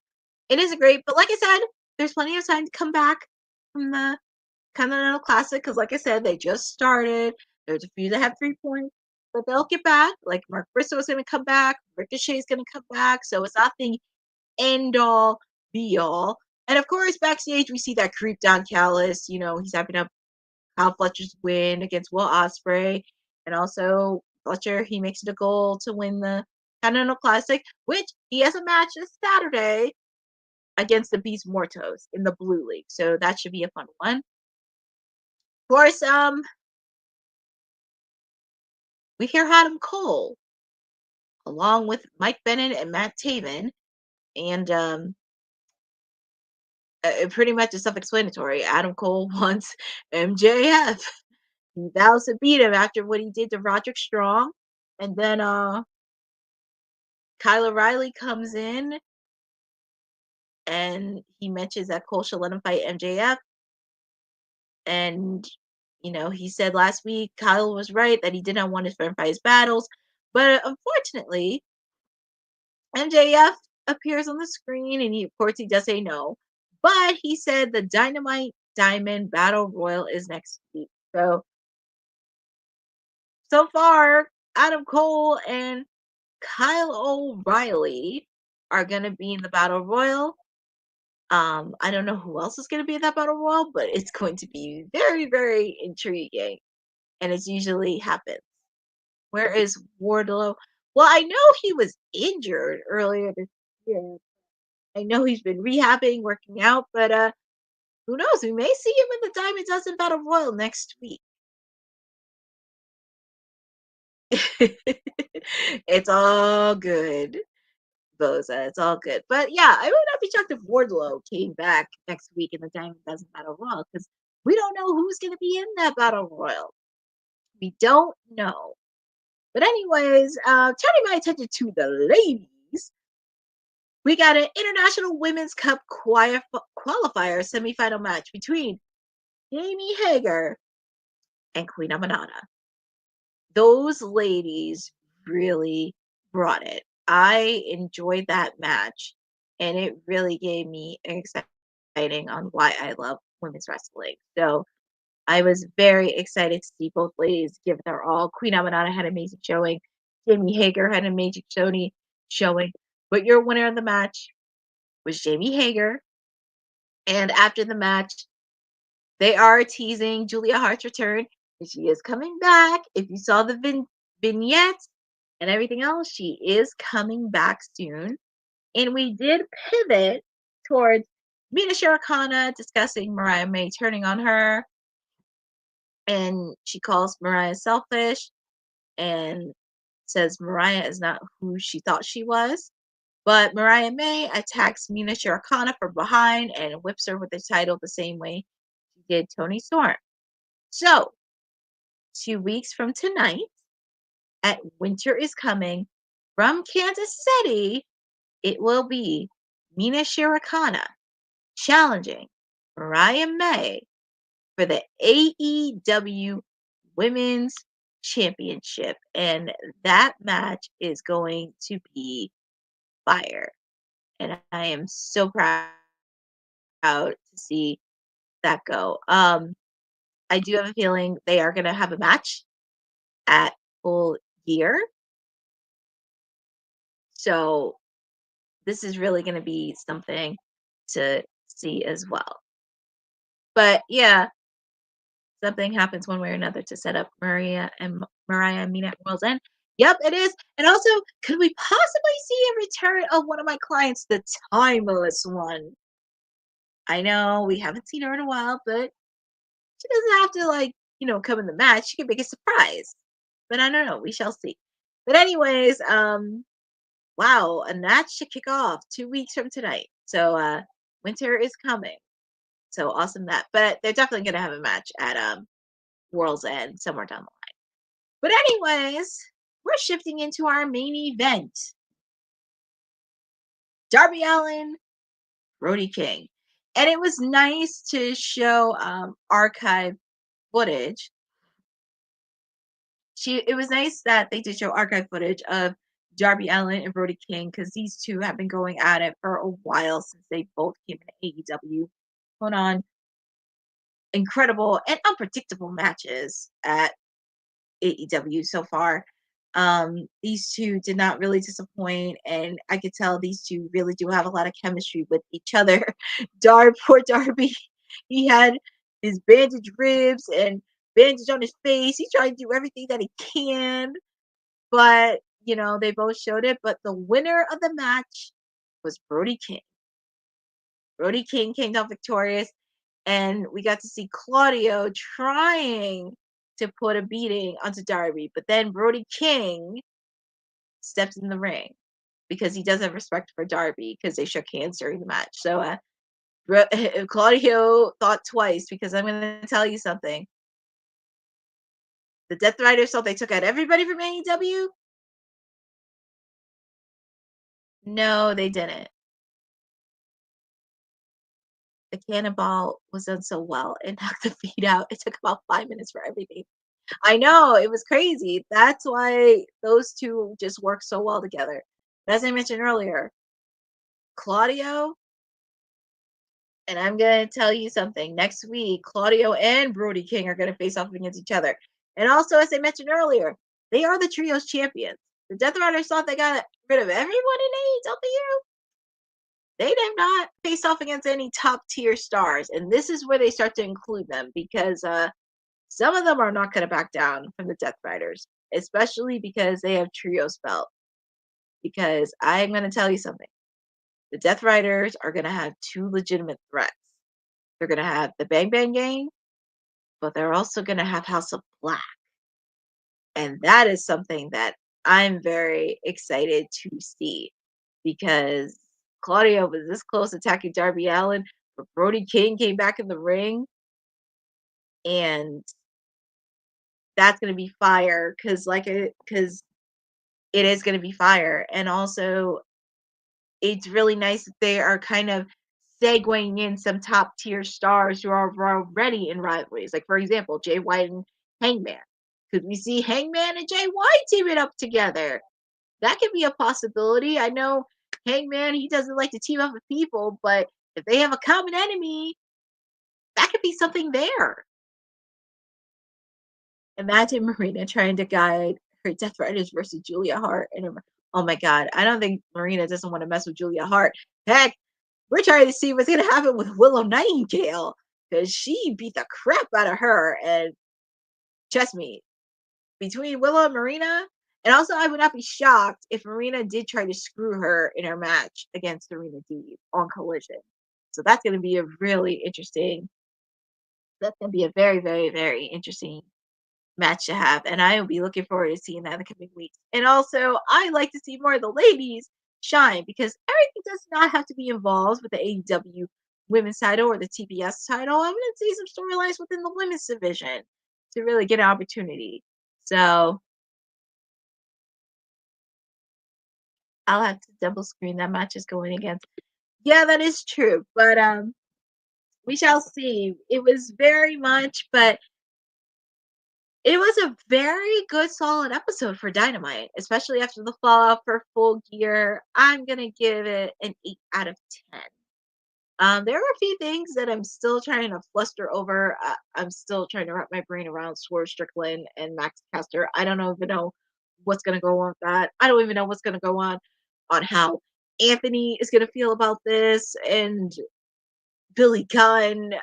Speaker 3: It isn't great, but like I said, there's plenty of time to come back from the Continental Classic because, like I said, they just started. There's a few that have 3 points, but they'll get back. Like Mark Briscoe is going to come back. Ricochet's going to come back. So it's not the end all, be all. And of course, backstage, we see that creep down Callis. You know, he's having a Kyle Fletcher's win against Will Ospreay. And also, Fletcher, he makes it a goal to win the Continental Classic, which he has a match this Saturday against the Beast Mortos in the Blue League. So that should be a fun one. Of course, we hear Adam Cole along with Mike Bennett and Matt Taven. And it pretty much is self-explanatory. Adam Cole wants MJF. He vows to beat him after what he did to Roderick Strong. And then Kyle O'Reilly comes in and he mentions that Cole should let him fight MJF. And, you know, he said last week Kyle was right that he did not want his friend fight his battles. But unfortunately, MJF appears on the screen and of course he does say no. But he said the Dynamite Diamond Battle Royal is next week. So far, Adam Cole and Kyle O'Reilly are going to be in the Battle Royal. I don't know who else is going to be in that Battle Royal, but it's going to be very, very intriguing. And it usually happens. Where is Wardlow? Well, I know he was injured earlier this year. I know he's been rehabbing, working out, but who knows? We may see him in the Diamond Dozen Battle Royal next week. It's all good, Boza. It's all good. But yeah, I would not be shocked if Wardlow came back next week in the Diamond Dozen Battle Royal because we don't know who's going to be in that Battle Royal. We don't know. But anyways, turning my attention to the ladies, we got an International Women's Cup qualifier semifinal match between Jamie Hager and Queen Amanada. Those ladies really brought it. I enjoyed that match, and it really gave me exciting on why I love women's wrestling. So I was very excited to see both ladies give their all. Queen Amanada had an amazing showing. Jamie Hager had an amazing showing. But your winner of the match was Jamie Hager. And after the match, they are teasing Julia Hart's return. And she is coming back. If you saw the vignettes and everything else, she is coming back soon. And we did pivot towards Mina Shirakana discussing Mariah May turning on her. And she calls Mariah selfish and says Mariah is not who she thought she was. But Mariah May attacks Mina Shirakana from behind and whips her with the title the same way she did Toni Storm. So, 2 weeks from tonight, at Winter is Coming, from Kansas City, it will be Mina Shirakana challenging Mariah May for the AEW Women's Championship. And that match is going to be fire. And I am so proud to see that go. I do have a feeling they are going to have a match at Full Gear. So this is really going to be something to see as well. But yeah, something happens one way or another to set up Mariah and Mina at World's End. Yep, it is. And also, could we possibly see a return of one of my clients, the Timeless One? I know we haven't seen her in a while, but she doesn't have to, like, come in the match. She can make a surprise. But I don't know. We shall see. But anyways, wow, a match to kick off 2 weeks from tonight. So winter is coming. So awesome that. But they're definitely gonna have a match at World's End somewhere down the line. But anyways, we're shifting into our main event. Darby Allin, Brody King. And it was nice to show archive footage. It was nice that they did show archive footage of Darby Allin and Brody King, because these two have been going at it for a while since they both came into AEW. Hold on. Incredible and unpredictable matches at AEW so far. These two did not really disappoint, and I could tell these two really do have a lot of chemistry with each other. Poor Darby, he had his bandaged ribs and bandage on his face. He's trying to do everything that he can, but they both showed it. But the winner of the match was Brody King. Brody King came out victorious, and we got to see Claudio trying to put a beating onto Darby, but then Brody King stepped in the ring because he doesn't have respect for Darby because they shook hands during the match. So Claudio thought twice, because I'm going to tell you something. The Death Riders thought they took out everybody from AEW. No, they didn't. The cannonball was done so well. It knocked the feet out. It took about 5 minutes for everything. I know, it was crazy. That's why those two just work so well together. As I mentioned earlier, Claudio, and I'm going to tell you something. Next week, Claudio and Brody King are going to face off against each other. And also, as I mentioned earlier, they are the trios champions. The Death Riders thought they got rid of everyone in AEW. They did not face off against any top tier stars. And this is where they start to include them, because some of them are not going to back down from the Death Riders, especially because they have trios belt. Because I'm going to tell you something. The Death Riders are going to have two legitimate threats. They're going to have the Bang Bang Gang, but they're also going to have House of Black. And that is something that I'm very excited to see, because Claudio was this close attacking Darby Allin, but Brody King came back in the ring, and that's going to be fire, because it is going to be fire. And also, it's really nice that they are kind of segueing in some top tier stars who are already in rivalries. Like, for example, Jay White and Hangman. Could we see Hangman and Jay White teaming up together? That could be a possibility. I know Hangman, he doesn't like to team up with people, but if they have a common enemy, that could be something there. Imagine Marina trying to guide her Death Riders versus Julia Hart. And oh my God, I don't think Marina doesn't want to mess with Julia Hart. Heck, we're trying to see what's going to happen with Willow Nightingale, because she beat the crap out of her. And trust me, between Willow and Marina, and also I would not be shocked if Marina did try to screw her in her match against Serena Deeb on Collision. So that's going to be a really interesting, that's going to be a very, very, very interesting match to have, and I will be looking forward to seeing that in the coming weeks. And also, I like to see more of the ladies shine, because everything does not have to be involved with the AEW women's title or the TBS title. I'm going to see some storylines within the women's division to really get an opportunity. So I'll have to double screen that match is going against. Yeah, that is true, but we shall see. It was very much, but it was a very good, solid episode for Dynamite, especially after the fallout for Full Gear. I'm going to give it an 8 out of 10. There are a few things that I'm still trying to fluster over. I'm still trying to wrap my brain around Swerve Strickland and Max Caster. I don't even know what's going to go on with that. I don't even know what's going to go on how Anthony is going to feel about this, and Billy Gunn.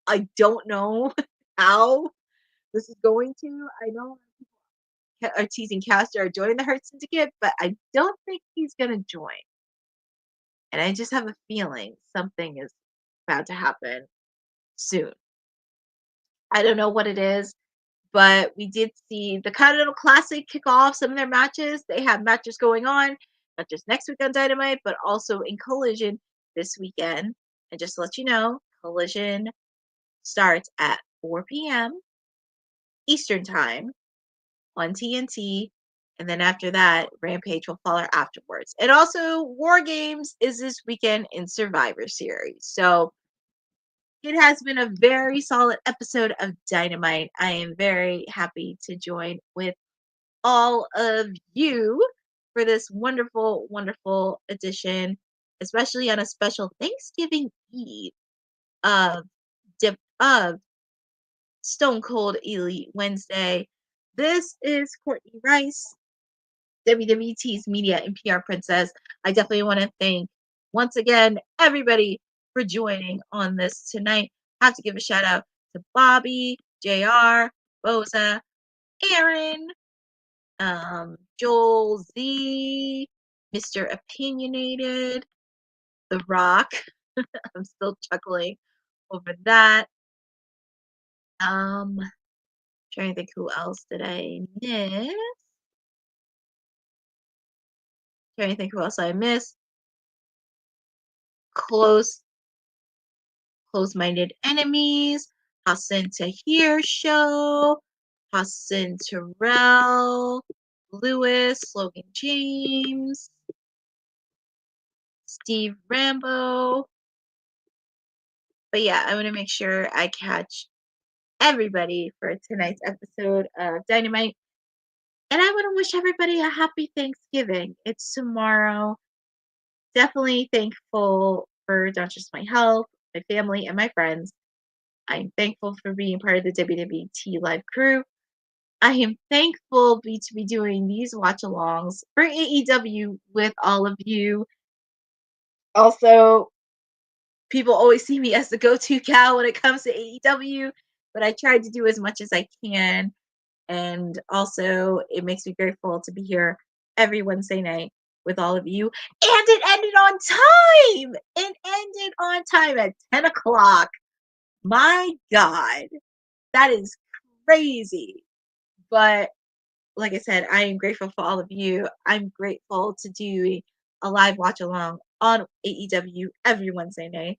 Speaker 3: I don't know how this is going to. I know people are teasing Caster or joining the Hurt Syndicate, but I don't think he's going to join. And I just have a feeling something is about to happen soon. I don't know what it is, but we did see the Continental Classic kick off some of their matches. They have matches going on, not just next week on Dynamite, but also in Collision this weekend. And just to let you know, Collision starts at 4 p.m. Eastern Time on TNT. And then after that, Rampage will follow afterwards. And also, War Games is this weekend in Survivor Series. So it has been a very solid episode of Dynamite. I am very happy to join with all of you for this wonderful, wonderful edition, especially on a special Thanksgiving Eve of Stone Cold Elite Wednesday. This is Courtney Rice, WWT's Media and PR Princess. I definitely want to thank once again everybody for joining on this tonight. I have to give a shout out to Bobby, JR, Boza, Aaron, Joel Z, Mr. Opinionated, The Rock. I'm still chuckling over that. Trying to think who else did I miss. Trying to think who else I missed. Close-minded enemies. Hassan Tahir Show. Hassan Terrell. Lewis. Logan James. Steve Rambo. But yeah, I want to make sure I catch everybody for tonight's episode of Dynamite. And I want to wish everybody a happy Thanksgiving. It's tomorrow. Definitely thankful for not just my health, my family, and my friends. I'm thankful for being part of the WWT Live crew. I am thankful to be doing these watch-alongs for AEW with all of you. Also, people always see me as the go-to gal when it comes to AEW, but I tried to do as much as I can. And also, it makes me grateful to be here every Wednesday night with all of you. And it ended on time! It ended on time at 10 o'clock. My God. That is crazy. But like I said, I am grateful for all of you. I'm grateful to do a live watch along on AEW every Wednesday night.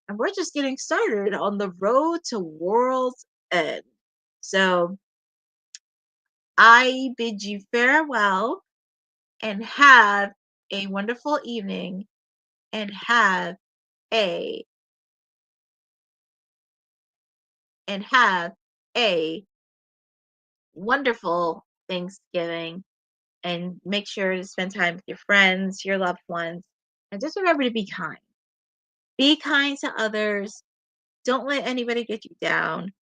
Speaker 3: And we're just getting started on the road to World's End. So I bid you farewell and have a wonderful evening and have a wonderful Thanksgiving, and make sure to spend time with your friends, your loved ones, and just remember to be kind. Be kind to others. Don't let anybody get you down.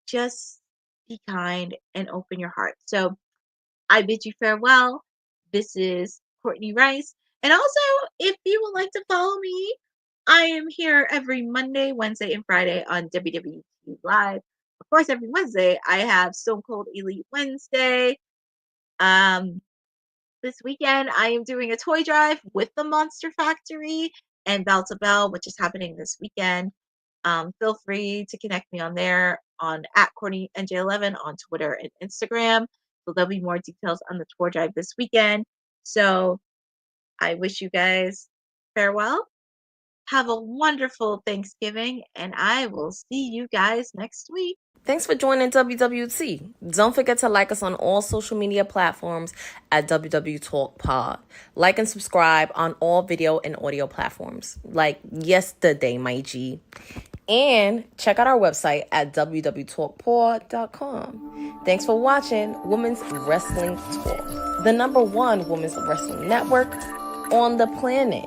Speaker 3: Just be kind and open your heart. So I bid you farewell. This is Courtney Rice. And also, if you would like to follow me, I am here every Monday, Wednesday, and Friday on WWT Live. Of course, every Wednesday, I have Stone Cold Elite Wednesday. This weekend, I am doing a toy drive with the Monster Factory and Bell to Bell, which is happening this weekend. Feel free to connect me on there on @CourtneyNJ11 on Twitter and Instagram. So there'll be more details on the tour drive this weekend. So I wish you guys farewell. Have a wonderful Thanksgiving, and I will see you guys next week.
Speaker 2: Thanks for joining WWT. Don't forget to like us on all social media platforms at wwtalkpod. Like and subscribe on all video and audio platforms, like yesterday, my G. And check out our website at wwtalkpod.com. Thanks for watching Women's Wrestling Talk, the #1 women's wrestling network on the planet.